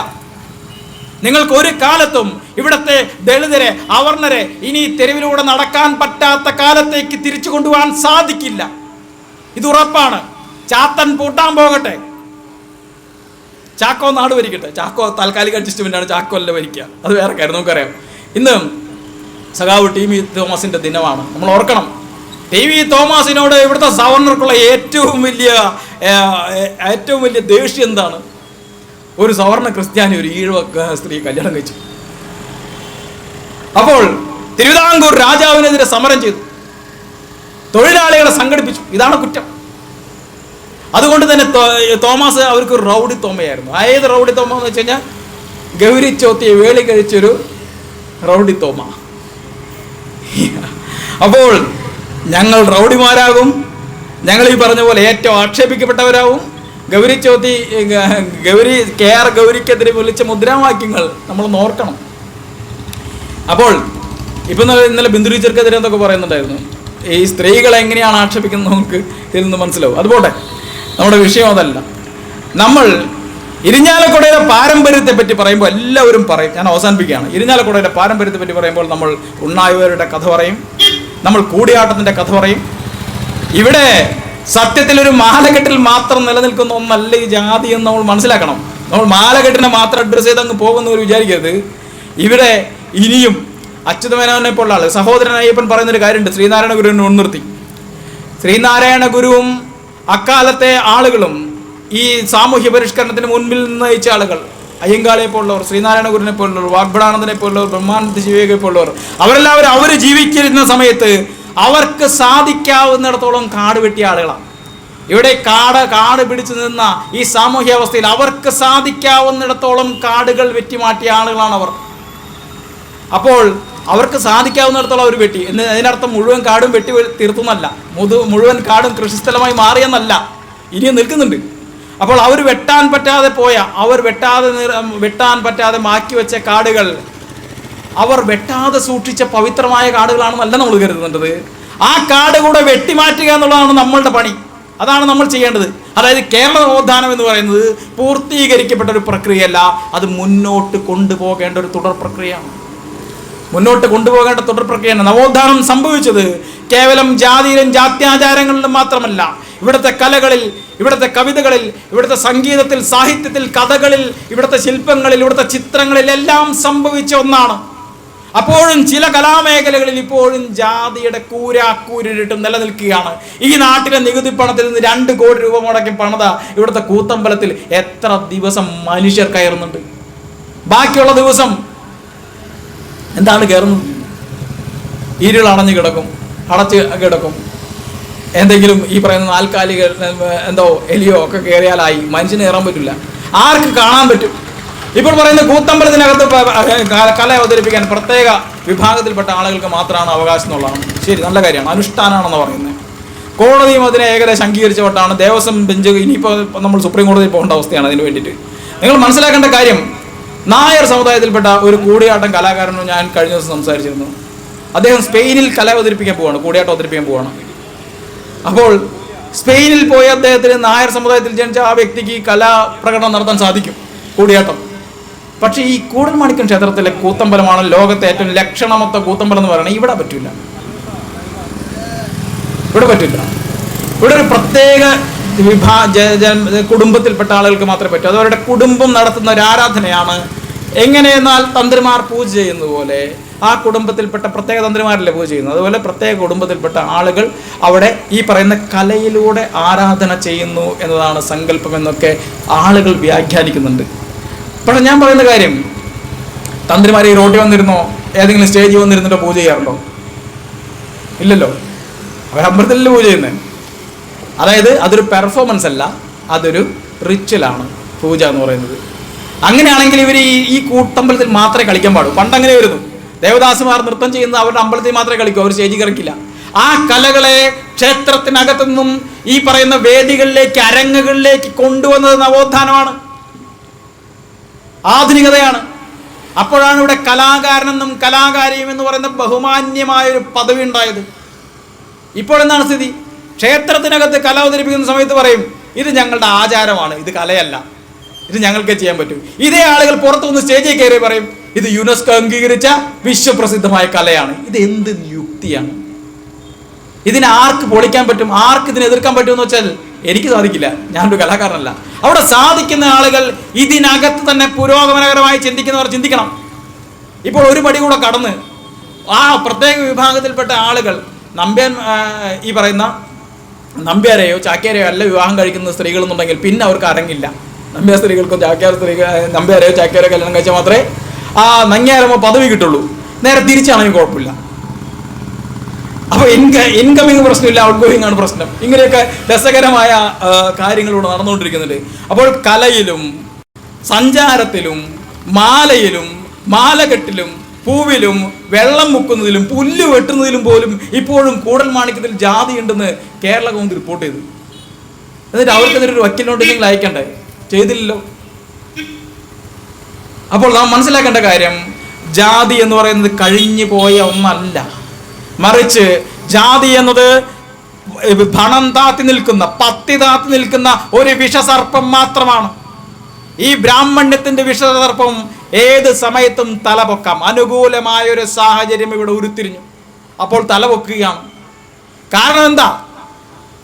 നിങ്ങൾക്ക് ഒരു കാലത്തും ഇവിടത്തെ ദളിതരെ അവർണരെ ഇനി തെരുവിലൂടെ നടക്കാൻ പറ്റാത്ത കാലത്തേക്ക് തിരിച്ചു കൊണ്ടുപോകാൻ സാധിക്കില്ല. ഇത് ഉറപ്പാണ്. ചാത്തൻ പൂട്ടാൻ പോകട്ടെ, ചാക്കോ നാട് ഭരിക്കട്ടെ. ചാക്കോ താൽക്കാലിക അഡ്ജസ്റ്റ്മെന്റാണ്, ചാക്കോ അല്ല ഭരിക്കുക, അത് വേറെ കാര്യം. നമുക്കറിയാം, ഇന്ന് സഖാവ് ടി വി തോമസിന്റെ ദിനമാണ്. നമ്മൾ ഓർക്കണം, ടി വി തോമസിനോട് ഇവിടുത്തെ സവർണർക്കുള്ള ഏറ്റവും വലിയ ദേഷ്യം എന്താണ്? ഒരു സവർണ ക്രിസ്ത്യാനി ഒരു ഈഴവ സ്ത്രീ കല്യാണം കഴിച്ചു. അപ്പോൾ തിരുവിതാംകൂർ രാജാവിനെതിരെ സമരം ചെയ്തു, തൊഴിലാളികളെ സംഘടിപ്പിച്ചു. ഇതാണ് കുറ്റം. അതുകൊണ്ട് തന്നെ തോമസ് അവർക്ക് റൗഡി തോമയായിരുന്നു. ഏത് റൗഡി തോമ എന്ന് വെച്ച് കഴിഞ്ഞാൽ ഗൗരി ചോത്തിയെ വേളി കഴിച്ചൊരു റൗഡി തോമ. അപ്പോൾ ഞങ്ങൾ റൗഡിമാരാകും, ഞങ്ങൾ ഈ പറഞ്ഞ പോലെ ഏറ്റവും ആക്ഷേപിക്കപ്പെട്ടവരാകും. ഗൗരിക്കെതിരെ വിളിച്ച മുദ്രാവാക്യങ്ങൾ നമ്മൾ നോർക്കണം. അപ്പോൾ ഇപ്പം ഇന്നലെ ബിന്ദു ടീച്ചർക്കെതിരെ എന്തൊക്കെ പറയുന്നുണ്ടായിരുന്നു. ഈ സ്ത്രീകളെ എങ്ങനെയാണ് ആക്ഷേപിക്കുന്നത് നമുക്ക് ഇതിൽ നിന്ന് മനസ്സിലാവും. അതുപോട്ടെ, നമ്മുടെ വിഷയം അതല്ല. നമ്മൾ ഇരിഞ്ഞാലക്കുടയുടെ പാരമ്പര്യത്തെ പറ്റി പറയുമ്പോൾ എല്ലാവരും പറയും, ഞാൻ അവസാനിപ്പിക്കുകയാണ്. ഇരിഞ്ഞാലക്കുടയുടെ പാരമ്പര്യത്തെ പറ്റി പറയുമ്പോൾ നമ്മൾ ഉണ്ണായിവരുടെ കഥ പറയും, നമ്മൾ കൂടിയാട്ടത്തിൻ്റെ കഥ പറയും. ഇവിടെ സത്യത്തിലൊരു മാലകെട്ടിൽ മാത്രം നിലനിൽക്കുന്ന ഒന്നല്ല ഈ ജാതി എന്ന് നമ്മൾ മനസ്സിലാക്കണം. നമ്മൾ മാലകെട്ടിനെ മാത്രം അഡ്രസ്സ് ചെയ്ത് അങ്ങ് പോകുന്നവർ വിചാരിക്കരുത്. ഇവിടെ ഇനിയും അച്യുതമേനോനെ പോലുള്ള ആൾ, സഹോദരൻ അയ്യപ്പൻ പറയുന്നൊരു കാര്യമുണ്ട്, ശ്രീനാരായണ ഗുരുവിനെ മുൻനിർത്തി. ശ്രീനാരായണ ഗുരുവും അക്കാലത്തെ ആളുകളും ഈ സാമൂഹ്യ പരിഷ്കരണത്തിന് മുൻപിൽ നിന്ന് നയിച്ച ആളുകൾ, അയ്യങ്കാളിയെ പോലുള്ളവർ, ശ്രീനാരായണ ഗുരുവിനെ പോലുള്ളവർ, വാഗ്ഭടാനന്ദനെ പോലുള്ളവർ, ബ്രഹ്മാനന്ദ ശിവയെ പോലുള്ളവർ, അവരെല്ലാവരും അവർ ജീവിച്ചിരുന്ന സമയത്ത് അവർക്ക് സാധിക്കാവുന്നിടത്തോളം കാട് വെട്ടിയ ആളുകളാണ്. ഇവിടെ കാട് പിടിച്ചു നിന്ന ഈ സാമൂഹ്യ അവസ്ഥയിൽ അവർക്ക് സാധിക്കാവുന്നിടത്തോളം കാടുകൾ വെട്ടിമാറ്റിയ ആളുകളാണ് അവർ. അപ്പോൾ അവർക്ക് സാധിക്കാവുന്നിടത്തോളം അവർ വെട്ടി എന്ന് അതിനർത്ഥം മുഴുവൻ കാടും വെട്ടി തീർത്തുന്നല്ല, മുഴുവൻ കാടും കൃഷിസ്ഥലമായി മാറിയെന്നല്ല, ഇനിയും നിൽക്കുന്നുണ്ട്. അപ്പോൾ അവർ വെട്ടാൻ പറ്റാതെ മാറ്റി വെച്ച കാടുകൾ, അവർ വെട്ടാതെ സൂക്ഷിച്ച പവിത്രമായ കാടുകളാണെന്നല്ല നമ്മൾ കരുതുന്നത്. ആ കാട് കൂടെ വെട്ടിമാറ്റുക എന്നുള്ളതാണ് നമ്മളുടെ പണി. അതാണ് നമ്മൾ ചെയ്യേണ്ടത്. അതായത് കേരള നവോത്ഥാനം എന്ന് പറയുന്നത് പൂർത്തീകരിക്കപ്പെട്ട ഒരു പ്രക്രിയയല്ല, അത് മുന്നോട്ട് കൊണ്ടുപോകേണ്ട ഒരു തുടർ പ്രക്രിയയാണ്. നവോത്ഥാനം സംഭവിച്ചത് കേവലം ജാതിയിലും ജാത്യാചാരങ്ങളിലും മാത്രമല്ല, ഇവിടുത്തെ കലകളിൽ, ഇവിടുത്തെ കവിതകളിൽ, ഇവിടുത്തെ സംഗീതത്തിൽ, സാഹിത്യത്തിൽ, കഥകളിൽ, ഇവിടുത്തെ ശില്പങ്ങളിൽ, ഇവിടുത്തെ ചിത്രങ്ങളിൽ എല്ലാം സംഭവിച്ച ഒന്നാണ്. അപ്പോഴും ചില കലാമേഖലകളിൽ ഇപ്പോഴും ജാതിയുടെ കൂരാക്കൂരിട്ടും നിലനിൽക്കുകയാണ്. ഈ നാട്ടിലെ നികുതി പണത്തിൽ നിന്ന് 2 കോടി രൂപ മുടക്കി പണിത ഇവിടുത്തെ കൂത്തമ്പലത്തിൽ എത്ര ദിവസം മനുഷ്യർ കയറുന്നുണ്ട്? ബാക്കിയുള്ള ദിവസം എന്താണ് കയറുന്നത്? ഇരുളടഞ്ഞു കിടക്കും, അടച്ച് കിടക്കും. എന്തെങ്കിലും ഈ പറയുന്ന നാൽക്കാലിക എന്തോ എലിയോ ഒക്കെ കയറിയാലായി, മനുഷ്യന് കയറാൻ പറ്റില്ല. ആർക്ക് കാണാൻ പറ്റും? ഇപ്പോൾ പറയുന്ന കൂത്തമ്പലത്തിനകത്ത് കല അവതരിപ്പിക്കാൻ പ്രത്യേക വിഭാഗത്തിൽപ്പെട്ട ആളുകൾക്ക് മാത്രമാണ് അവകാശം എന്നുള്ളതാണ്. ശരി, നല്ല കാര്യമാണ്, അനുഷ്ഠാനമാണെന്ന് പറയുന്നത്. കോടതിയും അതിനെ ഏകദേശം അംഗീകരിച്ചുകൊണ്ടാണ് ദേവസ്വം ബെഞ്ച്, ഇനിയിപ്പോൾ നമ്മൾ സുപ്രീം കോടതിയിൽ പോകേണ്ട അവസ്ഥയാണ് അതിന് വേണ്ടിയിട്ട്. നിങ്ങൾ മനസ്സിലാക്കേണ്ട കാര്യം, നായർ സമുദായത്തിൽപ്പെട്ട ഒരു കൂടിയാട്ടം കലാകാരനും ഞാൻ കഴിഞ്ഞ ദിവസം സംസാരിച്ചിരുന്നു. അദ്ദേഹം സ്പെയിനിൽ കല അവതരിപ്പിക്കാൻ പോവാണ്, കൂടിയാട്ടം അവതരിപ്പിക്കാൻ പോവാണ്. അപ്പോൾ സ്പെയിനിൽ പോയ അദ്ദേഹത്തിന് നായർ സമുദായത്തിൽ ജനിച്ച ആ വ്യക്തിക്ക് കലാപ്രകടനം നടത്താൻ സാധിക്കും, കൂടിയാട്ടം. പക്ഷേ ഈ കൂടൽമാണിക്യം ക്ഷേത്രത്തിലെ കൂത്തമ്പലമാണ് ലോകത്തെ ഏറ്റവും ലക്ഷണമൊത്ത കൂത്തമ്പലം എന്ന് പറയുന്നത്. ഇവിടെ പറ്റില്ല. ഇവിടെ ഒരു പ്രത്യേക കുടുംബത്തിൽപ്പെട്ട ആളുകൾക്ക് മാത്രമേ പറ്റൂ. അത് അവരുടെ കുടുംബം നടത്തുന്ന ഒരു ആരാധനയാണ്. എങ്ങനെയെന്നാൽ തന്ത്രിമാർ പൂജ ചെയ്യുന്ന പോലെ ആ കുടുംബത്തിൽപ്പെട്ട പ്രത്യേക തന്ത്രിമാരല്ലേ പൂജ ചെയ്യുന്നത്, അതുപോലെ പ്രത്യേക കുടുംബത്തിൽപ്പെട്ട ആളുകൾ അവിടെ ഈ പറയുന്ന കലയിലൂടെ ആരാധന ചെയ്യുന്നു എന്നതാണ് സങ്കല്പം എന്നൊക്കെ ആളുകൾ വ്യാഖ്യാനിക്കുന്നുണ്ട്. പക്ഷെ ഞാൻ പറയുന്ന കാര്യം, തന്ത്രിമാർ ഈ റോഡിൽ വന്നിരുന്നോ, ഏതെങ്കിലും സ്റ്റേജിൽ വന്നിരുന്നിട്ടോ പൂജ ചെയ്യാറുണ്ടോ? ഇല്ലല്ലോ. അവർ അമ്പലത്തിലല്ലേ പൂജ ചെയ്യുന്നത്. അതായത് അതൊരു പെർഫോമൻസ് അല്ല, അതൊരു റിച്വലാണ് പൂജ എന്ന് പറയുന്നത്. അങ്ങനെയാണെങ്കിൽ ഇവർ ഈ കൂത്തമ്പലത്തിൽ മാത്രമേ കളിക്കാൻ പാടൂ. പണ്ടങ്ങനെ വരുന്നു, ദേവദാസുമാർ നൃത്തം ചെയ്യുന്നത് അവരുടെ അമ്പലത്തിൽ മാത്രമേ കളിക്കൂ, അവർ സ്റ്റേജിൽ കളിക്കില്ല. ആ കലകളെ ക്ഷേത്രത്തിനകത്തു നിന്നും ഈ പറയുന്ന വേദികളിലേക്ക്, അരങ്ങുകളിലേക്ക് കൊണ്ടുവന്നത് നവോത്ഥാനമാണ്, ആധുനികതയാണ്. അപ്പോഴാണ് ഇവിടെ കലാകാരനെന്നും കലാകാരിയും എന്ന് പറയുന്ന ബഹുമാന്യമായൊരു പദവി ഉണ്ടായത്. ഇപ്പോഴെന്താണ് സ്ഥിതി? ക്ഷേത്രത്തിനകത്ത് കല അവതരിപ്പിക്കുന്ന സമയത്ത് പറയും, ഇത് ഞങ്ങളുടെ ആചാരമാണ്, ഇത് കലയല്ല, ഇത് ഞങ്ങൾക്ക് ചെയ്യാൻ പറ്റും. ഇതേ ആളുകൾ പുറത്തുനിന്ന് സ്റ്റേജിൽ കയറി പറയും, ഇത് യുനെസ്കോ അംഗീകരിച്ച വിശ്വപ്രസിദ്ധമായ കലയാണ്. ഇത് എന്ത് യുക്തിയാണ്? ഇതിനെ ആർക്ക് പൊളിക്കാൻ പറ്റും, ആർക്ക് ഇതിനെ എതിർക്കാൻ പറ്റുമെന്ന് വെച്ചാൽ എനിക്ക് സാധിക്കില്ല, ഞാനൊരു കലാകാരനല്ല. അവിടെ സാധിക്കുന്ന ആളുകൾ ഇതിനകത്ത് തന്നെ പുരോഗമനകരമായി ചിന്തിക്കുന്നവർ ചിന്തിക്കണം. ഇപ്പോൾ ഒരു പടി കൂടെ കടന്ന് ആ പ്രത്യേക വിഭാഗത്തിൽപ്പെട്ട ആളുകൾ ഈ പറയുന്ന നമ്പ്യാരെയോ ചാക്യാരെയോ അല്ല വിവാഹം കഴിക്കുന്ന സ്ത്രീകൾ എന്നുണ്ടെങ്കിൽ പിന്നെ അവർക്ക് അരങ്ങില്ല. നമ്പ്യാർ സ്ത്രീകൾക്കോ നമ്പ്യാരെയോ ചാക്യാരെയോ കല്യാണം കഴിച്ചാൽ മാത്രമേ ആ നങ്ങ്യാരമോ പദവി കിട്ടുള്ളൂ. നേരെ തിരിച്ചാണെങ്കിൽ കുഴപ്പമില്ല. അപ്പോൾ ഇൻകമിങ് പ്രശ്നമില്ല, ഔട്ട് ഗോയിങ് ആണ് പ്രശ്നം. ഇങ്ങനെയൊക്കെ രസകരമായ കാര്യങ്ങളിലൂടെ നടന്നുകൊണ്ടിരിക്കുന്നുണ്ട്. അപ്പോൾ കലയിലും സഞ്ചാരത്തിലും മാലയിലും മാലകെട്ടിലും പൂവിലും വെള്ളം മുക്കുന്നതിലും പുല്ല് വെട്ടുന്നതിലും പോലും ഇപ്പോഴും കൂടൽമാണിക്യത്തിൽ ജാതി ഉണ്ടെന്ന് കേരള കൗമുദി റിപ്പോർട്ട് ചെയ്തു. എന്നിട്ട് അവർക്കെതിരെ ഒരു വക്കീൽ നോട്ടീസെങ്കിലും അയക്കണ്ടേ? ചെയ്തില്ലല്ലോ. അപ്പോൾ നാം മനസ്സിലാക്കേണ്ട കാര്യം, ജാതി എന്ന് പറയുന്നത് കഴിഞ്ഞു പോയ ഒന്നല്ല, മറിച്ച് ജാതി എന്നത് പണം താത്തി നിൽക്കുന്ന, പത്തി താത്തി നിൽക്കുന്ന ഒരു വിഷസർപ്പം മാത്രമാണ്. ഈ ബ്രാഹ്മണ്യത്തിന്റെ വിഷസർപ്പം ഏത് സമയത്തും തലപൊക്കാം. അനുകൂലമായൊരു സാഹചര്യം ഇവിടെ ഉരുത്തിരിഞ്ഞു, അപ്പോൾ തലപൊക്കുകയാണ്. കാരണം എന്താ?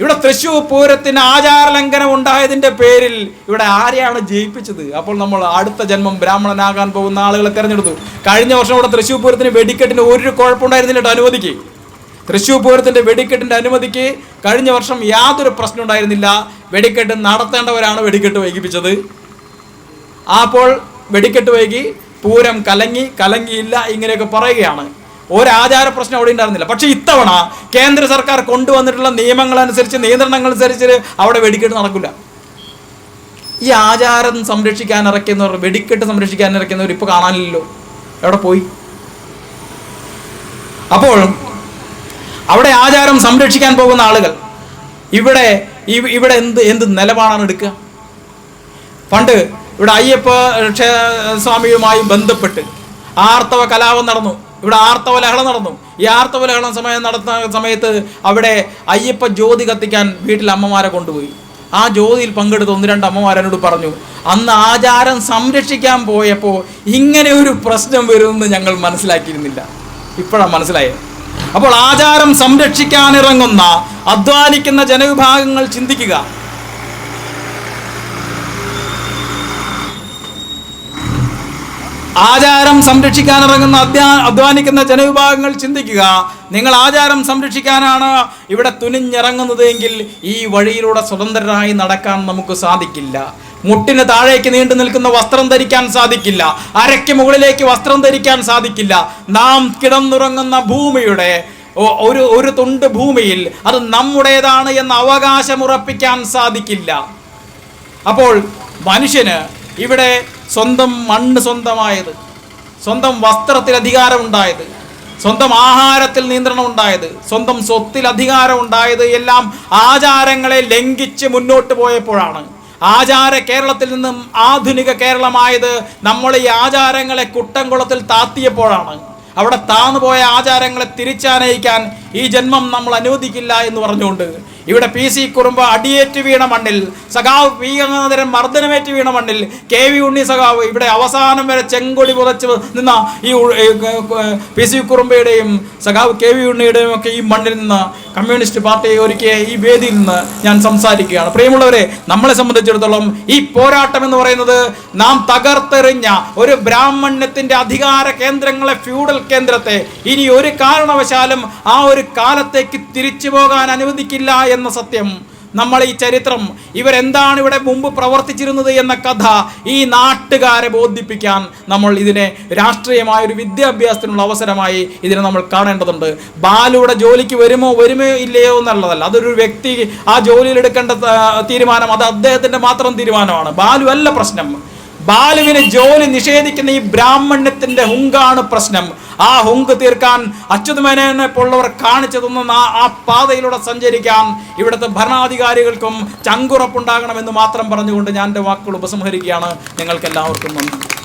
ഇവിടെ തൃശ്ശൂർ പൂരത്തിന് ആചാരലംഘനം ഉണ്ടായതിന്റെ പേരിൽ ഇവിടെ ആരെയാണ് ജയിപ്പിച്ചത്? അപ്പോൾ നമ്മൾ അടുത്ത ജന്മം ബ്രാഹ്മണനാകാൻ പോകുന്ന ആളുകളെ തിരഞ്ഞെടുത്തു. കഴിഞ്ഞ വർഷം ഇവിടെ തൃശ്ശൂർ പൂരത്തിന് വെടിക്കെട്ടിന് ഒരു കുഴപ്പമുണ്ടായിരുന്നില്ല, അനുവദിക്ക്. തൃശ്ശൂർ പൂരത്തിൻ്റെ വെടിക്കെട്ടിൻ്റെ അനുമതിക്ക് കഴിഞ്ഞ വർഷം യാതൊരു പ്രശ്നം ഉണ്ടായിരുന്നില്ല. വെടിക്കെട്ട് നടത്തേണ്ടവരാണ് വെടിക്കെട്ട് വൈകിപ്പിച്ചത്. അപ്പോൾ വെടിക്കെട്ട് വൈകി, പൂരം കലങ്ങിയില്ല, ഇങ്ങനെയൊക്കെ പറയുകയാണ്. ഒരാചാര പ്രശ്നം അവിടെ ഉണ്ടായിരുന്നില്ല. പക്ഷേ ഇത്തവണ കേന്ദ്ര സർക്കാർ കൊണ്ടുവന്നിട്ടുള്ള നിയമങ്ങളനുസരിച്ച്, നിയന്ത്രണങ്ങൾ അനുസരിച്ച് അവിടെ വെടിക്കെട്ട് നടക്കില്ല. ഈ ആചാരം സംരക്ഷിക്കാൻ ഇറക്കുന്നവർ, വെടിക്കെട്ട് സംരക്ഷിക്കാൻ ഇറക്കുന്നവർ ഇപ്പോൾ കാണാനില്ലല്ലോ. എവിടെ പോയി? അപ്പോൾ അവിടെ ആചാരം സംരക്ഷിക്കാൻ പോകുന്ന ആളുകൾ ഇവിടെ എന്ത് നിലപാടാണ് എടുക്കുക? പണ്ട് ഇവിടെ അയ്യപ്പ സ്വാമിയുമായി ബന്ധപ്പെട്ട് ആർത്തവ കലാപം നടന്നു, ഇവിടെ ആർത്തവ ലഹള നടന്നു. ഈ ആർത്തവ ലഹള നടത്തുന്ന സമയത്ത് അവിടെ അയ്യപ്പ ജ്യോതി കത്തിക്കാൻ വീട്ടിൽ അമ്മമാരെ കൊണ്ടുപോയി. ആ ജ്യോതിയിൽ പങ്കെടുത്ത് 1-2 അമ്മമാരോട് പറഞ്ഞു, അന്ന് ആചാരം സംരക്ഷിക്കാൻ പോയപ്പോൾ ഇങ്ങനെ ഒരു പ്രശ്നം വരുമെന്ന് ഞങ്ങൾ മനസ്സിലാക്കിയിരുന്നില്ല. ഇപ്പോഴാണ് മനസ്സിലായത്. അപ്പോൾ ആചാരം സംരക്ഷിക്കാനിറങ്ങുന്ന അധ്വാനിക്കുന്ന ജനവിഭാഗങ്ങൾ ചിന്തിക്കുക. ആചാരം സംരക്ഷിക്കാനിറങ്ങുന്ന അധ്വാനിക്കുന്ന ജനവിഭാഗങ്ങൾ ചിന്തിക്കുക. നിങ്ങൾ ആചാരം സംരക്ഷിക്കാനാണ് ഇവിടെ തുനിഞ്ഞിറങ്ങുന്നത് എങ്കിൽ ഈ വഴിയിലൂടെ സ്വതന്ത്രരായി നടക്കാൻ നമുക്ക് സാധിക്കില്ല. മുട്ടിന് താഴേക്ക് നീണ്ടു നിൽക്കുന്ന വസ്ത്രം ധരിക്കാൻ സാധിക്കില്ല. അരയ്ക്ക് മുകളിലേക്ക് വസ്ത്രം ധരിക്കാൻ സാധിക്കില്ല. നാം കിടന്നുറങ്ങുന്ന ഭൂമിയുടെ ഒരു തുണ്ട് ഭൂമിയിൽ അത് നമ്മുടേതാണ് എന്ന അവകാശമുറപ്പിക്കാൻ സാധിക്കില്ല. അപ്പോൾ മനുഷ്യന് ഇവിടെ സ്വന്തം മണ്ണ് സ്വന്തമായത്, സ്വന്തം വസ്ത്രത്തിൽ അധികാരം ഉണ്ടായത്, സ്വന്തം ആഹാരത്തിൽ നിയന്ത്രണം ഉണ്ടായത്, സ്വന്തം സ്വത്തിൽ അധികാരം ഉണ്ടായത് എല്ലാം ആചാരങ്ങളെ ലംഘിച്ച് മുന്നോട്ട് പോയപ്പോഴാണ്. ആചാര കേരളത്തിൽ നിന്നും ആധുനിക കേരളമായത് നമ്മൾ ഈ ആചാരങ്ങളെ കുട്ടംകുളത്തിൽ താത്തിയപ്പോഴാണ്. അവിടെ താന്നുപോയ ആചാരങ്ങളെ തിരിച്ചാനയിക്കാൻ ഈ ജന്മം നമ്മൾ അനുവദിക്കില്ല എന്ന് പറഞ്ഞുകൊണ്ട് ഇവിടെ PC കുറുമ്പ അടിയേറ്റ് വീണ മണ്ണിൽ, സഖാവ് പി ഗംഗാധരൻ മർദ്ദനമേറ്റ് വീണ മണ്ണിൽ, KV ഉണ്ണി സഖാവ് ഇവിടെ അവസാനം വരെ ചെങ്കൊടി പുതച്ച് നിന്ന ഈ PC കുറുമ്പയുടെയും സഖാവ് KV ഉണ്ണിയുടെയും ഒക്കെ ഈ മണ്ണിൽ നിന്ന് കമ്മ്യൂണിസ്റ്റ് പാർട്ടിയെ ഒരുക്കിയ ഈ വേദിയിൽ നിന്ന് ഞാൻ സംസാരിക്കുകയാണ്. പ്രിയമുള്ളവരെ, നമ്മളെ സംബന്ധിച്ചിടത്തോളം ഈ പോരാട്ടം എന്ന് പറയുന്നത് നാം തകർത്തെറിഞ്ഞ ഒരു ബ്രാഹ്മണ്യത്തിന്റെ അധികാര കേന്ദ്രങ്ങളെ, ഫ്യൂഡൽ കേന്ദ്രത്തെ ഇനി ഒരു കാരണവശാലും ആ ഒരു കാലത്തേക്ക് തിരിച്ചു പോകാൻ അനുവദിക്കില്ല എന്ന സത്യം, നമ്മൾ ഈ ചരിത്രം, ഇവരെന്താണ് ഇവിടെ മുമ്പ് പ്രവർത്തിച്ചിരുന്നത് എന്ന കഥ ഈ നാട്ടുകാരെ ബോധിപ്പിക്കാൻ നമ്മൾ ഇതിനെ രാഷ്ട്രീയമായ ഒരു വിദ്യാഭ്യാസത്തിനുള്ള അവസരമായി ഇതിനെ നമ്മൾ കാണേണ്ടതുണ്ട്. ബാലുവിടെ ജോലിക്ക് വരുമോ ഇല്ലയോ എന്നുള്ളതല്ല, അതൊരു വ്യക്തി ആ ജോലിയിൽ എടുക്കേണ്ട തീരുമാനം, അത് അദ്ദേഹത്തിൻ്റെ മാത്രം തീരുമാനമാണ്. ബാലു അല്ല പ്രശ്നം. ബാലുവിന് ജോലി നിഷേധിക്കുന്ന ഈ ബ്രാഹ്മണ്യത്തിന്റെ ഹുങ്കാണ് പ്രശ്നം. ആ ഹുങ്ക് തീർക്കാൻ അച്യുതമേനോനെ പോലുള്ളവർ കാണിച്ചു തന്ന ആ പാതയിലൂടെ സഞ്ചരിക്കാൻ ഇവിടുത്തെ ഭരണാധികാരികൾക്കും ചങ്കുറപ്പുണ്ടാകണമെന്ന് മാത്രം പറഞ്ഞുകൊണ്ട് ഞാൻ എൻ്റെ വാക്കുകൾ ഉപസംഹരിക്കുകയാണ്. നിങ്ങൾക്ക് എല്ലാവർക്കും നന്ദി.